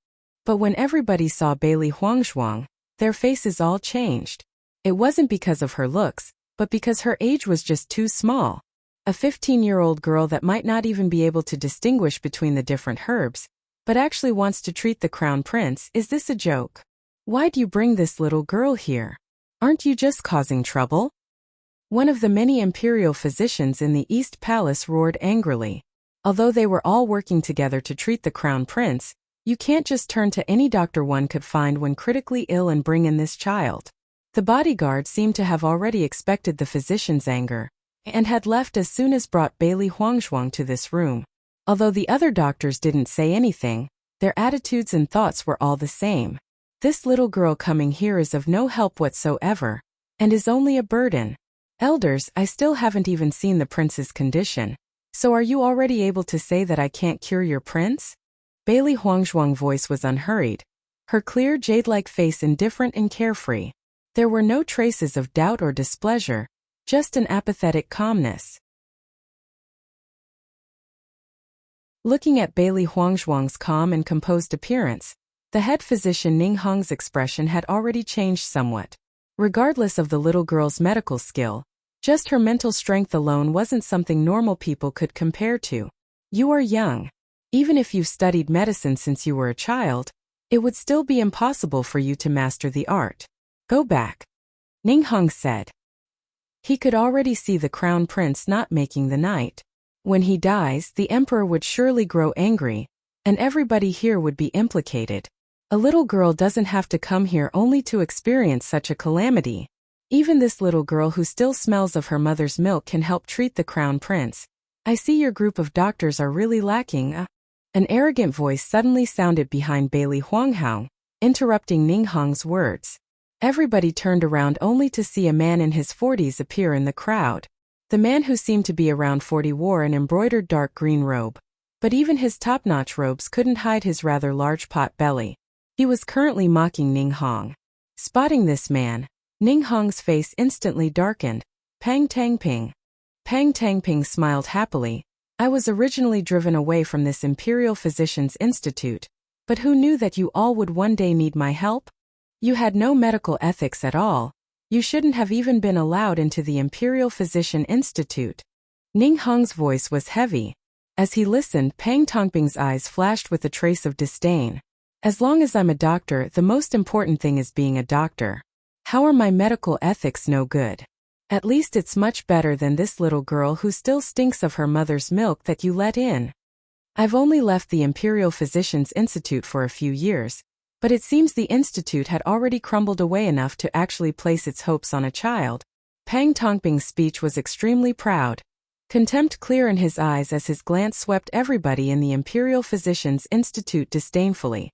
But when everybody saw Bailey Huangzhuang, their faces all changed. It wasn't because of her looks, but because her age was just too small. A 15-year-old girl that might not even be able to distinguish between the different herbs, but actually wants to treat the crown prince. Is this a joke? Why do you bring this little girl here? Aren't you just causing trouble? One of the many imperial physicians in the East Palace roared angrily. Although they were all working together to treat the crown prince, you can't just turn to any doctor one could find when critically ill and bring in this child. The bodyguard seemed to have already expected the physician's anger, and had left as soon as brought Bailey Huangzhuang to this room. Although the other doctors didn't say anything, their attitudes and thoughts were all the same. This little girl coming here is of no help whatsoever, and is only a burden. Elders, I still haven't even seen the prince's condition. So are you already able to say that I can't cure your prince? Bailey Huangzhuang's voice was unhurried, her clear jade-like face indifferent and carefree. There were no traces of doubt or displeasure, just an apathetic calmness. Looking at Bailey Huangzhuang's calm and composed appearance, the head physician Ning Hong's expression had already changed somewhat. Regardless of the little girl's medical skill, just her mental strength alone wasn't something normal people could compare to. You are young. Even if you've studied medicine since you were a child, it would still be impossible for you to master the art. Go back, Ning Hong said. He could already see the crown prince not making the night. When he dies, the emperor would surely grow angry, and everybody here would be implicated. A little girl doesn't have to come here only to experience such a calamity. Even this little girl who still smells of her mother's milk can help treat the crown prince. I see your group of doctors are really lacking. An arrogant voice suddenly sounded behind Bailey Huangzhuang, interrupting Ning Hong's words. Everybody turned around only to see a man in his 40s appear in the crowd. The man who seemed to be around 40 wore an embroidered dark green robe, but even his top-notch robes couldn't hide his rather large pot belly. He was currently mocking Ning Hong. Spotting this man, Ning Hong's face instantly darkened. Pang Tangping. Pang Tangping smiled happily. I was originally driven away from this Imperial Physicians Institute, but who knew that you all would one day need my help? You had no medical ethics at all. You shouldn't have even been allowed into the Imperial Physician Institute. Ning Hong's voice was heavy. As he listened, Pang Tangping's eyes flashed with a trace of disdain. As long as I'm a doctor, the most important thing is being a doctor. How are my medical ethics no good? At least it's much better than this little girl who still stinks of her mother's milk that you let in. I've only left the Imperial Physicians Institute for a few years, but it seems the institute had already crumbled away enough to actually place its hopes on a child. Pang Tongping's speech was extremely proud. Contempt clear in his eyes as his glance swept everybody in the Imperial Physicians Institute disdainfully.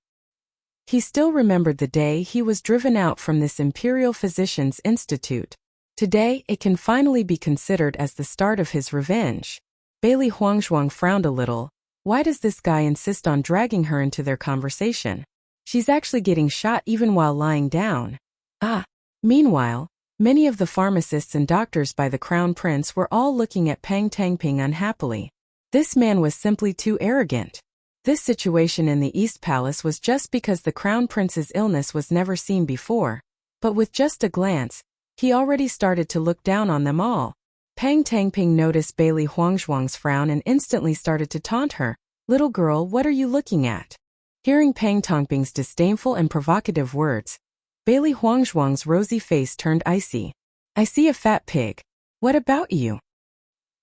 He still remembered the day he was driven out from this Imperial Physicians Institute. Today, it can finally be considered as the start of his revenge. Bailey Huangzhuang frowned a little. Why does this guy insist on dragging her into their conversation? She's actually getting shot even while lying down. Meanwhile, many of the pharmacists and doctors by the Crown Prince were all looking at Pang Tangping unhappily. This man was simply too arrogant. This situation in the East Palace was just because the Crown Prince's illness was never seen before. But with just a glance, he already started to look down on them all. Pang Tangping noticed Bailey Huangzhuang's frown and instantly started to taunt her. Little girl, what are you looking at? Hearing Pang Tongping's disdainful and provocative words, Bailey Huangzhuang's rosy face turned icy. I see a fat pig. What about you?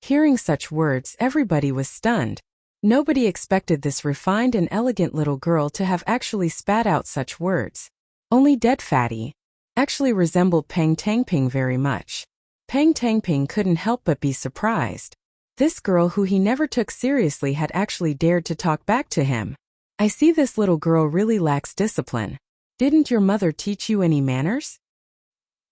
Hearing such words, everybody was stunned. Nobody expected this refined and elegant little girl to have actually spat out such words. Only Dead Fatty actually resembled Pang Tangping very much. Pang Tangping couldn't help but be surprised. This girl who he never took seriously had actually dared to talk back to him. I see this little girl really lacks discipline. Didn't your mother teach you any manners?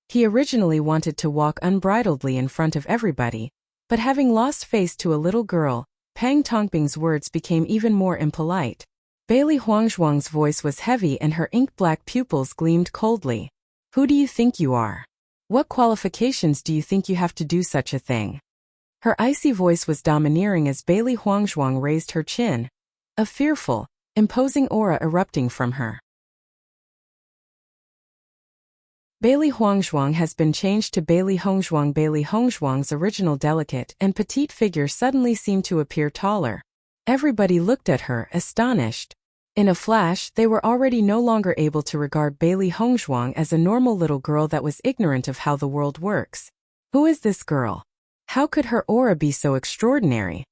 He originally wanted to walk unbridledly in front of everybody, but having lost face to a little girl, Pang Tongping's words became even more impolite. Bailey Huangzhuang's voice was heavy and her ink-black pupils gleamed coldly. Who do you think you are? What qualifications do you think you have to do such a thing? Her icy voice was domineering as Bailey Huangzhuang raised her chin, a fearful, imposing aura erupting from her. Bailey Huangzhuang has been changed to Bailey Hongzhuang. Bailey Hongzhuang's original delicate and petite figure suddenly seemed to appear taller. Everybody looked at her, astonished. In a flash, they were already no longer able to regard Bailey Hongzhuang as a normal little girl that was ignorant of how the world works. Who is this girl? How could her aura be so extraordinary?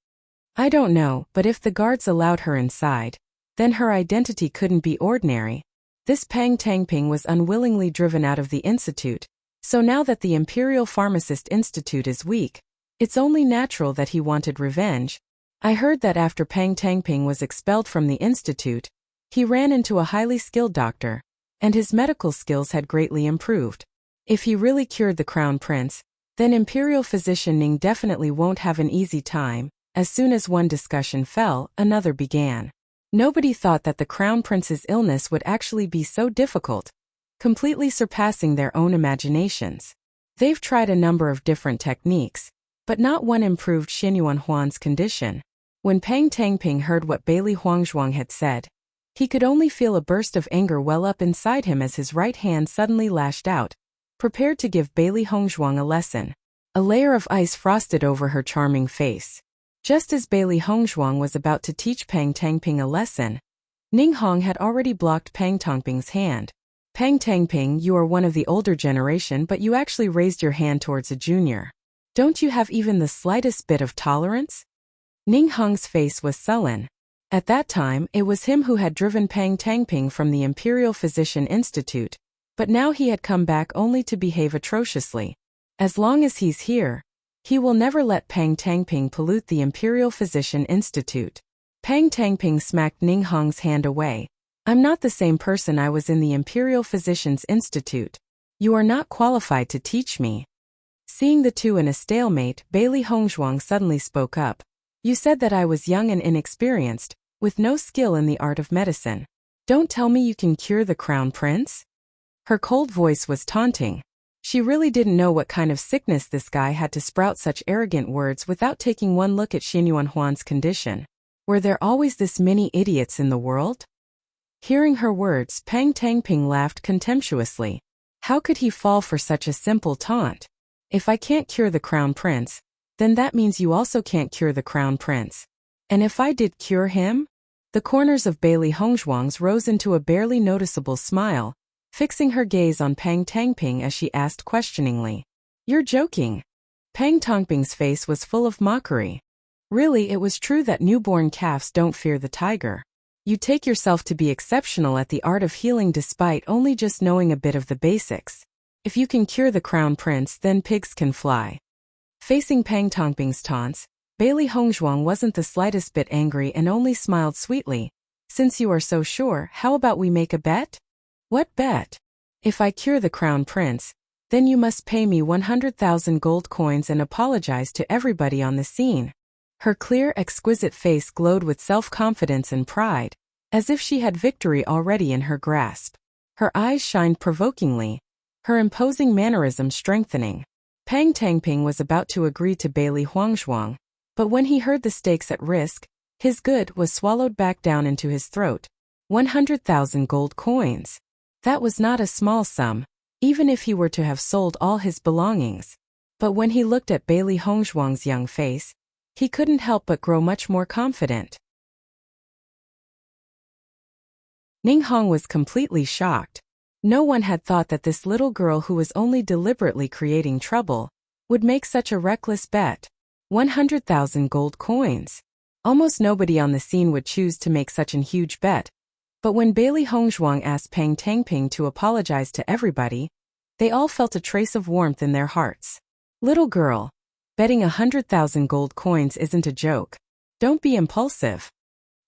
I don't know, but if the guards allowed her inside, then her identity couldn't be ordinary. This Pang Tangping was unwillingly driven out of the institute, so now that the Imperial Pharmacist Institute is weak, it's only natural that he wanted revenge. I heard that after Pang Tangping was expelled from the institute, he ran into a highly skilled doctor, and his medical skills had greatly improved. If he really cured the Crown Prince, then Imperial Physician Ning definitely won't have an easy time. As soon as one discussion fell, another began. Nobody thought that the Crown Prince's illness would actually be so difficult, completely surpassing their own imaginations. They've tried a number of different techniques, but not one improved Xinyuan Huan's condition. When Pang Tangping heard what Bailey Huangzhuang had said, he could only feel a burst of anger well up inside him as his right hand suddenly lashed out, prepared to give Bailey Hongzhuang a lesson. A layer of ice frosted over her charming face. Just as Bailey Hongzhuang was about to teach Pang Tangping a lesson, Ning Hong had already blocked Pang Tangping's hand. Pang Tangping, you are one of the older generation, but you actually raised your hand towards a junior. Don't you have even the slightest bit of tolerance? Ning Hong's face was sullen. At that time, it was him who had driven Pang Tangping from the Imperial Physician Institute, but now he had come back only to behave atrociously. As long as he's here, he will never let Pang Tangping pollute the Imperial Physician Institute. Pang Tangping smacked Ning Hong's hand away. I'm not the same person I was in the Imperial Physician's Institute. You are not qualified to teach me. Seeing the two in a stalemate, Bailey Hongzhuang suddenly spoke up. You said that I was young and inexperienced, with no skill in the art of medicine. Don't tell me you can cure the Crown Prince? Her cold voice was taunting. She really didn't know what kind of sickness this guy had to sprout such arrogant words without taking one look at Xinyuan Huan's condition. Were there always this many idiots in the world? Hearing her words, Pang Tangping laughed contemptuously. How could he fall for such a simple taunt? If I can't cure the Crown Prince, then that means you also can't cure the Crown Prince. And if I did cure him? The corners of Bailey Hongzhuang's rose into a barely noticeable smile, fixing her gaze on Pang Tangping as she asked questioningly. You're joking. Pang Tangping's face was full of mockery. Really, it was true that newborn calves don't fear the tiger. You take yourself to be exceptional at the art of healing despite only just knowing a bit of the basics. If you can cure the Crown Prince, then pigs can fly. Facing Pang Tangping's taunts, Bailey Hongzhuang wasn't the slightest bit angry and only smiled sweetly. Since you are so sure, how about we make a bet? What bet? If I cure the Crown Prince, then you must pay me 100,000 gold coins and apologize to everybody on the scene. Her clear, exquisite face glowed with self-confidence and pride, as if she had victory already in her grasp. Her eyes shined provokingly, her imposing mannerism strengthening. Pang Tangping was about to agree to Bailey Huangzhuang, but when he heard the stakes at risk, his good was swallowed back down into his throat. 100,000 gold coins. That was not a small sum, even if he were to have sold all his belongings. But when he looked at Bailey Hongzhuang's young face, he couldn't help but grow much more confident. Ning Hong was completely shocked. No one had thought that this little girl who was only deliberately creating trouble would make such a reckless bet. 100,000 gold coins. Almost nobody on the scene would choose to make such an huge bet. But when Bailey Hongzhuang asked Peng Tangping to apologize to everybody, they all felt a trace of warmth in their hearts. Little girl, betting 100,000 gold coins isn't a joke. Don't be impulsive.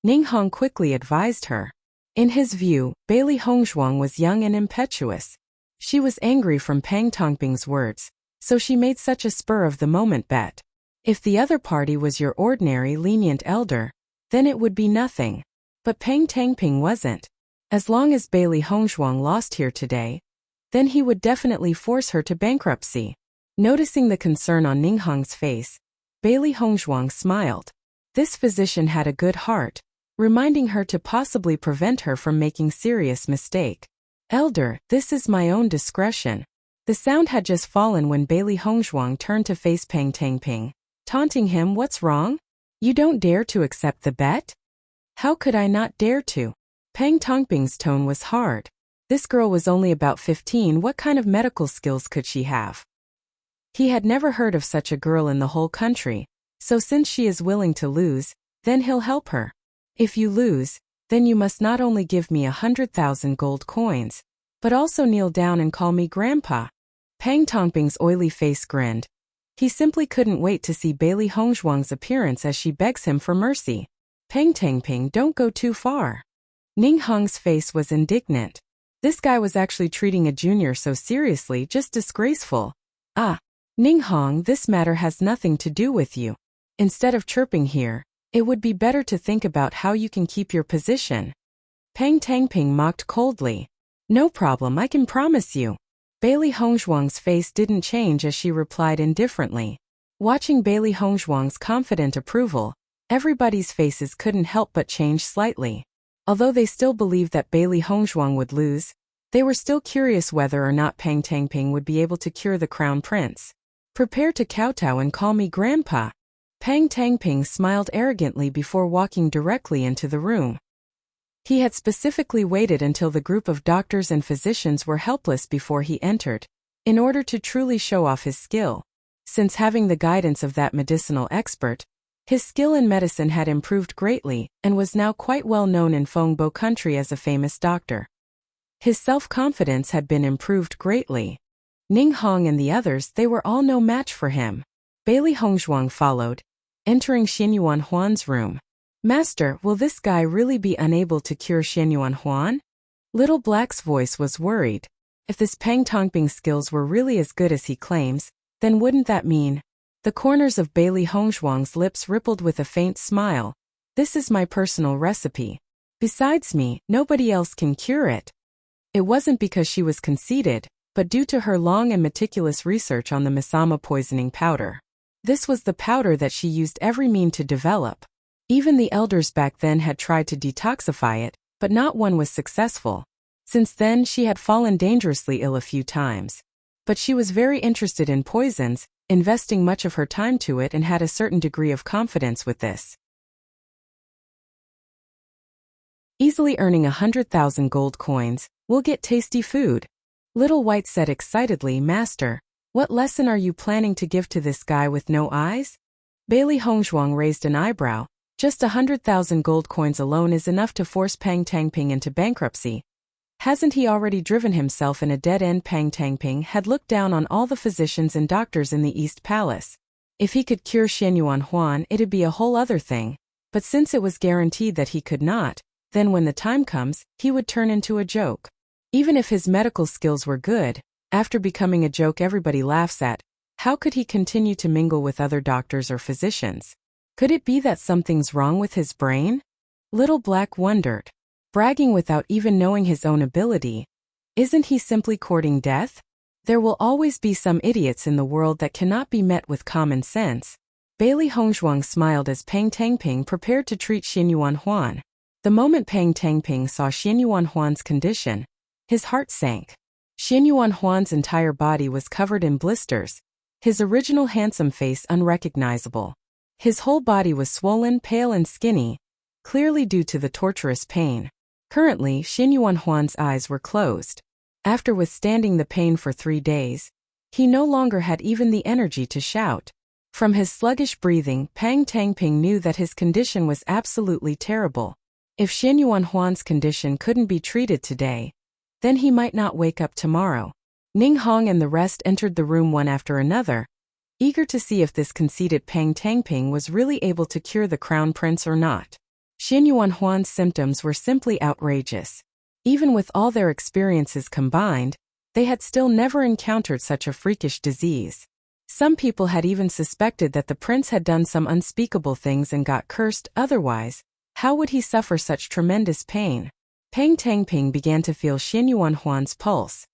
Ning Hong quickly advised her. In his view, Bailey Hongzhuang was young and impetuous. She was angry from Peng Tangping's words, so she made such a spur-of-the-moment bet. If the other party was your ordinary lenient elder, then it would be nothing. But Peng Tangping wasn't. As long as Bailey Hongzhuang lost here today, then he would definitely force her to bankruptcy. Noticing the concern on Ning Hong's face, Bailey Hongzhuang smiled. This physician had a good heart, reminding her to possibly prevent her from making serious mistake. Elder, this is my own discretion. The sound had just fallen when Bailey Hongzhuang turned to face Peng Tangping, taunting him. What's wrong? You don't dare to accept the bet? How could I not dare to? Peng Tangping's tone was hard. This girl was only about 15. What kind of medical skills could she have? He had never heard of such a girl in the whole country, so since she is willing to lose, then he'll help her. If you lose, then you must not only give me 100,000 gold coins, but also kneel down and call me Grandpa. Peng Tangping's oily face grinned. He simply couldn't wait to see Bailey Hongzhuang's appearance as she begs him for mercy. Peng Tangping, don't go too far. Ning Hong's face was indignant. This guy was actually treating a junior so seriously, just disgraceful. Ah, Ning Hong, this matter has nothing to do with you. Instead of chirping here, it would be better to think about how you can keep your position. Peng Tangping mocked coldly. No problem, I can promise you. Bailey Hongzhuang's face didn't change as she replied indifferently. Watching Bailey Hongzhuang's confident approval, everybody's faces couldn't help but change slightly. Although they still believed that Bailey Hongzhuang would lose, they were still curious whether or not Peng Tangping would be able to cure the crown prince. Prepare to kowtow and call me Grandpa. Peng Tangping smiled arrogantly before walking directly into the room. He had specifically waited until the group of doctors and physicians were helpless before he entered, in order to truly show off his skill. Since having the guidance of that medicinal expert, his skill in medicine had improved greatly and was now quite well known in Fengbo country as a famous doctor. His self-confidence had been improved greatly. Ning Hong and the others, they were all no match for him. Bailey Hongzhuang followed, entering Xianyuan Huan's room. Master, will this guy really be unable to cure Xianyuan Huan? Little Black's voice was worried. If this Peng Tangping's skills were really as good as he claims, then wouldn't that mean? The corners of Bailey Hongzhuang's lips rippled with a faint smile. This is my personal recipe. Besides me, nobody else can cure it. It wasn't because she was conceited, but due to her long and meticulous research on the Misama poisoning powder. This was the powder that she used every mean to develop. Even the elders back then had tried to detoxify it, but not one was successful. Since then she had fallen dangerously ill a few times. But she was very interested in poisons, investing much of her time to it, and had a certain degree of confidence with this. Easily earning 100,000 gold coins, we'll get tasty food. Little White said excitedly. Master, what lesson are you planning to give to this guy with no eyes? Bailey Hongzhuang raised an eyebrow. Just 100,000 gold coins alone is enough to force Peng Tangping into bankruptcy. Hasn't he already driven himself in a dead end? Peng Tangping had looked down on all the physicians and doctors in the East Palace. If he could cure Xianyuan Huan, it'd be a whole other thing. But since it was guaranteed that he could not, then when the time comes, he would turn into a joke. Even if his medical skills were good, after becoming a joke everybody laughs at, how could he continue to mingle with other doctors or physicians? Could it be that something's wrong with his brain? Little Black wondered. Bragging without even knowing his own ability. Isn't he simply courting death? There will always be some idiots in the world that cannot be met with common sense. Bailey Hongzhuang smiled as Peng Tangping prepared to treat Xianyuan Huan. The moment Peng Tangping saw Xianyuan Huan's condition, his heart sank. Xianyuan Huan's entire body was covered in blisters, his original handsome face unrecognizable. His whole body was swollen, pale and skinny, clearly due to the torturous pain. Currently, Xin Yuanhuan's eyes were closed. After withstanding the pain for 3 days, he no longer had even the energy to shout. From his sluggish breathing, Pang Tangping knew that his condition was absolutely terrible. If Xin Yuanhuan's condition couldn't be treated today, then he might not wake up tomorrow. Ning Hong and the rest entered the room one after another, eager to see if this conceited Pang Tangping was really able to cure the crown prince or not. Xin Yuanhuan's symptoms were simply outrageous. Even with all their experiences combined, they had still never encountered such a freakish disease. Some people had even suspected that the prince had done some unspeakable things and got cursed. Otherwise, how would he suffer such tremendous pain? Pang Tangping began to feel Xin Yuanhuan's pulse.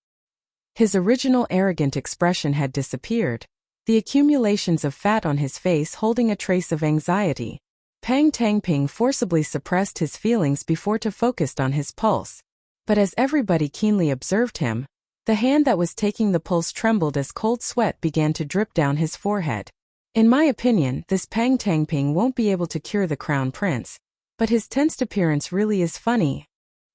His original arrogant expression had disappeared, the accumulations of fat on his face holding a trace of anxiety. Pang Tangping forcibly suppressed his feelings before to focused on his pulse. But as everybody keenly observed him, the hand that was taking the pulse trembled as cold sweat began to drip down his forehead. In my opinion, this Pang Tangping won't be able to cure the crown prince, but his tensed appearance really is funny.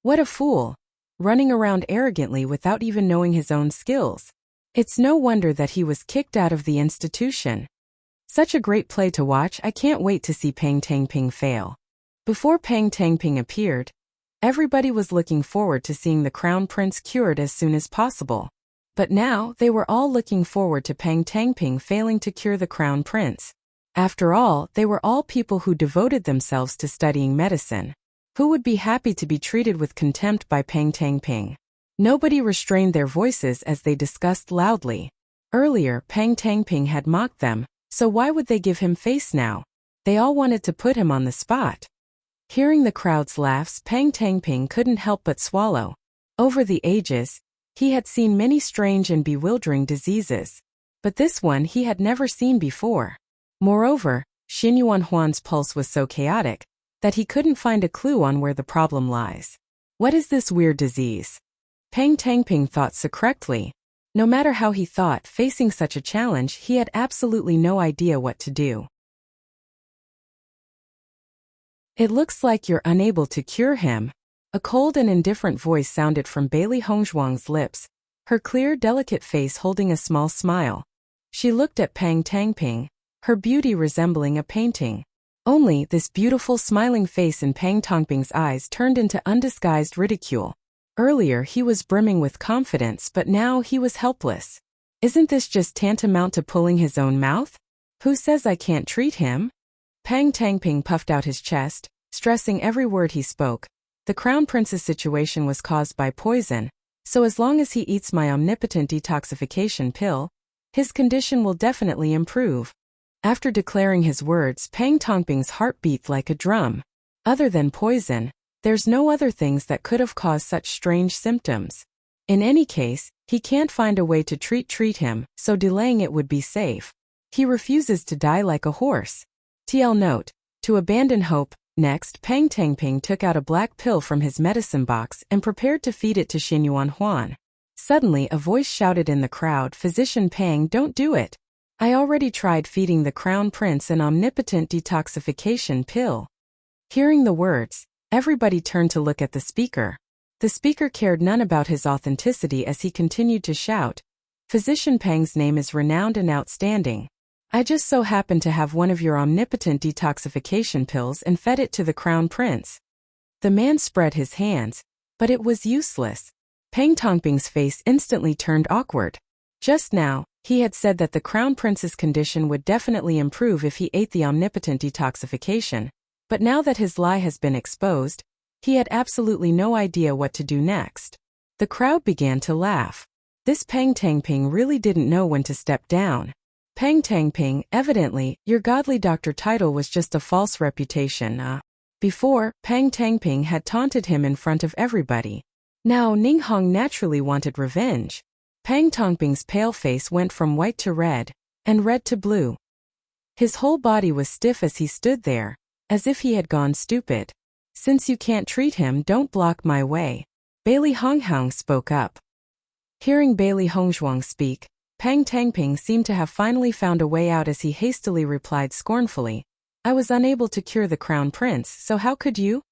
What a fool! Running around arrogantly without even knowing his own skills. It's no wonder that he was kicked out of the institution. Such a great play to watch. I can't wait to see Pang Tangping fail. Before Pang Tangping appeared, everybody was looking forward to seeing the crown prince cured as soon as possible. But now, they were all looking forward to Pang Tangping failing to cure the crown prince. After all, they were all people who devoted themselves to studying medicine. Who would be happy to be treated with contempt by Pang Tangping? Nobody restrained their voices as they discussed loudly. Earlier, Pang Tangping had mocked them, so why would they give him face now? They all wanted to put him on the spot. Hearing the crowd's laughs, Pang Tangping couldn't help but swallow. Over the ages, he had seen many strange and bewildering diseases. But this one he had never seen before. Moreover, Xin Yuanhuan's pulse was so chaotic that he couldn't find a clue on where the problem lies. What is this weird disease? Pang Tangping thought so correctly. No matter how he thought, facing such a challenge, he had absolutely no idea what to do. It looks like you're unable to cure him. A cold and indifferent voice sounded from Bailey Hongzhuang's lips, her clear, delicate face holding a small smile. She looked at Pang Tangping, her beauty resembling a painting. Only this beautiful smiling face in Pang Tangping's eyes turned into undisguised ridicule. Earlier he was brimming with confidence, but now he was helpless. Isn't this just tantamount to pulling his own mouth? Who says I can't treat him? Pang Tangping puffed out his chest, stressing every word he spoke. The crown prince's situation was caused by poison, so as long as he eats my omnipotent detoxification pill, his condition will definitely improve. After declaring his words, Pang Tangping's heart beat like a drum. Other than poison, there's no other things that could have caused such strange symptoms. In any case, he can't find a way to treat him, so delaying it would be safe. He refuses to die like a horse. TL note, to abandon hope. Next, Pang Tangping took out a black pill from his medicine box and prepared to feed it to Xin Yuanhuan. Suddenly, a voice shouted in the crowd, "Physician Pang, don't do it. I already tried feeding the crown prince an omnipotent detoxification pill." Hearing the words, everybody turned to look at the speaker. The speaker cared none about his authenticity as he continued to shout, "Physician Pang's name is renowned and outstanding. I just so happened to have one of your omnipotent detoxification pills and fed it to the crown prince." The man spread his hands, but it was useless. Pang Tangping's face instantly turned awkward. Just now, he had said that the crown prince's condition would definitely improve if he ate the omnipotent detoxification, but now that his lie has been exposed, he had absolutely no idea what to do next. The crowd began to laugh. This Pang Tangping really didn't know when to step down. Pang Tangping, evidently, your godly doctor title was just a false reputation. Before, Pang Tangping had taunted him in front of everybody. Now Ning Hong naturally wanted revenge. Pang Tangping's pale face went from white to red, and red to blue. His whole body was stiff as he stood there, as if he had gone stupid. "Since you can't treat him, don't block my way." Bailey Honghuang spoke up. Hearing Bailey Hongzhuang speak, Pang Tangping seemed to have finally found a way out as he hastily replied scornfully, "I was unable to cure the crown prince, so how could you?"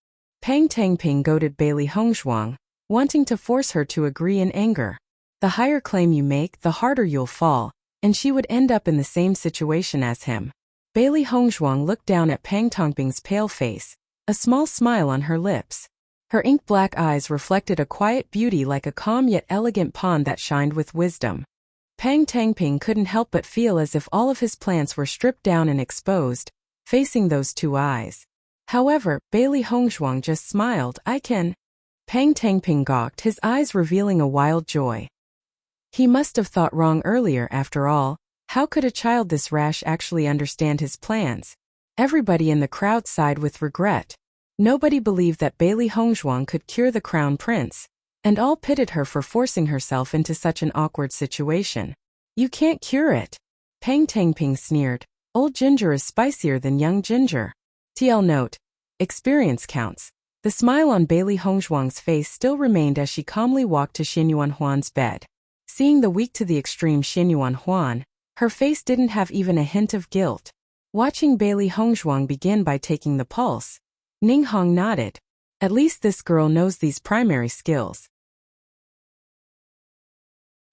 Pang Tangping goaded Bailey Hongzhuang, wanting to force her to agree in anger. The higher claim you make, the harder you'll fall, and she would end up in the same situation as him. Bailey Hongzhuang looked down at Pang Tangping's pale face, a small smile on her lips. Her ink-black eyes reflected a quiet beauty like a calm yet elegant pond that shined with wisdom. Pang Tangping couldn't help but feel as if all of his plans were stripped down and exposed, facing those two eyes. However, Bailey Hongzhuang just smiled. I can. Pang Tangping gawked, his eyes revealing a wild joy. He must have thought wrong earlier after all. How could a child this rash actually understand his plans? Everybody in the crowd sighed with regret. Nobody believed that Bailey Hongzhuang could cure the crown prince, and all pitied her for forcing herself into such an awkward situation. You can't cure it. Pang Tangping sneered. Old ginger is spicier than young ginger. TL note. Experience counts. The smile on Bailey Hongzhuang's face still remained as she calmly walked to Xin Yuanhuan's bed. Seeing the weak to the extreme Xin Yuanhuan, her face didn't have even a hint of guilt. Watching Bailey Hongzhuang begin by taking the pulse, Ning Hong nodded. At least this girl knows these primary skills.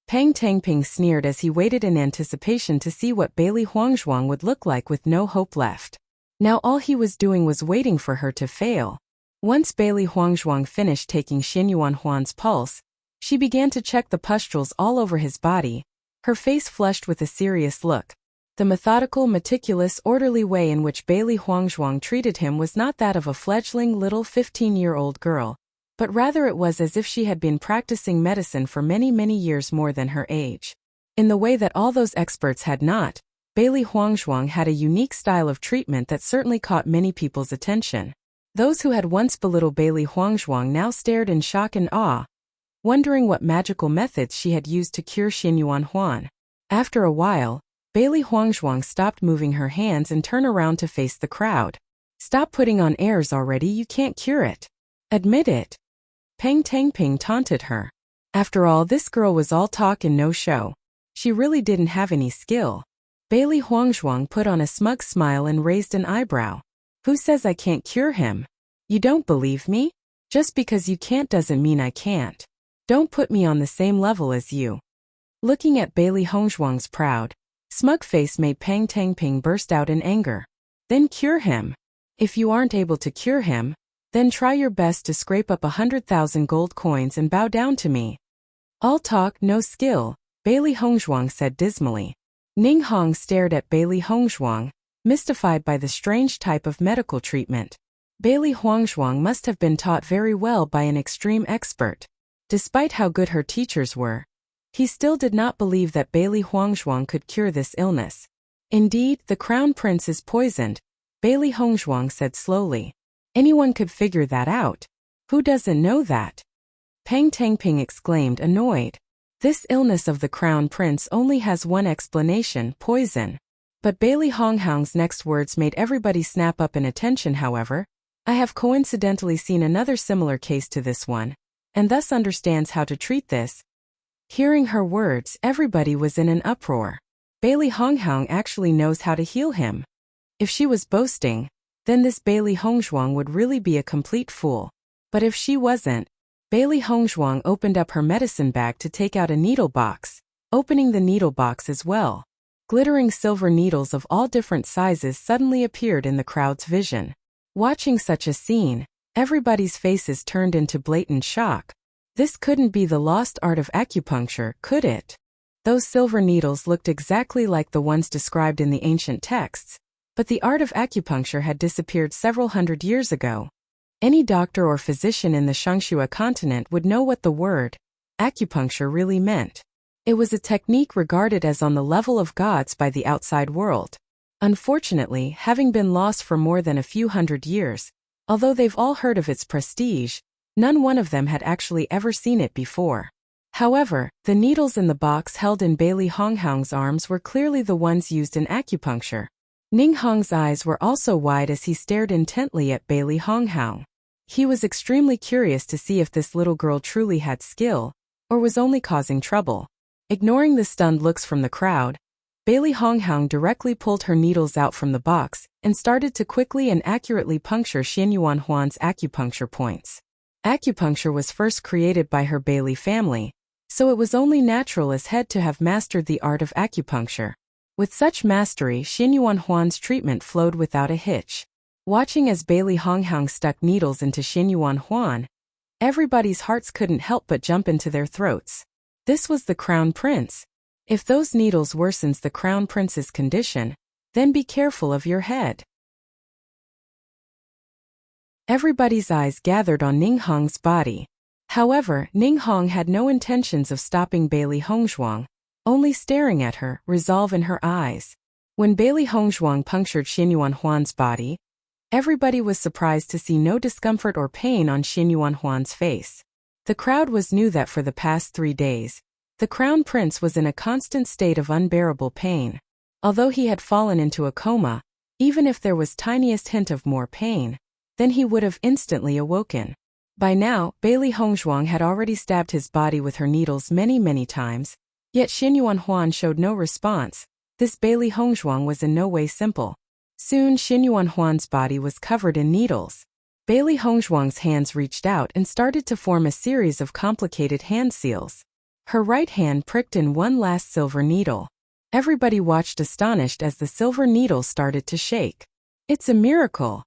Pang Tangping sneered as he waited in anticipation to see what Bailey Hongzhuang would look like with no hope left. Now all he was doing was waiting for her to fail. Once Bailey Hongzhuang finished taking Xin Yuanhuan's pulse, she began to check the pustules all over his body, her face flushed with a serious look. The methodical, meticulous, orderly way in which Bailey Hongzhuang treated him was not that of a fledgling little 15-year-old girl, but rather it was as if she had been practicing medicine for many, many years more than her age. In the way that all those experts had not, Bailey Hongzhuang had a unique style of treatment that certainly caught many people's attention. Those who had once belittled Bailey Hongzhuang now stared in shock and awe, wondering what magical methods she had used to cure Xin Yuanhuan. After a while, Bailey Hongzhuang stopped moving her hands and turned around to face the crowd. Stop putting on airs already, you can't cure it. Admit it. Pang Tangping taunted her. After all, this girl was all talk and no show. She really didn't have any skill. Bailey Hongzhuang put on a smug smile and raised an eyebrow. Who says I can't cure him? You don't believe me? Just because you can't doesn't mean I can't. Don't put me on the same level as you. Looking at Bailey Hongzhuang's proud, smug face made Pang Tangping burst out in anger. Then cure him. If you aren't able to cure him, then try your best to scrape up 100,000 gold coins and bow down to me. All talk, no skill, Bailey Hongzhuang said dismally. Ning Hong stared at Bailey Hongzhuang, mystified by the strange type of medical treatment. Bailey Hongzhuang must have been taught very well by an extreme expert. Despite how good her teachers were, he still did not believe that Bailey Hongzhuang could cure this illness. Indeed, the crown prince is poisoned, Bailey Hongzhuang said slowly. Anyone could figure that out. Who doesn't know that? Pang Tangping exclaimed, annoyed. This illness of the crown prince only has one explanation, poison. But Bailey Hongzhuang's next words made everybody snap up in attention. However, I have coincidentally seen another similar case to this one, and thus understands how to treat this. Hearing her words, everybody was in an uproar. Bailey Hongzhuang actually knows how to heal him. If she was boasting, then this Bailey Hongzhuang would really be a complete fool. But if she wasn't, Bailey Hongzhuang opened up her medicine bag to take out a needle box, opening the needle box as well. Glittering silver needles of all different sizes suddenly appeared in the crowd's vision. Watching such a scene, everybody's faces turned into blatant shock. This couldn't be the lost art of acupuncture, could it? Those silver needles looked exactly like the ones described in the ancient texts, but the art of acupuncture had disappeared several hundred years ago. Any doctor or physician in the Shangxua continent would know what the word acupuncture really meant. It was a technique regarded as on the level of gods by the outside world. Unfortunately, having been lost for more than a few hundred years, although they've all heard of its prestige, none one of them had actually ever seen it before. However, the needles in the box held in Bailey Hongzhuang's arms were clearly the ones used in acupuncture. Ning Hong's eyes were also wide as he stared intently at Bailey Hongzhuang. He was extremely curious to see if this little girl truly had skill, or was only causing trouble. Ignoring the stunned looks from the crowd, Bailey Honghang directly pulled her needles out from the box and started to quickly and accurately puncture Xin Yuanhuan's acupuncture points. Acupuncture was first created by her Bailey family, so it was only natural as head to have mastered the art of acupuncture. With such mastery, Xin Yuanhuan's treatment flowed without a hitch. Watching as Bailey Honghang stuck needles into Xin Yuanhuan, everybody's hearts couldn't help but jump into their throats. This was the Crown Prince. If those needles worsens the Crown Prince's condition, then be careful of your head. Everybody's eyes gathered on Ning Hong's body. However, Ning Hong had no intentions of stopping Bailey Hongzhuang, only staring at her, resolve in her eyes. When Bailey Hongzhuang punctured Xin Yuanhuan's body, everybody was surprised to see no discomfort or pain on Xin Yuanhuan's face. The crowd knew that for the past 3 days, the Crown Prince was in a constant state of unbearable pain. Although he had fallen into a coma, even if there was tiniest hint of more pain, then he would have instantly awoken. By now, Bailey Hongzhuang had already stabbed his body with her needles many times, yet Xin Yuanhuan showed no response. This Bailey Hongzhuang was in no way simple. Soon Xin Yuanhuan's body was covered in needles. Bailey Hongzhuang's hands reached out and started to form a series of complicated hand seals. Her right hand pricked in one last silver needle. Everybody watched astonished as the silver needle started to shake. It's a miracle.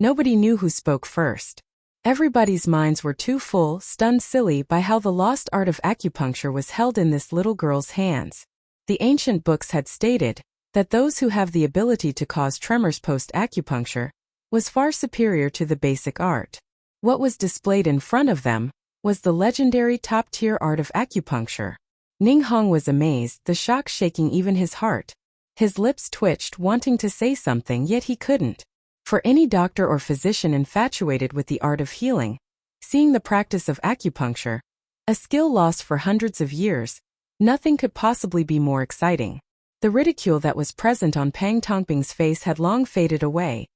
Nobody knew who spoke first. Everybody's minds were too full, stunned silly by how the lost art of acupuncture was held in this little girl's hands. The ancient books had stated that those who have the ability to cause tremors post-acupuncture was far superior to the basic art. What was displayed in front of them was the legendary top-tier art of acupuncture. Ning Hong was amazed, the shock shaking even his heart. His lips twitched, wanting to say something, yet he couldn't. For any doctor or physician infatuated with the art of healing, seeing the practice of acupuncture, a skill lost for hundreds of years, nothing could possibly be more exciting. The ridicule that was present on Pang Tongping's face had long faded away,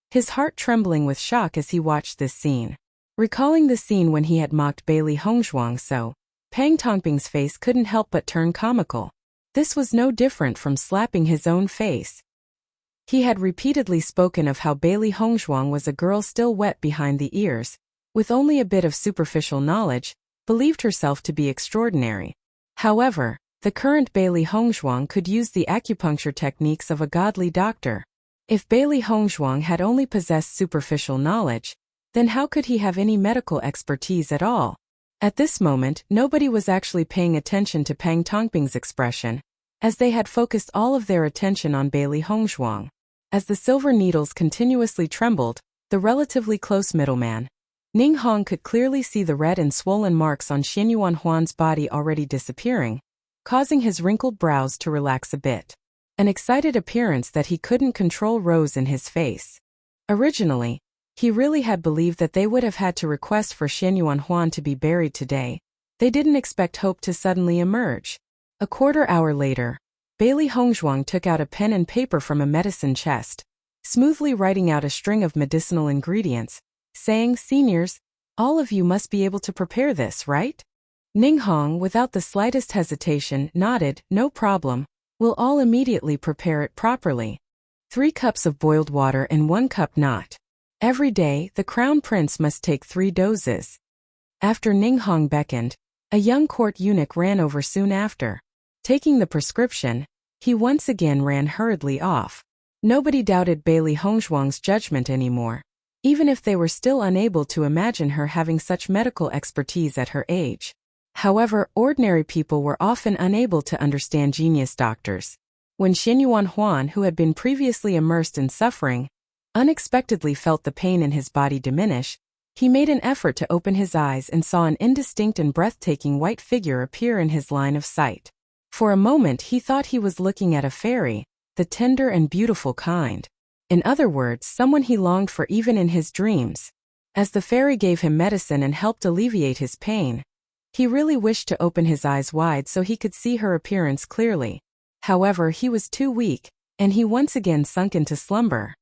his heart trembling with shock as he watched this scene. Recalling the scene when he had mocked Bailey Hongzhuang so, Pang Tongping's face couldn't help but turn comical. This was no different from slapping his own face. He had repeatedly spoken of how Bailey Hongzhuang was a girl still wet behind the ears, with only a bit of superficial knowledge, believed herself to be extraordinary. However, the current Bailey Hongzhuang could use the acupuncture techniques of a godly doctor. If Bailey Hongzhuang had only possessed superficial knowledge, then how could he have any medical expertise at all? At this moment, nobody was actually paying attention to Pang Tongping's expression, as they had focused all of their attention on Bailey Hongzhuang. As the silver needles continuously trembled, the relatively close middleman, Ning Hong, could clearly see the red and swollen marks on Xin Yuanhuan's body already disappearing, causing his wrinkled brows to relax a bit. An excited appearance that he couldn't control rose in his face. Originally, he really had believed that they would have had to request for Xin Yuanhuan to be buried today. They didn't expect hope to suddenly emerge. A quarter hour later, Bailey Hongzhuang took out a pen and paper from a medicine chest, smoothly writing out a string of medicinal ingredients, saying, "Seniors, all of you must be able to prepare this, right?" Ning Hong, without the slightest hesitation, nodded, "No problem. We'll all immediately prepare it properly. 3 cups of boiled water and 1 cup not. Every day, the Crown Prince must take 3 doses." After Ning Hong beckoned, a young court eunuch ran over soon after. Taking the prescription, he once again ran hurriedly off. Nobody doubted Bailey Hongzhuang's judgment anymore, even if they were still unable to imagine her having such medical expertise at her age. However, ordinary people were often unable to understand genius doctors. When Xin Yuanhuan, who had been previously immersed in suffering, unexpectedly felt the pain in his body diminish, he made an effort to open his eyes and saw an indistinct and breathtaking white figure appear in his line of sight. For a moment he thought he was looking at a fairy, the tender and beautiful kind. In other words, someone he longed for even in his dreams. As the fairy gave him medicine and helped alleviate his pain, he really wished to open his eyes wide so he could see her appearance clearly. However, he was too weak, and he once again sunk into slumber.